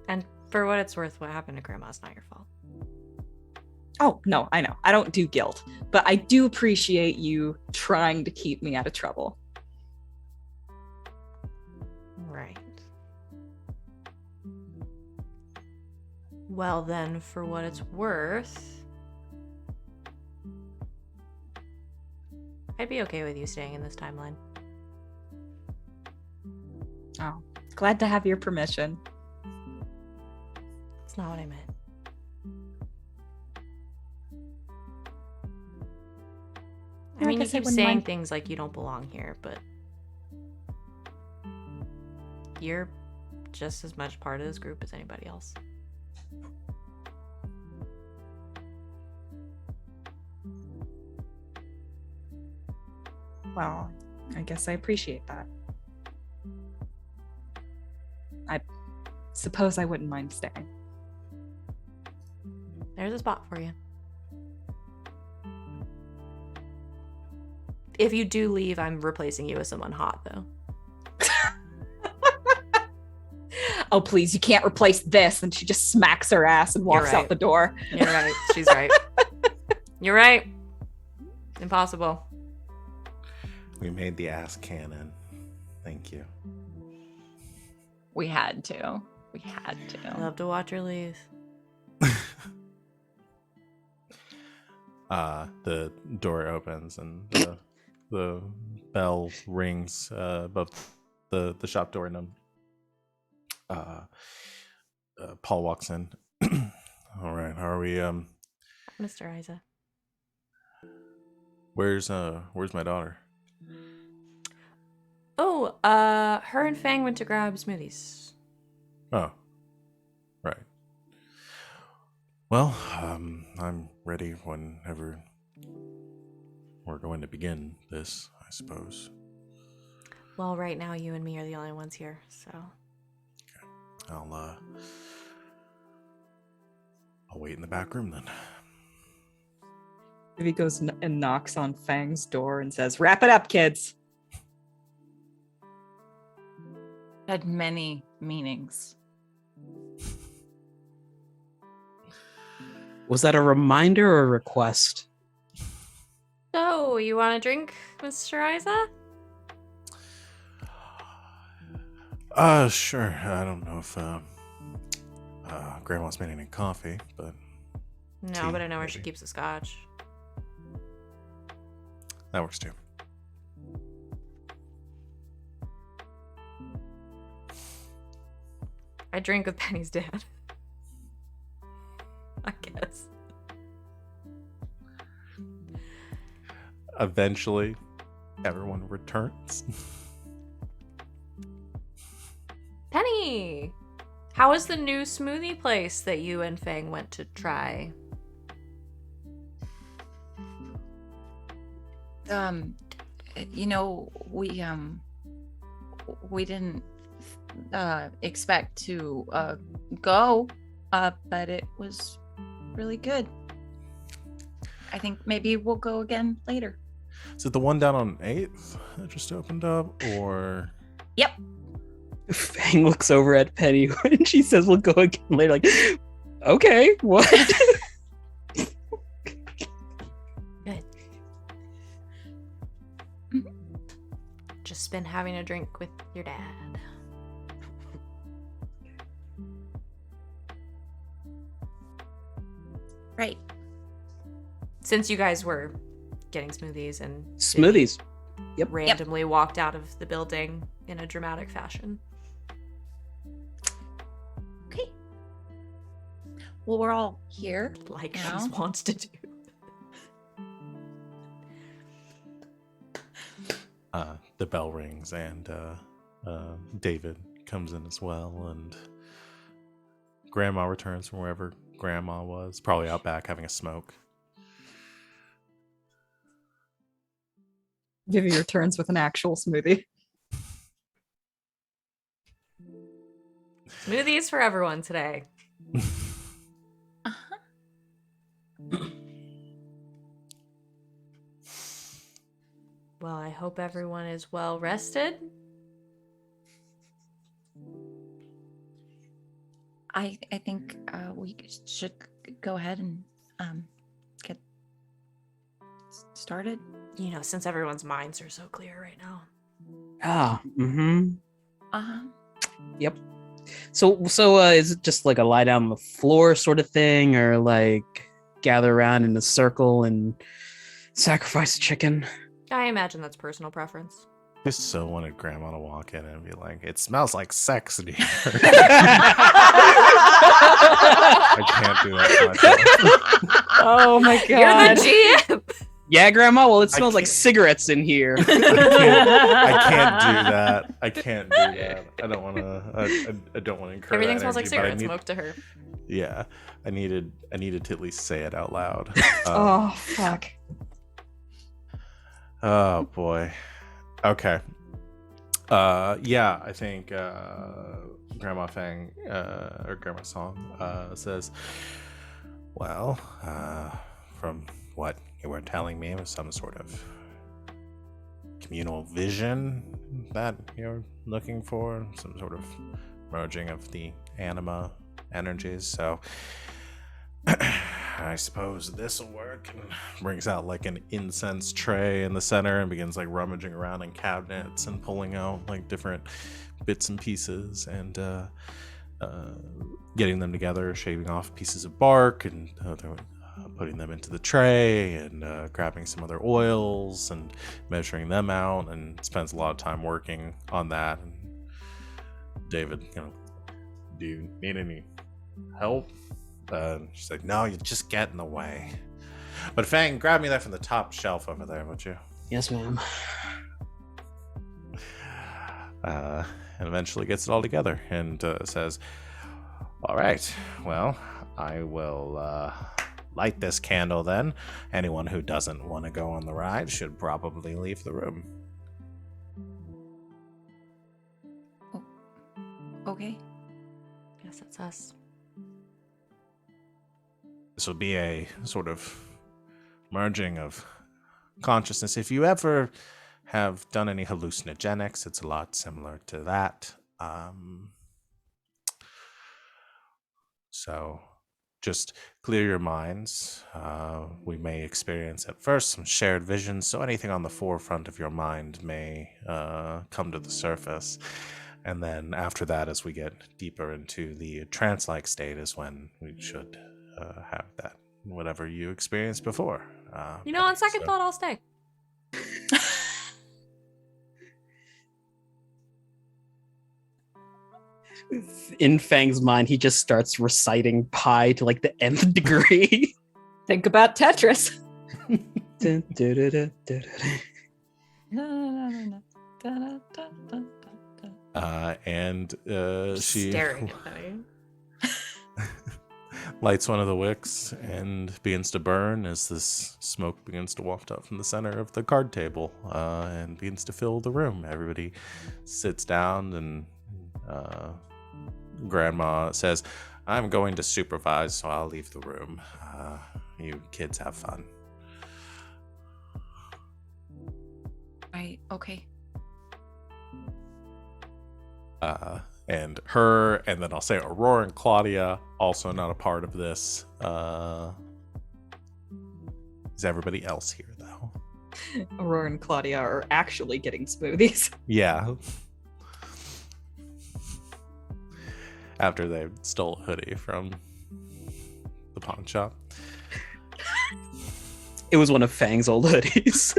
And for what it's worth, what happened to Grandma's not your fault. Oh, no, I know. I don't do guilt, but I do appreciate you trying to keep me out of trouble. Right. Well then, for what it's worth, I'd be okay with you staying in this timeline. Oh, glad to have your permission. That's not what I meant. I mean, you guess I keep wouldn't saying mind. things like you don't belong here, but you're just as much part of this group as anybody else. Well, I guess I appreciate that. I suppose I wouldn't mind staying. There's a spot for you. If you do leave, I'm replacing you with someone hot, though. oh, please, you can't replace this. And she just smacks her ass and walks right. out the door. You're right. She's right. You're right. Impossible. We made the ass cannon. Thank you. We had to. We had I to. love to watch her leave. The door opens and the bell rings above the shop door, and Paul walks in. All right, how are we? Mr. Isa. Where's my daughter? Oh, her and Feng went to grab smoothies. Oh, right. Well, I'm ready whenever we're going to begin this, I suppose. Well, right now you and me are the only ones here, so. I'll wait in the back room then. Vivi goes and knocks on Fang's door and says, "Wrap it up, kids." Had many meanings. Was that a reminder or a request? So, you want a drink, Mr. Isa? Sure. I don't know if Grandma's made any coffee, but No, Tea, but I know where she maybe. keeps the scotch. that works too. I drink with Penny's dad. I guess. Eventually, everyone returns. Penny! How was the new smoothie place that you and Fang went to try? You know, we didn't expect to go, but it was really good. I think maybe we'll go again later. Is it the one down on 8th that just opened up, or? Yep. Fang looks over at Penny when she says we'll go again later, like, okay, what? Good. Just been having a drink with your dad. Right. Since you guys were getting smoothies and Smoothies. Yep. randomly walked out of the building in a dramatic fashion. Okay. Well, we're all here. Like Yeah. she wants to do. The bell rings and David comes in as well, and Grandma returns from wherever Grandma was, probably out back having a smoke. Vivi returns with an actual smoothie. Smoothies for everyone today. Uh-huh. Well, I hope everyone is well rested. I think we should go ahead and get started. You know, since everyone's minds are so clear right now. Ah, mm-hmm. Uh-huh. Yep. So is it just like a lie down on the floor sort of thing, or like gather around in a circle and sacrifice a chicken? I imagine that's personal preference. I so wanted Grandma to walk in and be like, "It smells like sex in here." I can't do that to myself. Oh my You're the GM! Yeah, Grandma. Well, it smells like can't- cigarettes in here. I can't do that. I can't do that. I don't want to. I don't want to incur Everything that smells like energy, but I cigarette need- smoke to her. Yeah, I needed to at least say it out loud. Oh, fuck. Oh boy. Okay. Yeah, I think Grandma Feng or Grandma Song says, "Well, from what you were telling me, it was some sort of communal vision that you're looking for, some sort of merging of the anima energies. So I suppose this will work. And brings out like an incense tray in the center and begins like rummaging around in cabinets and pulling out like different bits and pieces and getting them together, shaving off pieces of bark and putting them into the tray and grabbing some other oils and measuring them out, and spends a lot of time working on that. And David, do you need any help? She's like, no, you just get in the way. But Feng, grab me that from the top shelf over there, would you? Yes, ma'am. And eventually gets it all together and says, all right, well, I will light this candle then. Anyone who doesn't want to go on the ride should probably leave the room. Okay. Yes, that's us. This will be a sort of merging of consciousness. If you ever have done any hallucinogenics, it's a lot similar to that. So just clear your minds. We may experience at first some shared visions, so anything on the forefront of your mind may come to the surface. And then after that, as we get deeper into the trance-like state, is when we should have that, whatever you experienced before. On second thought, I'll stay. In Fang's mind, he just starts reciting pi to like the nth degree. Think about Tetris. Dun, dun, dun, dun, dun, dun. And she Staring at me. lights one of the wicks and begins to burn as this smoke begins to waft up from the center of the card table and begins to fill the room. Everybody sits down and Grandma says, I'm going to supervise, so I'll leave the room. You kids have fun. Right. Okay. And her, and then I'll say Aurora and Claudia, also not a part of this. Is everybody else here, though? Aurora and Claudia are actually getting smoothies. Yeah. After they stole a hoodie from the pawn shop. It was one of Fang's old hoodies.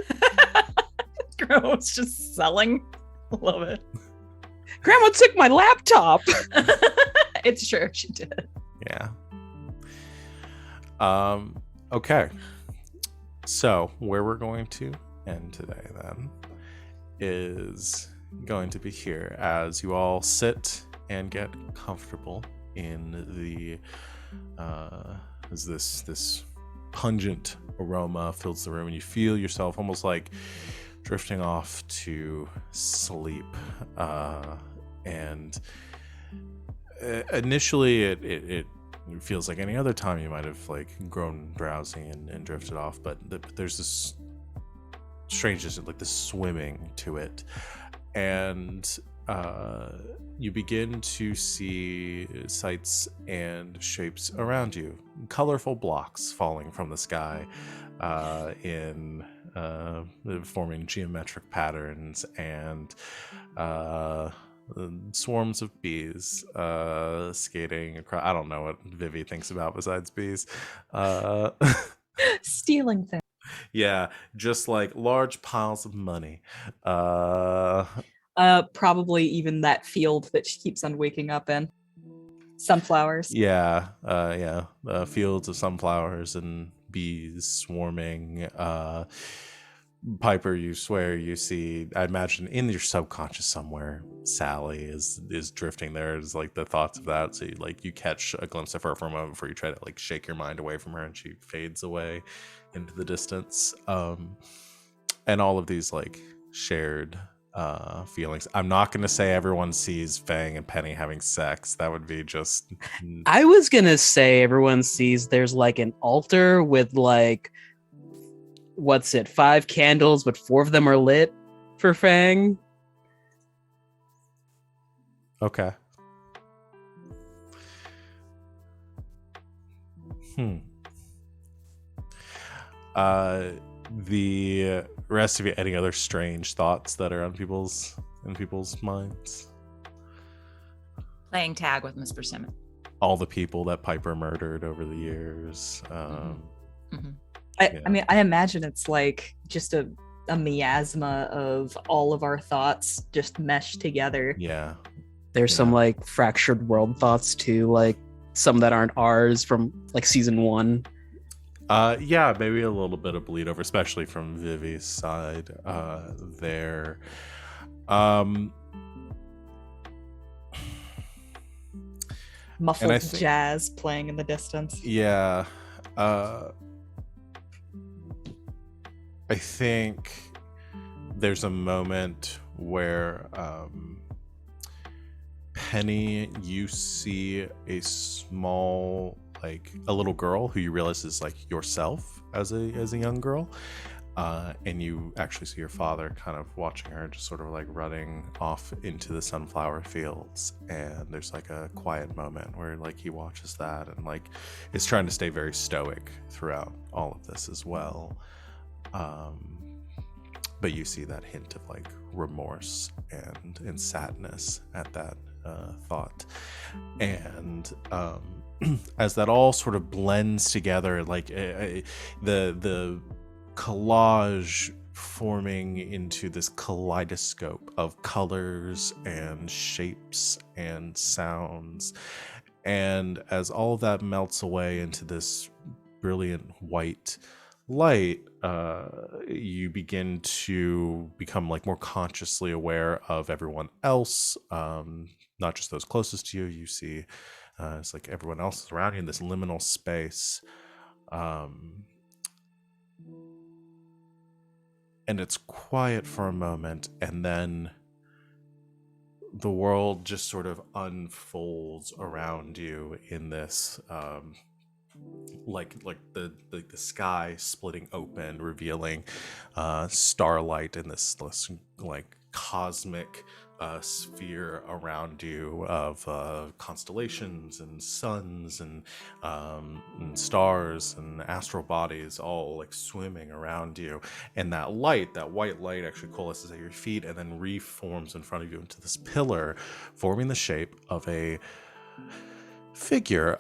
Grandma was just selling. Love it. Grandma took my laptop. It's true, she did. Yeah. Okay. So where we're going to end today then is going to be here as you all sit and get comfortable in the as this pungent aroma fills the room and you feel yourself almost like drifting off to sleep. And initially it feels like any other time you might have like grown drowsy and drifted off, but there's this strangeness, like this swimming to it, and you begin to see sights and shapes around you, colorful blocks falling from the sky in forming geometric patterns, and swarms of bees skating across. I don't know what Vivi thinks about besides bees. Stealing things. Yeah, just like large piles of money. Probably even that field that she keeps on waking up in. Sunflowers. Yeah, fields of sunflowers and bees swarming. Piper, you swear you see, I imagine in your subconscious somewhere, Sally is drifting there. It's like the thoughts of that. So you catch a glimpse of her for a moment before you try to like shake your mind away from her, and she fades away into the distance. And all of these like shared feelings. I'm not going to say everyone sees Fang and Penny having sex. That would be just... I was gonna say everyone sees there's like an altar with like, what's it, 5 candles, but 4 of them are lit for Fang. Okay. Hmm. The rest of you, any other strange thoughts that are on people's minds? Playing tag with Miss Persimmon. All the people that Piper murdered over the years. I mean, I imagine it's like just a miasma of all of our thoughts just meshed together. Yeah. There's some like fractured world thoughts too, like some that aren't ours from like season 1. Yeah, maybe a little bit of bleed over, especially from Vivi's side there. Muffled jazz playing in the distance. Yeah. I think there's a moment where Penny, you see a small, like a little girl who you realize is like yourself as a young girl, and you actually see your father kind of watching her, just sort of like running off into the sunflower fields. And there's like a quiet moment where like he watches that and like is trying to stay very stoic throughout all of this as well. But you see that hint of like remorse and sadness at that thought. And as that all sort of blends together, like the collage forming into this kaleidoscope of colors and shapes and sounds, and as all of that melts away into this brilliant white light, you begin to become like more consciously aware of everyone else, not just those closest to you. You see it's like everyone else is around you in this liminal space, and it's quiet for a moment, and then the world just sort of unfolds around you in this like the sky splitting open, revealing starlight in this like cosmic sphere around you of constellations and suns and stars and astral bodies all like swimming around you. And that light, that white light, actually coalesces at your feet and then reforms in front of you into this pillar, forming the shape of a figure,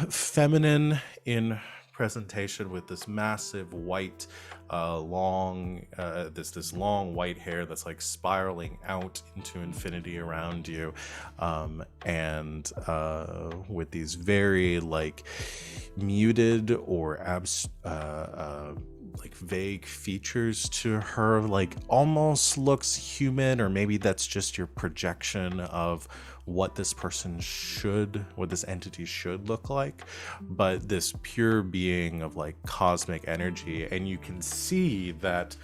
feminine in presentation, with this massive white long this long white hair that's like spiraling out into infinity around you, and with these very like muted or like vague features to her, like almost looks human, or maybe that's just your projection of what this entity should look like. But this pure being of like cosmic energy, and you can see that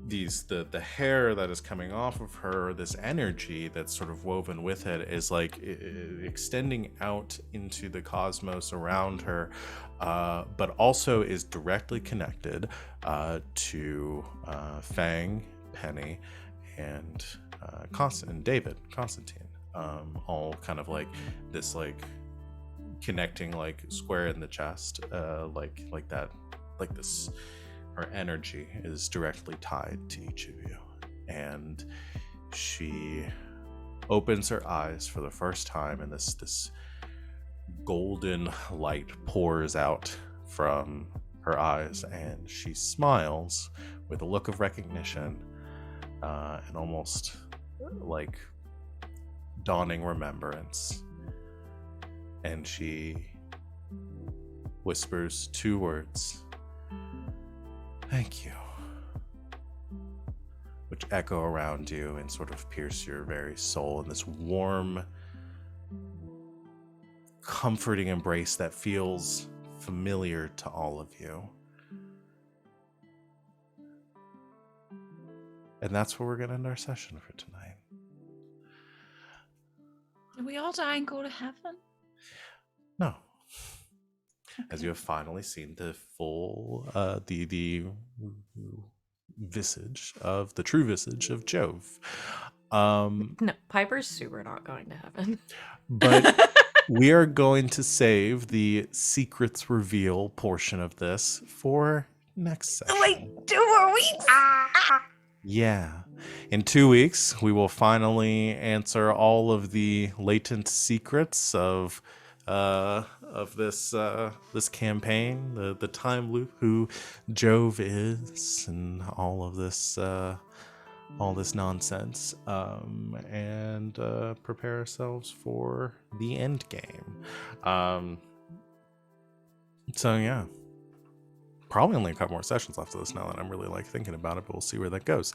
the hair that is coming off of her, this energy that's sort of woven with it, is like extending out into the cosmos around her, but also is directly connected to Feng, Penny, and Constantine, all kind of like this like connecting like square in the chest, like that, like this. Her energy is directly tied to each of you, and she opens her eyes for the first time, and this golden light pours out from her eyes, and she smiles with a look of recognition, and almost like dawning remembrance, and she whispers 2 words: "Thank you," which echo around you and sort of pierce your very soul in this warm, comforting embrace that feels familiar to all of you. And that's where we're going to end our session for tonight. Did we all die and go to heaven? No. As you have finally seen the full, the visage of the true visage of Jove. No, Piper's super not going to heaven. But we are going to save the secrets reveal portion of this for next session. Wait, 2 more weeks. Yeah. In 2 weeks, we will finally answer all of the latent secrets of this campaign, the time loop, who Jove is, and all of this nonsense, and prepare ourselves for the end game. So yeah. Probably only a couple more sessions left of this now that I'm really thinking about it, but we'll see where that goes.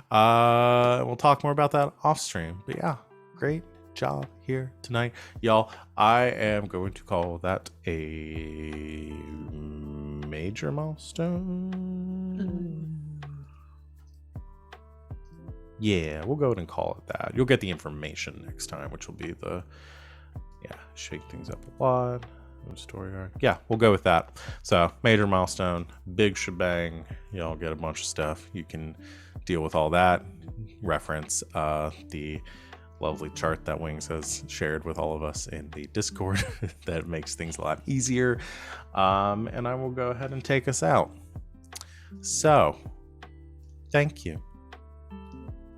We'll talk more about that off stream. But yeah, great job here tonight, y'all. I am going to call that a major milestone. Yeah, we'll go ahead and call it that. You'll get the information next time, which will be shake things up a lot. Story arc. Yeah, we'll go with that. So, major milestone, big shebang. Y'all get a bunch of stuff. You can deal with all that. Reference the lovely chart that Wings has shared with all of us in the Discord. That makes things a lot easier. And I will go ahead and take us out. So, thank you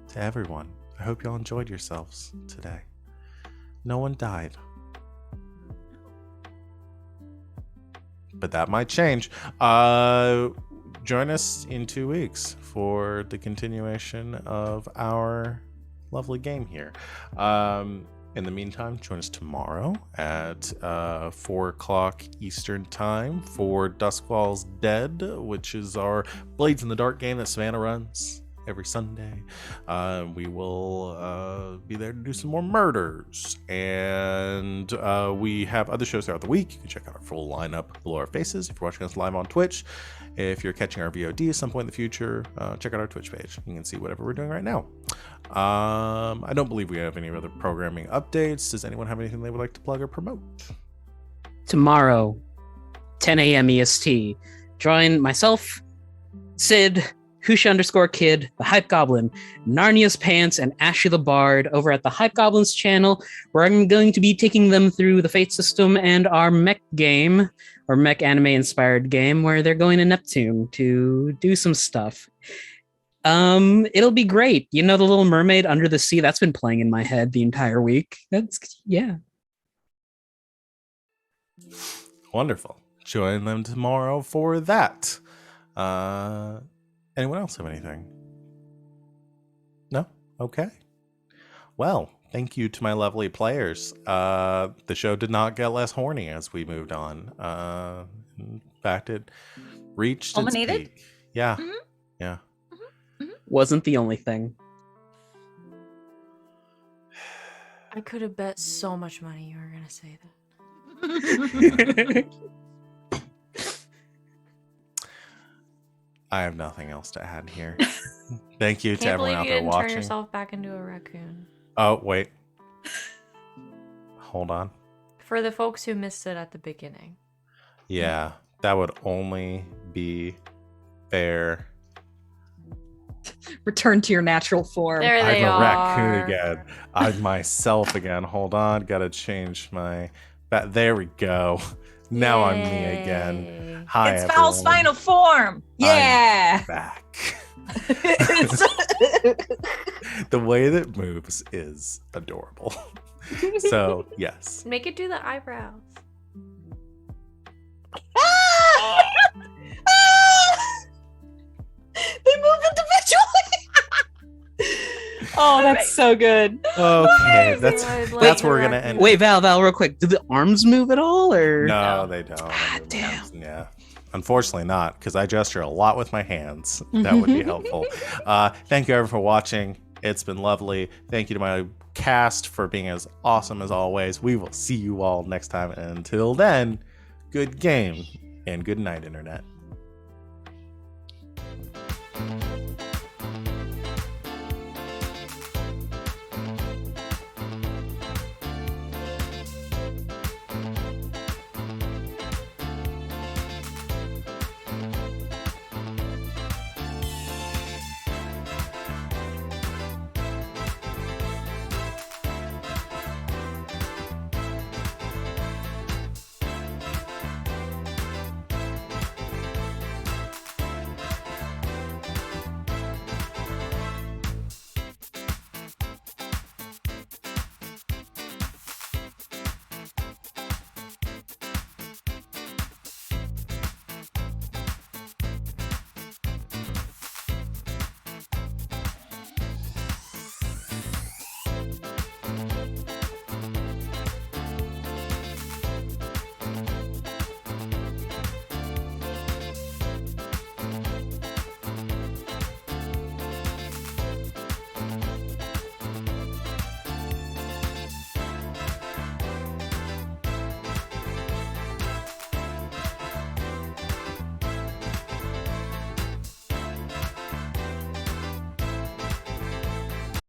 to everyone. I hope y'all enjoyed yourselves today. No one died. But that might change. Join us in 2 weeks for the continuation of our lovely game here. In the meantime, join us tomorrow at 4 o'clock Eastern Time for Duskwall's Dead, which is our Blades in the Dark game that Savannah runs every Sunday. We will be there to do some more murders, and we have other shows throughout the week. You can check out our full lineup below our faces if you're watching us live on Twitch. If you're catching our VOD at some point in the future, check out our Twitch page. You can see whatever we're doing right now. I don't believe we have any other programming updates. Does anyone have anything they would like to plug or promote? Tomorrow, 10 a.m. EST. Join myself, Sid, Husha_Kid, the Hype Goblin, Narnia's Pants, and Ashley the Bard over at the Hype Goblins channel, where I'm going to be taking them through the Fate system and our mech game, or mech anime-inspired game, where they're going to Neptune to do some stuff. It'll be great. You know, the Little Mermaid Under the Sea, that's been playing in my head the entire week. Yeah. Wonderful. Join them tomorrow for that. Anyone else have anything? No? Okay. Well, thank you to my lovely players. The show did not get less horny as we moved on. In fact, it reached its Culminated? peak. Yeah. Mhm. Yeah. Wasn't the only thing. I could have bet so much money you were gonna say that. I have nothing else to add here. Thank you to Can't everyone believe out you there didn't turn watching. yourself back into a raccoon. Oh, wait. Hold on. For the folks who missed it at the beginning. Yeah, that would only be fair. Return to your natural form. There I'm they a are. raccoon again. I'm myself again. Hold on. Gotta change my... There we go. Now I'm me again. Yay. Hi, It's Foul's everyone. final form. Yeah. Back. It's- The way that moves is adorable. So, yes. Make it do the eyebrows. They move individually. Oh, that's so good. Okay, that's Good, that's like where we're the gonna end. Wait, Val, real quick. Do the arms move at all, or No, they don't. damn. Yeah. Unfortunately not, because I gesture a lot with my hands. That would be helpful. Thank you everyone for watching. It's been lovely. Thank you to my cast for being as awesome as always. We will see you all next time. And until then, good game and good night, Internet.